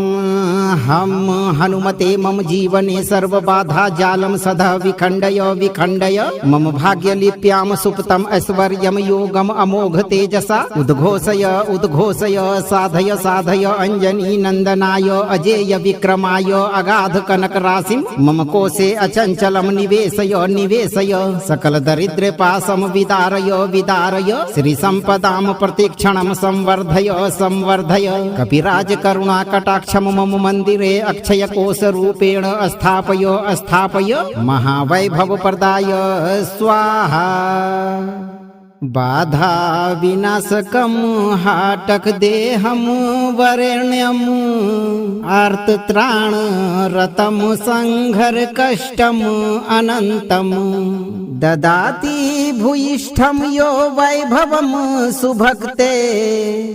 S2: हम हनुमते मम जीवने सर्व बाधा जालम सदा विखंडय विखंडय मम भाग्य लिप्याम सुप्तम ऐश्वर्यम योगम अमोघ तेजसा उद्घोषय उद्घोषय साधय साधय अंजनी नंदनाय अजेय विक्रमाय अगाध कनक राशिम मम कोशे अचंचलम निवेशय निवेशय सकल दरिद्र पाशम विदारय विदारय श्री संपदाम प्रतिक्षणम संवर्धय संवर्धय कपिराज करुणा कटाक्षम मम मंदिरे अक्षय कोश रूपेण स्थापय स्थापय महावैभव प्रदाय स्वाहा बाधा विनाशकम हाटक देहम वरेण्यम आर्तत्राण रतम संघर कष्टम अनंतम ददाति भूयिष्ठं यो वैभवं सुभक्ते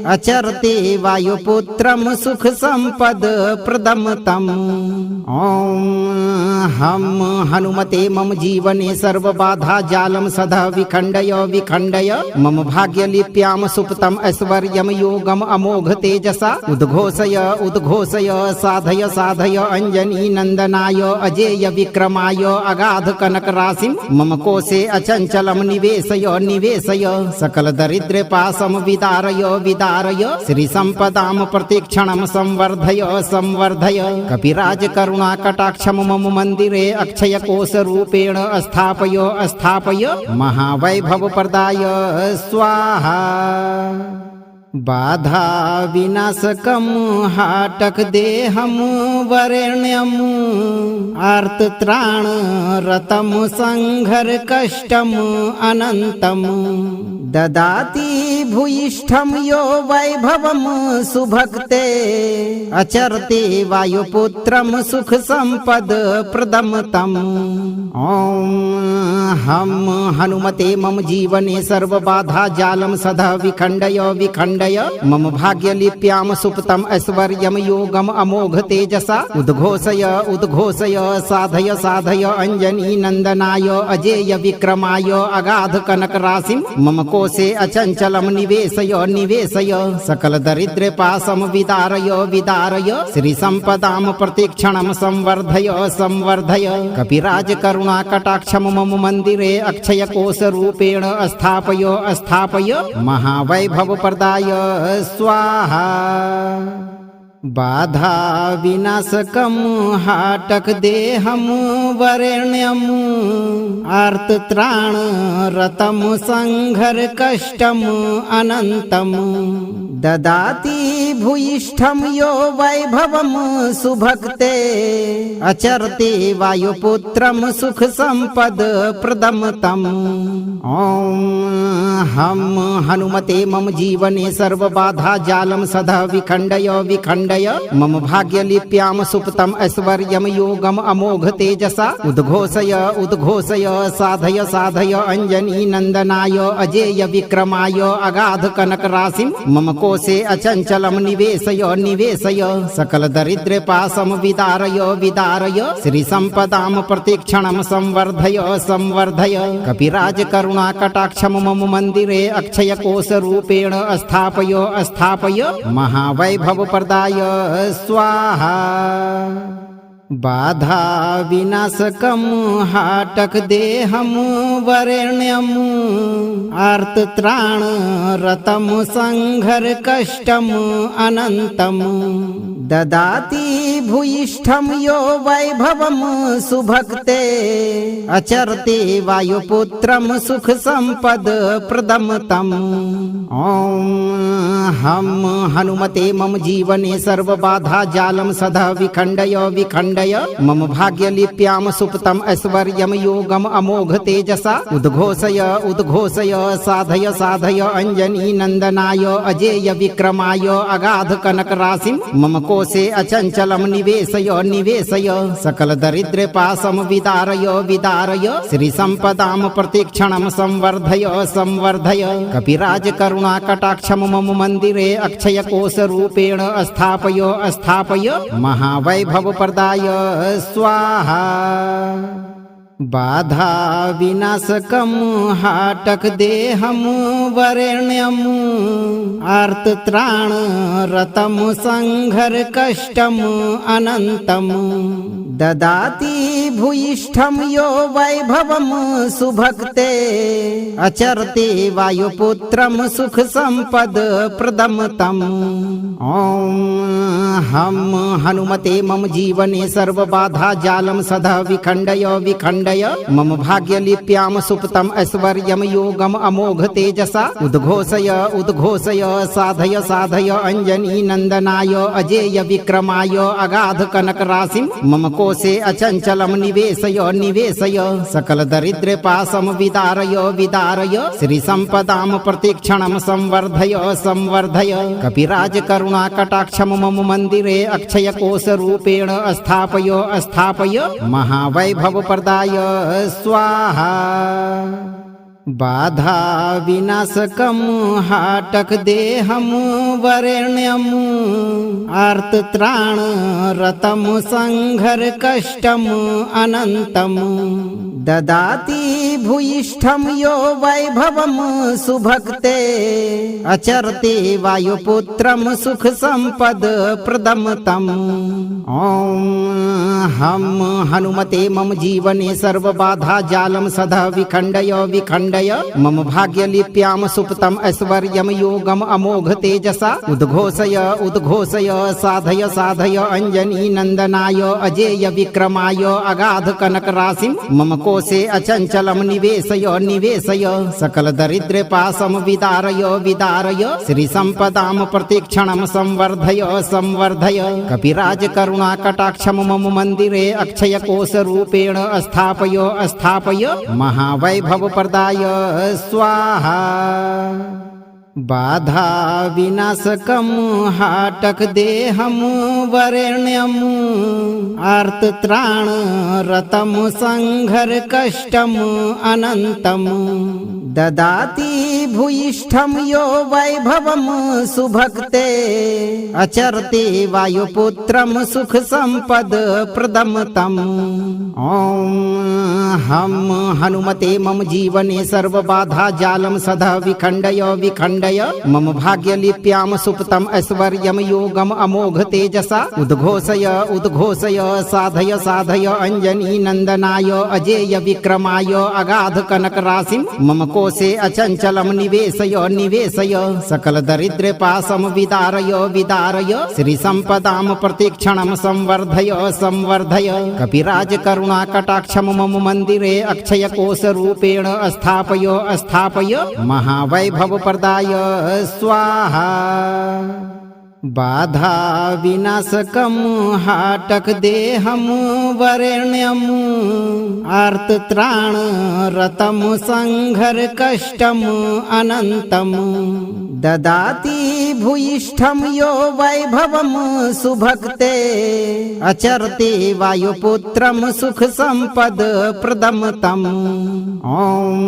S2: अचरते वायुपुत्रं सुख संपद प्रदम तम्। ॐ हम हनुमते मम जीवने सर्वबाधा जालं सदा विखण्डय विखण्डय मम भाग्यलिप्यां सुप्तम् ऐश्वर्यं योगम् अमोघ तेजसा उद्घोषय उद्घोषय साधय साधय अंजनी नंदनाय अजेय विक्रमाय अगाध कनक राशिं मम कोशे अचंचलम निवेशय निवेशय सकल दरिद्र पासम विदारय विदारय श्री संपदाम प्रतिक्षणम संवर्धय संवर्धय कपिराज करुणा कटाक्षम मम मंदिरे अक्षय कोश रूपेण स्थापय स्थापय महावैभव प्रदाय स्वाहा। बाधा विनाशकम हाटक देहम वरेण्यम आर्तत्राण रतम संघर कष्टम अनंतम ददाति भूयिष्ठम यो वैभवम सुभक्ते अचरते वायुपुत्रम सुख संपद प्रदम तम्। ॐ हम हनुमते मम जीवने सर्वबाधा जालं सदा विखण्डय विखण्डय मम भाग्यलिप्यां सुप्तम् ऐश्वर्यं योगम् अमोघ तेजसा उद्घोषय उद्घोषय साधय साधय अंजनी नंदनाय अजेय विक्रमाय अगाध कनक राशिं मम कोशे अचंचलम निवेशय निवेशय सकल दरिद्र पासम विदारय विदारय श्री संपदाम प्रतिक्षणम संवर्धय संवर्धय कपिराज करुणा कटाक्षम मम मंदिरे अक्षय कोश रूपेण स्थापय स्थापय महावैभव प्रदाय स्वाहा। बाधा विनाशकम हाटक देहम वरेण्यम आर्तत्राण रतम संघर कष्टम अनंतम ददाति भूयिष्ठम यो वैभवम सुभक्ते अचरते वायुपुत्रम सुख संपद प्रदम तम्। ॐ हम हनुमते मम जीवने सर्वबाधा जालं सदा विखण्डय विखण्डय मम भाग्यलिप्यां सुप्तम् ऐश्वर्यं योगम् अमोघ तेजसा उद्घोषय उद्घोषय साधय साधय अंजनी नंदनाय अजेय विक्रमाय अगाध कनक राशिं मम कोशे अचंचलम निवेशय निवेशय सकल दरिद्र पासम विदारय विदारय श्री संपदाम प्रतिक्षणम संवर्धय संवर्धय कपिराज करुणा कटाक्षम मम मंदिरे अक्षय कोश रूपेण स्थापय स्थापय महावैभव प्रदाय स्वाहा। बाधा विनाशकम हाटक देहम वरेण्यम आर्तत्राण रतम संघर कष्टम अनंतम ददाति भूयिष्ठम यो वैभवम सुभक्ते अचरते वायुपुत्रम सुख संपद प्रदम तम्। ॐ हम हनुमते मम जीवने सर्वबाधा जालं सदा विखण्डय विखण्डय मम भाग्यलिप्यां सुप्तम् ऐश्वर्यं योगम् अमोघ तेजसा उद्घोषय उद्घोषय साधय साधय अंजनी नंदनाय अजेय विक्रमाय अगाध कनक राशिं मम कोशे अचंचलम निवेशय निवेशय सकल दरिद्र पासम विदारय विदारय श्री संपदाम प्रतिक्षणम संवर्धय संवर्धय कपिराज करुणा कटाक्षम मम मंदिरे अक्षय कोश रूपेण स्थापय स्थापय महावैभव प्रदाय स्वाहा। बाधा विनाशकम हाटक देहम वरेण्यम आर्तत्राण रतम संघर कष्टम अनंतम ददाति भूयिष्ठम यो वैभवम सुभक्ते अचरते वायुपुत्रम सुख संपद प्रदम तम्। ॐ हम हनुमते मम जीवने सर्वबाधा जालं सदा विखण्डय विखण्डय मम भाग्यलिप्यां सुप्तम् ऐश्वर्यं योगम् अमोघ तेजसा उद्घोषय उद्घोषय साधय साधय अंजनी नंदनाय अजेय विक्रमाय अगाध कनक राशिं मम कोशे अचंचलम निवेशय निवेशय सकल दरिद्र पासम विदारय विदारय श्री संपदाम प्रतिक्षणम संवर्धय संवर्धय कपिराज करुणा कटाक्षम मम मंदिरे अक्षय कोश रूपेण स्थापय स्थापय महावैभव प्रदाय स्वाहा। बाधा विनाशकम हाटक देहम वरेण्यम आर्तत्राण रतम संघर कष्टम अनंतम ददाति भूयिष्ठम यो वैभवम सुभक्ते अचरते वायुपुत्रम सुख संपद प्रदम तम। ओम हम हनुमते मम जीवने सर्व बाधा जालम सदा विखंडय विखंडय मम भाग्य लिप्याम सुप्तम ऐश्वर्यम योगम अमोघ तेजसा उद्घोषय उद्घोषय साधय साधय अंजनी नंदनाय अजेय विक्रमाय अगाध कनक राशिम मम कोशे अचंचलम निवेशय निवेशय सकल दरिद्र पासम विदारय विदारय श्री संपदाम प्रतिक्षणम संवर्धय संवर्धय कपिराज करुणा कटाक्षम मम मंदिरे अक्षय कोश रूपेण स्थापय स्थापय महावैभव प्रदाय स्वाहा। बाधा विनाशकम हाटक देहम वरेण्यम आर्तत्राण रतम संघर कष्टम अनंतम ददाति भूयिष्ठम यो वैभवम सुभक्ते अचरते वायुपुत्रम सुख संपद प्रदम तम। ओम हम हनुमते मम जीवने सर्व बाधा जालम सदा विखंडय विखंडय मम भाग्य लिप्याम सुप्तम ऐश्वर्यम योगम अमोघ तेजसा उद्घोषय उद्घोषय साधय साधय अंजनी नंदनाय अजेय विक्रमाय अगाध कनक राशिम मम कोशे अचंचलम निवेशय निवेशय सकल दरिद्र पासम विदारय विदारय श्री संपदाम प्रतिक्षणम संवर्धय संवर्धय कपिराज करुणा कटाक्षम मम मंदिरे अक्षय कोश रूपेण स्थापय स्थापय महावैभव प्रदाय स्वाहा। बाधा विनाशकम हाटक देहम वरेण्यम आर्तत्राण रतम संघर कष्टम अनंतम ददाति भूयिष्ठम यो वैभवम सुभक्ते अचरते वायुपुत्रम सुख संपद प्रदम तम। ओम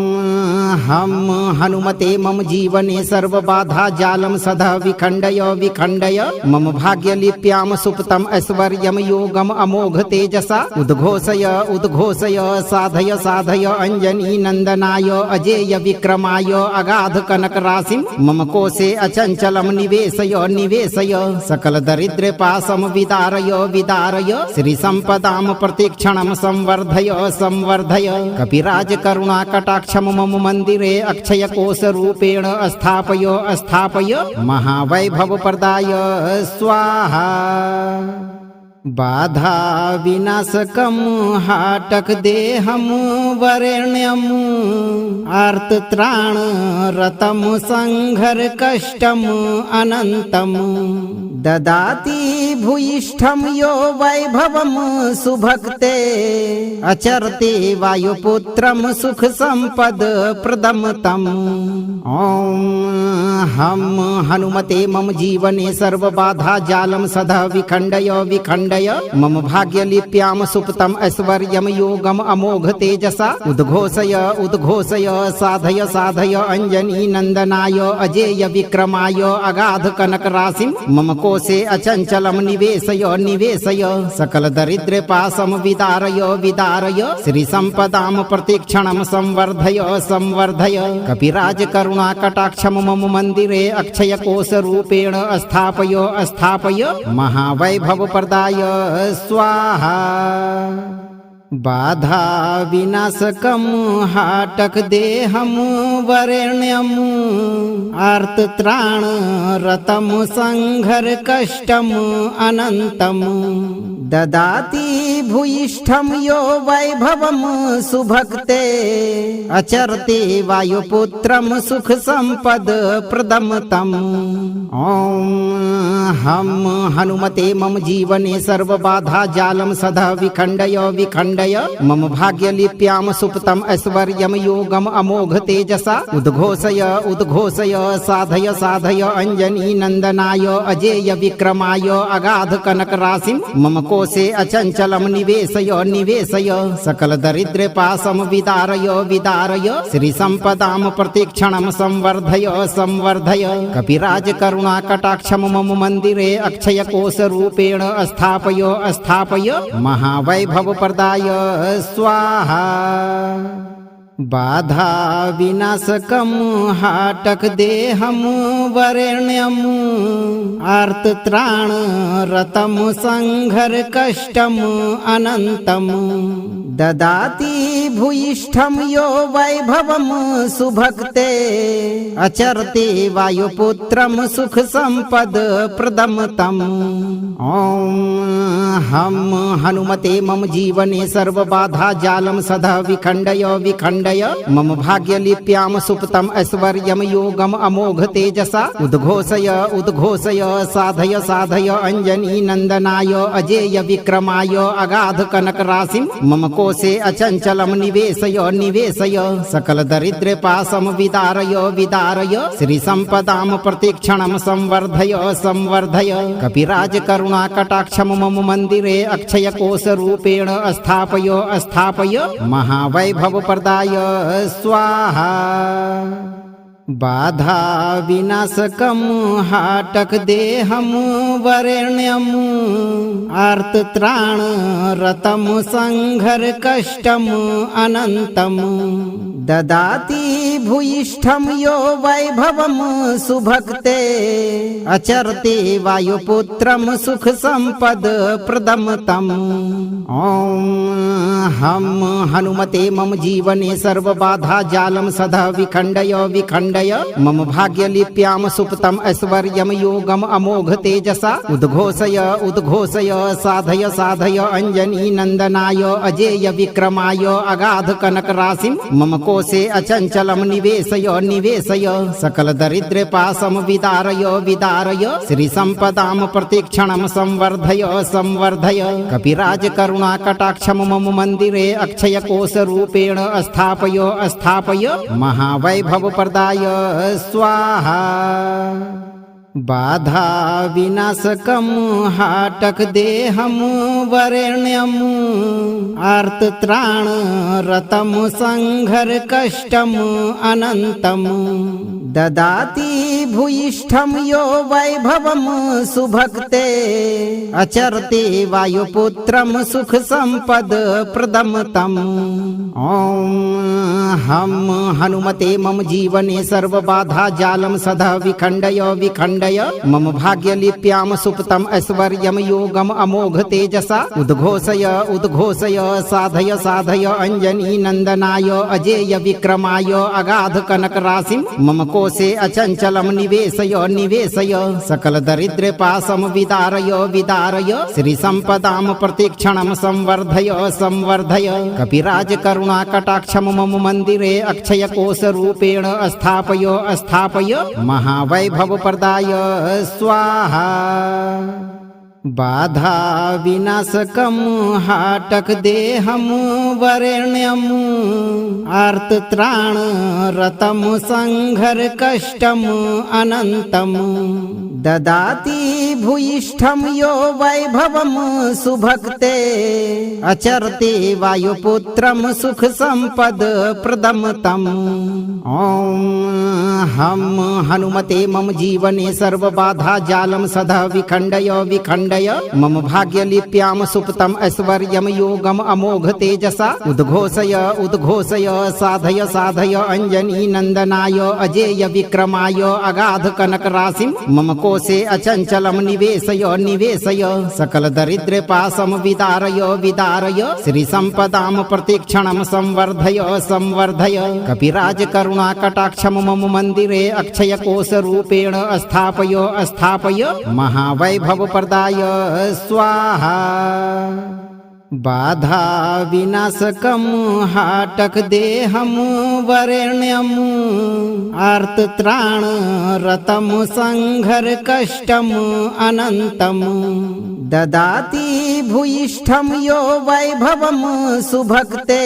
S2: हम हनुमते मम जीवने सर्व बाधा जालम सदा विखंडय विखंडय मम भाग्य लिप्याम सुप्तम ऐश्वर्यम योगम अमोघ तेजसा उद्घोषय उद्घोषय साधय साधय अंजनी नंदनाय अजेय विक्रमाय अगाध कनक राशिम मम कोशे अचंचलम निवेशय निवेशय सकल दरिद्र पासम विदारय विदारय श्री संपदाम प्रतिक्षणम संवर्धय संवर्धय कपिराज करुणा कटाक्षम मम मंदिरे अक्षय कोश रूपेण स्थापय स्थापय महावैभव प्रदाय स्वाहा। बाधा विनाशकम हाटक देहम वरेण्यम आर्तत्राण रतम संघर कष्टम अनंतम ददाति भूयिष्ठम यो वैभवम सुभक्ते अचरते वायुपुत्रम सुख संपद प्रदम तम। ओम हम हनुमते मम जीवने सर्व बाधा जालम सदा विखंडय विखंडय मम भाग्य लिप्याम सुप्तम ऐश्वर्यम योगम अमोघ तेजसा उद्घोषय उद्घोषय साधय साधय अंजनी नंदनाय अजेय विक्रमाय अगाध कनक राशिम मम कोशे अचंचलम निवेशय निवेशय सकल दरिद्र पासम विदारय विदारय श्री संपदाम प्रतिक्षणम संवर्धय संवर्धय कपिराज करुणा कटाक्षम मम मंदिरे अक्षय कोश रूपेण स्थापय स्थापय महावैभव प्रदाय स्वाहा। बाधा विनाशकम हाटक देहम वरेण्यम आर्तत्राण रतम संघर कष्टम अनंतम ददाति भूयिष्ठम यो वैभवम सुभक्ते अचरते वायुपुत्रम सुख संपद प्रदम तम। ओम हम हनुमते मम जीवने सर्व बाधा जालम सदा विखंडय विखंडय विखण्डय मम भाग्यलिप्यां सुप्तम् ऐश्वर्यं योगम् अमोघ तेजसा उद्घोषय उद्घोषय साधय साधय अंजनी नंदनाय अजेय विक्रमाय अगाध कनक राशिं मम कोशे अचंचलम निवेशय निवेशय सकल दरिद्र पासम विदारय विदारय श्री संपदाम प्रतिक्षणम संवर्धय संवर्धय कपिराज करुणा कटाक्षम मम मंदिरे अक्षय कोश रूपेण स्थापय स्थापय महावैभव प्रदाय स्वाहा बाधा विनाशकम हाटक देहम वरेण्यम आर्तत्राण रतम संघर कष्टम अनंतम ददाति भूयिष्ठम यो वैभवम सुभक्ते अचरते वायुपुत्रम सुख संपद प्रदम तम ओम हम हनुमते मम जीवने सर्व बाधा जालम सदा विखण्डय विखण्डय मम भाग्यलिप्यां सुप्तम् ऐश्वर्यं योगम् अमोघ तेजसा उद्घोषय उद्घोषय साधय साधय अंजनी नंदनाय अजेय विक्रमाय अगाध कनक राशिं मम कोशे अचंचलम निवेशय निवेशय सकल दरिद्र पासम विदारय विदारय श्री संपदाम प्रतिक्षणम संवर्धय संवर्धय कपिराज करुणा कटाक्षम मम मंदिरे अक्षय कोश रूपेण स्थापय स्थापय महावैभव प्रदाय स्वाहा बाधा विनाशकम हाटक देहम वरेण्यम आर्तत्राण रतम संघर कष्टम अनंतम ददाति भूयिष्ठम यो वैभवम सुभक्ते अचरते वायुपुत्रम सुख संपद प्रदम तम ओम हम हनुमते मम जीवने सर्व बाधा जालम सदा विखण्डय विखण्डय मम भाग्यलिप्यां सुप्तम् ऐश्वर्यं योगम् अमोघ तेजसा उद्घोषय उद्घोषय साधय साधय अंजनी नंदनाय अजेय विक्रमाय अगाध कनक राशिं मम कोशे अचंचलम निवेशय निवेशय सकल दरिद्र पासम विदारय विदारय श्री संपदाम प्रतिक्षणम संवर्धय संवर्धय कपिराज करुणा कटाक्षम मम मंदिरे अक्षय कोश रूपेण स्थापय स्थापय महावैभव प्रदाय स्वाहा बाधा विनाशकम हाटक देहम वरेण्यम आर्तत्राण रतम संघर कष्टम अनंतम ददाति भूयिष्ठम यो वैभवम सुभक्ते अचरते वायुपुत्रम सुख संपद प्रदम तम ओम हम हनुमते मम जीवने सर्व बाधा जालम सदा विखण्डय विखण्डय मम भाग्यलिप्यां सुप्तम् ऐश्वर्यं योगम् अमोघ तेजसा उद्घोषय उद्घोषय साधय साधय अंजनी नंदनाय अजेय विक्रमाय अगाध कनक राशिं मम कोशे अचंचलम निवेशय निवेशय सकल दरिद्र पासम विदारय विदारय श्री संपदाम प्रतिक्षणम संवर्धय संवर्धय कपिराज करुणा कटाक्षम मम मंदिरे अक्षय कोश रूपेण स्थापय स्थापय महावैभव प्रदाय स्वाहा बाधा विनाशकम हाटक देहम वरेण्यम आर्तत्राण रतम संघर कष्टम अनंतम ददाति भूयिष्ठम यो वैभवम सुभक्ते अचरते वायुपुत्रम सुख संपद प्रदम तम ओम हम हनुमते मम जीवने सर्व बाधा जालम सदा विखण्डय विखण्डय मम भाग्यलिप्यां सुप्तम् ऐश्वर्यं योगम् अमोघ तेजसा उद्घोषय उद्घोषय साधय साधय अंजनी नंदनाय अजेय विक्रमाय अगाध कनक राशिं मम कोशे अचंचलम निवेशय निवेशय सकल दरिद्र पासम विदारय विदारय श्री संपदाम प्रतिक्षणम संवर्धय संवर्धय कपिराज करुणा कटाक्षम मम मंदिरे अक्षय कोश रूपेण स्थापय स्थापय महावैभव प्रदाय स्वाहा बाधा विनाशकम हाटक देहम वरेण्यम आर्तत्राण रतम संघर कष्टम अनंतम ददाति भूयिष्ठम यो वैभवम सुभक्ते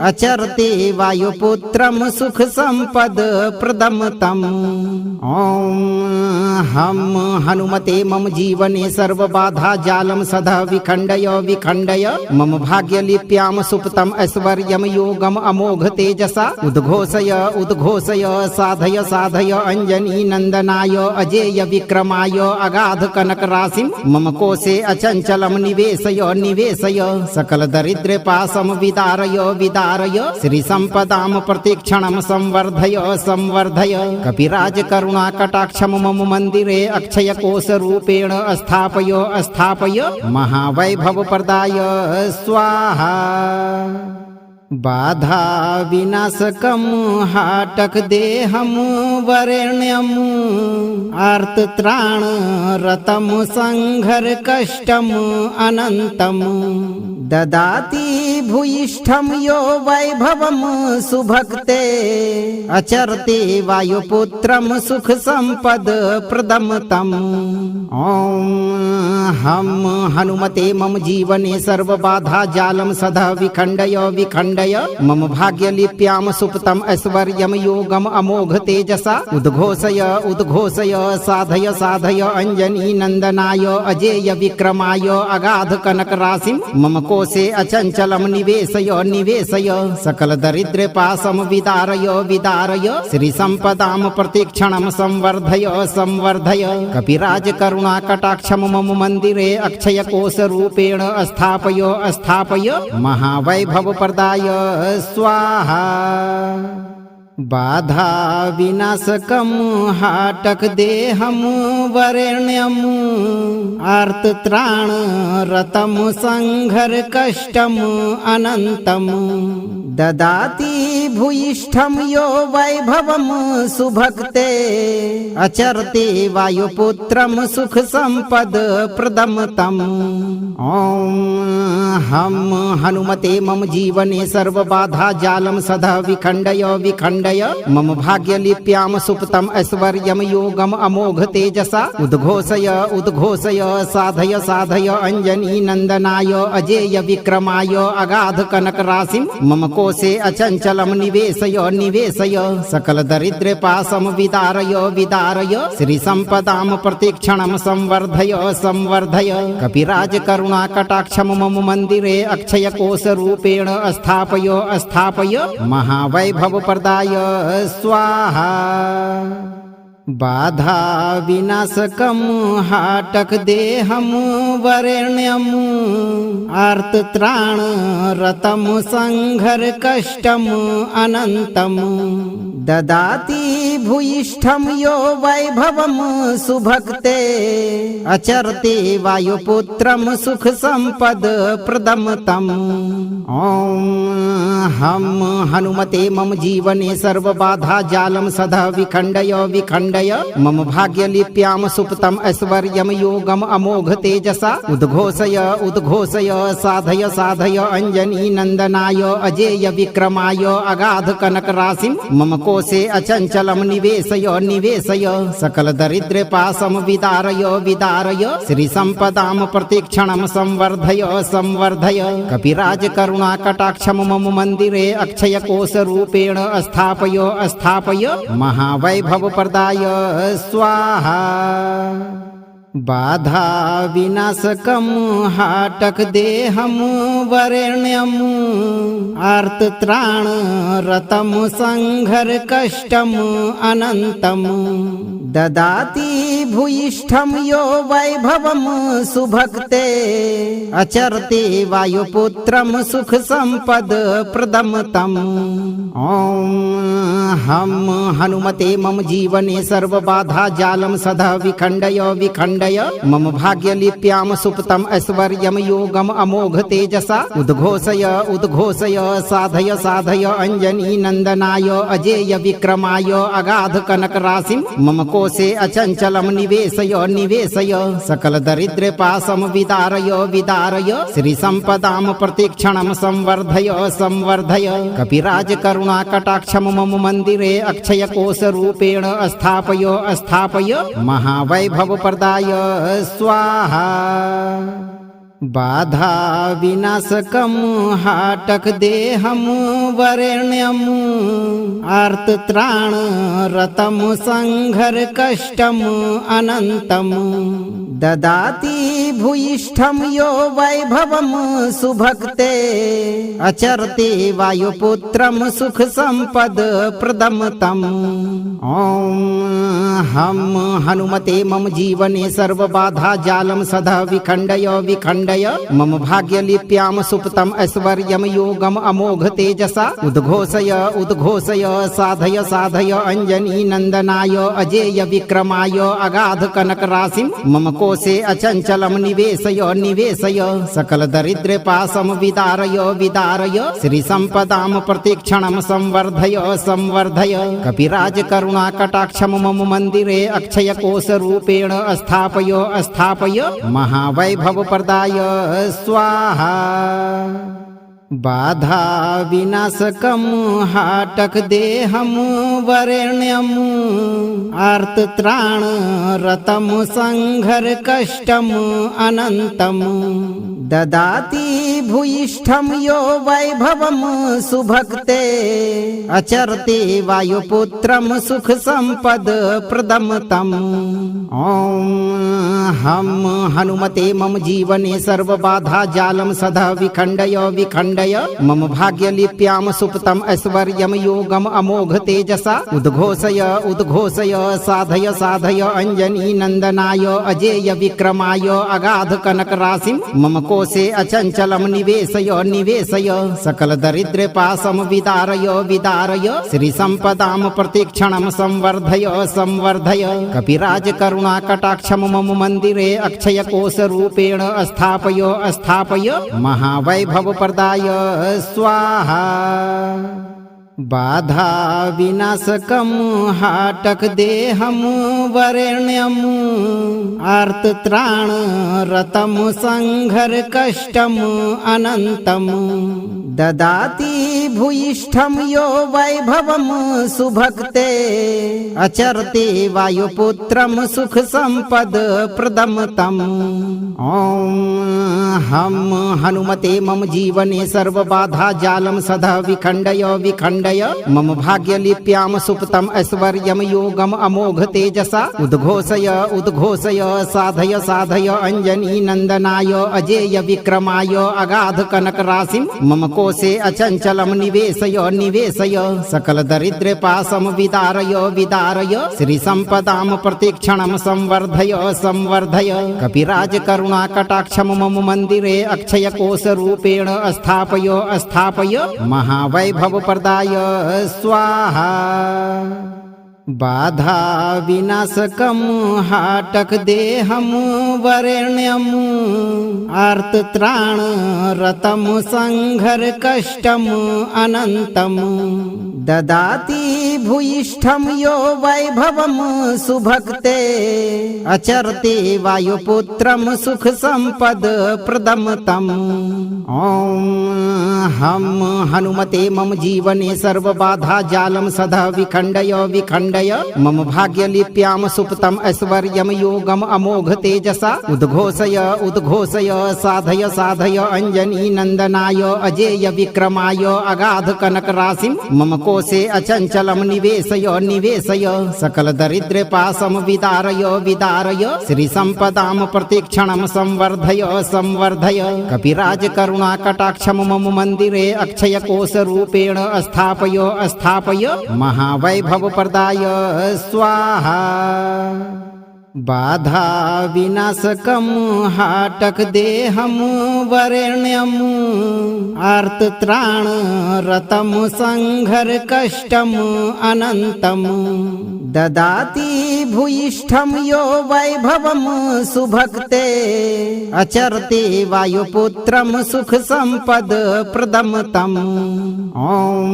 S2: अचरते वायुपुत्रम सुख संपद प्रदम तम। ओम हम हनुमते मम जीवने सर्व बाधा जालम सदा विखंडय विखंडय मम भाग्य लिप्याम सुप्तम ऐश्वर्यम योगम अमोघ तेजसा उद्घोषय उद्घोषय साधय साधय अंजनी नंदनाय अजेय विक्रमाय अगाध कनक राशिम मम कोशे अचंचलम निवेशय निवेशय सकल दरिद्र पासम विदारय विदारय श्री संपदाम प्रतिक्षणम संवर्धय संवर्धय कपिराज करुणा कटाक्षम मम मंदिरे अक्षय कोश रूपेण स्थापय स्थापय महावैभव प्रदाय स्वाहा। बाधा विनाशकम हाटक देहम वरेण्यम आर्तत्राण रतम संघर कष्टम अनंतम ददाति भूयिष्ठम यो वैभवम सुभक्ते अचरते वायुपुत्रम सुख संपद प्रदम तम। ओम हम हनुमते मम जीवने सर्व बाधा जालम सदा विखंडय विखंडय मम भाग्य लिप्याम सुप्तम ऐश्वर्यम योगम अमोघ तेजसा उद्घोषय उद्घोषय साधय साधय अंजनी नंदनाय अजेय विक्रमाय अगाध कनक राशिम मम कोशे अचंचलम निवेशय निवेशय सकल दरिद्र पासम विदारय विदारय श्री संपदाम प्रतिक्षणम संवर्धय संवर्धय कपिराज करुणा कटाक्षम मम मंदिरे अक्षय कोश रूपेण स्थापय स्थापय महावैभव प्रदाय स्वाहा। बाधा विनाशकम हाटक देहम वरेण्यम आर्तत्राण रतम संघर कष्टम अनंतम ददाति भूयिष्ठम यो वैभवम सुभक्ते अचरते वायुपुत्रम सुख संपद प्रदम तम। ओम हम हनुमते मम जीवने सर्व बाधा जालम सदा विखंडय विखंडय मम भाग्य लिप्याम सुप्तम ऐश्वर्यम योगम अमोघ तेजसा उद्घोषय उद्घोषय साधय साधय अंजनी नंदनाय अजेय विक्रमाय अगाध कनक राशिम मम कोशे अचंचलम निवेशय निवेशय सकल दरिद्र पासम विदारय विदारय श्री संपदाम प्रतिक्षणम संवर्धय संवर्धय कपिराज करुणा कटाक्षम मम मंदिरे अक्षय कोश रूपेण स्थापय स्थापय महावैभव प्रदाय स्वाहा। बाधा विनाशकम हाटक देहम वरेण्यम आर्तत्राण रतम संघर कष्टम अनंतम ददाति भूयिष्ठम यो वैभवम सुभक्ते अचरते वायुपुत्रम सुख संपद प्रदम तम। ओम हम हनुमते मम जीवने सर्व बाधा जालम सदा विखंडय विखंडय मम भाग्य लिप्याम सुप्तम ऐश्वर्यम योगम अमोघ तेजसा उद्घोषय उद्घोषय साधय साधय अंजनी नंदनाय अजेय विक्रमाय अगाध कनक राशिम मम कोशे अचंचलम निवेशय निवेशय सकल दरिद्र पासम विदारय विदारय श्री संपदाम प्रतिक्षणम संवर्धय संवर्धय कपिराज करुणा कटाक्षम मम मंदिरे अक्षय कोश रूपेण स्थापय स्थापय महावैभव प्रदाय स्वाहा। बाधा विनाशकम हाटक देहम वरेण्यम आर्तत्राण रतम संघर कष्टम अनंतम ददाति भूयिष्ठम यो वैभवम सुभक्ते अचरते वायुपुत्रम सुख संपद प्रदम तम। ओम हम हनुमते मम जीवने सर्व बाधा जालम सदा विखंडय विखंडय विखण्डय मम भाग्यलिप्यां सुप्तम् ऐश्वर्यं योगम् अमोघ तेजसा उद्घोषय उद्घोषय साधय साधय अंजनी नंदनाय अजेय विक्रमाय अगाध कनक राशिं मम कोशे अचंचलं निवेशय निवेशय सकल दरिद्र पाशं विदारय विदारय श्री संपदां प्रतिक्षणं संवर्धय संवर्धय कपिराज करुणा कटाक्षं मम मंदिरे अक्षय कोश रूपेण स्थापय स्थापय महावैभव प्रदाय स्वाहा बाधा विनाशकं हाटक देहं वरेण्यं आर्तत्राण रतं संघर कष्टम् अनन्तं ददाति भूयिष्ठं यो वैभवं सुभक्ते अचरते वायुपुत्रं सुख संपद प्रदं तम् ॐ हम हनुमते मम जीवने सर्वबाधा जालं सदा विखण्डय विखण्डय मम भाग्यलिप्यां सुप्तम् ऐश्वर्यं योगम् अमोघ तेजसा उद्घोषय उद्घोषय साधय साधय अंजनी नंदनाय अजेय विक्रमाय अगाध कनक राशिं मम कोशे अचंचलं निवेशय निवेशय सकल दरिद्र पाशं विदारय विदारय श्री संपदां प्रतिक्षणं संवर्धय संवर्धय कपिराज करुणा कटाक्षं मम मंदिरे अक्षय कोश रूपेण स्थापय स्थापय महावैभव प्रदाय स्वाहा बाधा विनाशकं हाटक देहं वरेण्यं आर्तत्राण रतं संघर कष्टम् अनन्तं ददाति भूयिष्ठं यो वैभवं सुभक्ते अचरते वायुपुत्रं सुख संपद प्रदं तम् ॐ हम हनुमते मम जीवने सर्वबाधा जालं सदा विखण्डय विखण्डय मम भाग्यलिप्यां सुप्तम् ऐश्वर्यं योगम् अमोघ तेजसा उद्घोषय उद्घोषय साधय साधय अंजनी नंदनाय अजेय विक्रमाय अगाध कनक राशिं मम कोशे अचंचलं निवेशय निवेशय सकल दरिद्र पाशं विदारय विदारय श्री संपदां प्रतिक्षणं संवर्धय संवर्धय कपिराज करुणा कटाक्षं मम मंदिरे अक्षय कोश रूपेण स्थापय स्थापय महावैभव प्रदाय स्वाहा बाधा विनाशकं हाटक देहं वरेण्यं आर्तत्राण रतं संघर कष्टम् अनन्तं ददाति भूयिष्ठं यो वैभवं सुभक्ते अचरते वायुपुत्रं सुख संपद प्रदं तम् ॐ हम हनुमते मम जीवने सर्वबाधा जालं सदा विखण्डय विखण्डय मम भाग्यलिप्यां सुप्तम् ऐश्वर्यं योगम् अमोघ तेजसा उद्घोषय उद्घोषय साधय साधय अंजनी नंदनाय अजेय विक्रमाय अगाध कनक राशिं मम कोशे अचंचलं निवेशय निवेशय सकल दरिद्र पाशं विदारय विदारय श्री संपदां प्रतिक्षणं संवर्धय संवर्धय कपिराज करुणा कटाक्षं मम मंदिरे अक्षय कोश रूपेण स्थापय स्थापय महावैभव प्रदाय स्वाहा बाधा विनाशकं हाटक देहं वरेण्यं आर्तत्राण रतं संघर कष्टम् अनन्तं ददाति भूयिष्ठं यो वैभवं सुभक्ते अचरते वायुपुत्रं सुख संपद प्रदं तम् ॐ हम हनुमते मम जीवने सर्वबाधा जालं सदा विखण्डय विखण्डय मम भाग्यलिप्यां सुप्तम् ऐश्वर्यं योगम् अमोघ तेजसा उद्घोषय उद्घोषय साधय साधय अंजनी नंदनाय अजेय विक्रमाय अगाध कनक राशिं मम कोशे अचंचलं निवेशय निवेशय सकल दरिद्र पाशं विदारय विदारय श्री संपदां प्रतिक्षणं संवर्धय संवर्धय कपिराज करुणा कटाक्षं मम मंदिरे अक्षय कोश रूपेण स्थापय स्थापय महावैभव प्रदाय स्वाहा बाधा विनाशकम हाटक देहम वरेण्यम आर्तत्राण रतम संघर कष्टम अनंतम ददाति भूयिष्ठम यो वैभवम सुभक्ते अचरते वायुपुत्रम सुख संपद प्रदम तम। ओम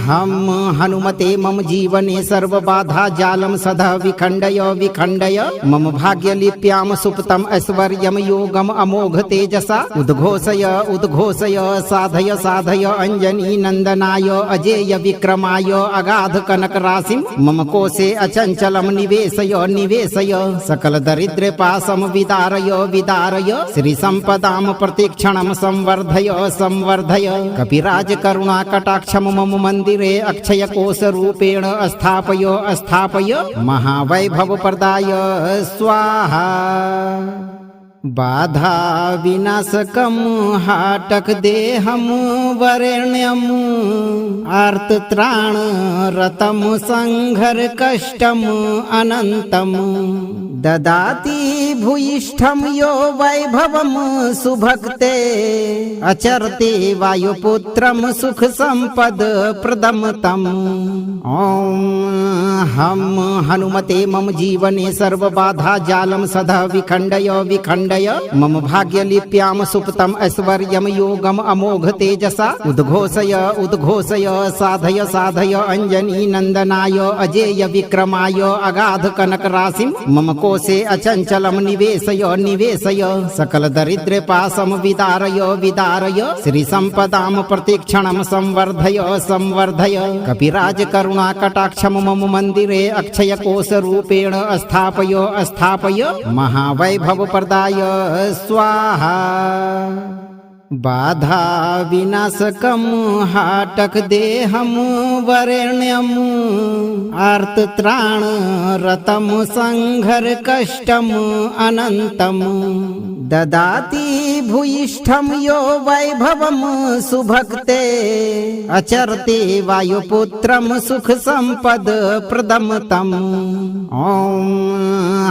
S2: हम हनुमते मम जीवने सर्वबाधा जालम सदा विखंडय विखंडय मम भाग्यलिप्याम सुप्तम ऐश्वर्यम योगम अमोघ तेजसा उद्घोषय उद्घोषय साधय साधय अंजनी नंदनाय अजेय विक्रमाय अगाध कनक राशिम मम कोशे अचंचलम निवेशय निवेशय सकल दरिद्र पासम विदारय विदारय श्री संपदाम प्रतिक्षणम संवर्धय संवर्धय कपिराज करुणा कटाक्षम मम मंदिरे अक्षय कोश रूपेण स्थापय स्थापय महावैभव प्रदाय स्वाहा। बाधा विनाशकम हाटक देहम वरेण्यम आर्तत्राण रतम संघर कष्टम अनंतम ददाति भूयिष्ठम यो वैभवम सुभक्ते अचरते वायुपुत्रम सुख संपद प्रदम तम। ओम हम हनुमते मम जीवने सर्वबाधा जालम सदा विखंडय विखंडय मम भाग्यलिप्याम सुप्तम ऐश्वर्यम योगम अमोघ तेजसा उद्घोषय उद्घोषय साधय साधय अंजनी नंदनाय अजेय विक्रमाय अगाध कनक राशिम मम कोशे अचंचलम निवेशय निवेशय सकल दरिद्र पासम विदारय विदारय श्री संपदाम प्रतिक्षणम संवर्धय संवर्धय कपिराज करुणा कटाक्षम मम मंदिरे अक्षय कोश रूपेण स्थापय स्थापय महावैभव प्रदाय स्वाहा। बाधा विनाशकम हाटक देहम वरेण्यम आर्तत्राण रतम संघर कष्टम अनंतम ददाति भूयिष्ठम यो वैभवम सुभक्ते अचरते वायुपुत्रम सुख संपद प्रदम तम। ओम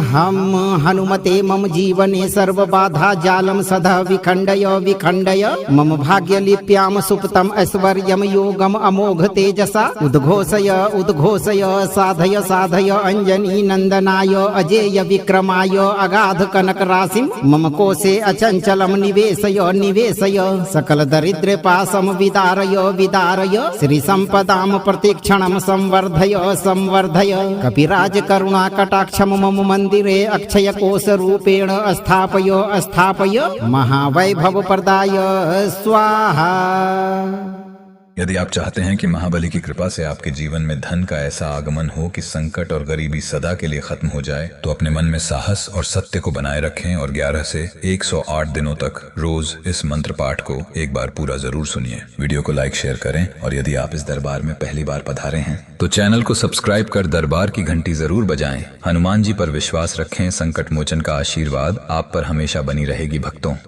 S2: हम हनुमते मम जीवने सर्वबाधा जालम सदा विखंडय विखंडय मम भाग्यलिप्याम सुप्तम ऐश्वर्यम योगम अमोघ तेजसा उद्घोषय उद्घोषय साधय साधय अंजनी नंदनाय अजेय विक्रमाय अगाध कनक राशिम मम कोशे अचंचलम निवेशय निवेशय सकल दरिद्र पासम विदारय विदारय श्री संपदाम प्रतिक्षणम संवर्धय संवर्धय कपिराज करुणा कटाक्षम मम मंदिरे अक्षय कोश रूपेण स्थापय स्थापय महावैभव प्रदाय स्वाहा।
S1: यदि आप चाहते हैं कि महाबली की कृपा से आपके जीवन में धन का ऐसा आगमन हो कि संकट और गरीबी सदा के लिए खत्म हो जाए, तो अपने मन में साहस और सत्य को बनाए रखें और 11 से 108 दिनों तक रोज इस मंत्र पाठ को एक बार पूरा जरूर सुनिए। वीडियो को लाइक शेयर करें और यदि आप इस दरबार में पहली बार पधारे हैं तो चैनल को सब्सक्राइब कर दरबार की घंटी जरूर बजाएं। हनुमान जी पर विश्वास रखें, संकट मोचन का आशीर्वाद आप पर हमेशा बनी रहेगी भक्तों।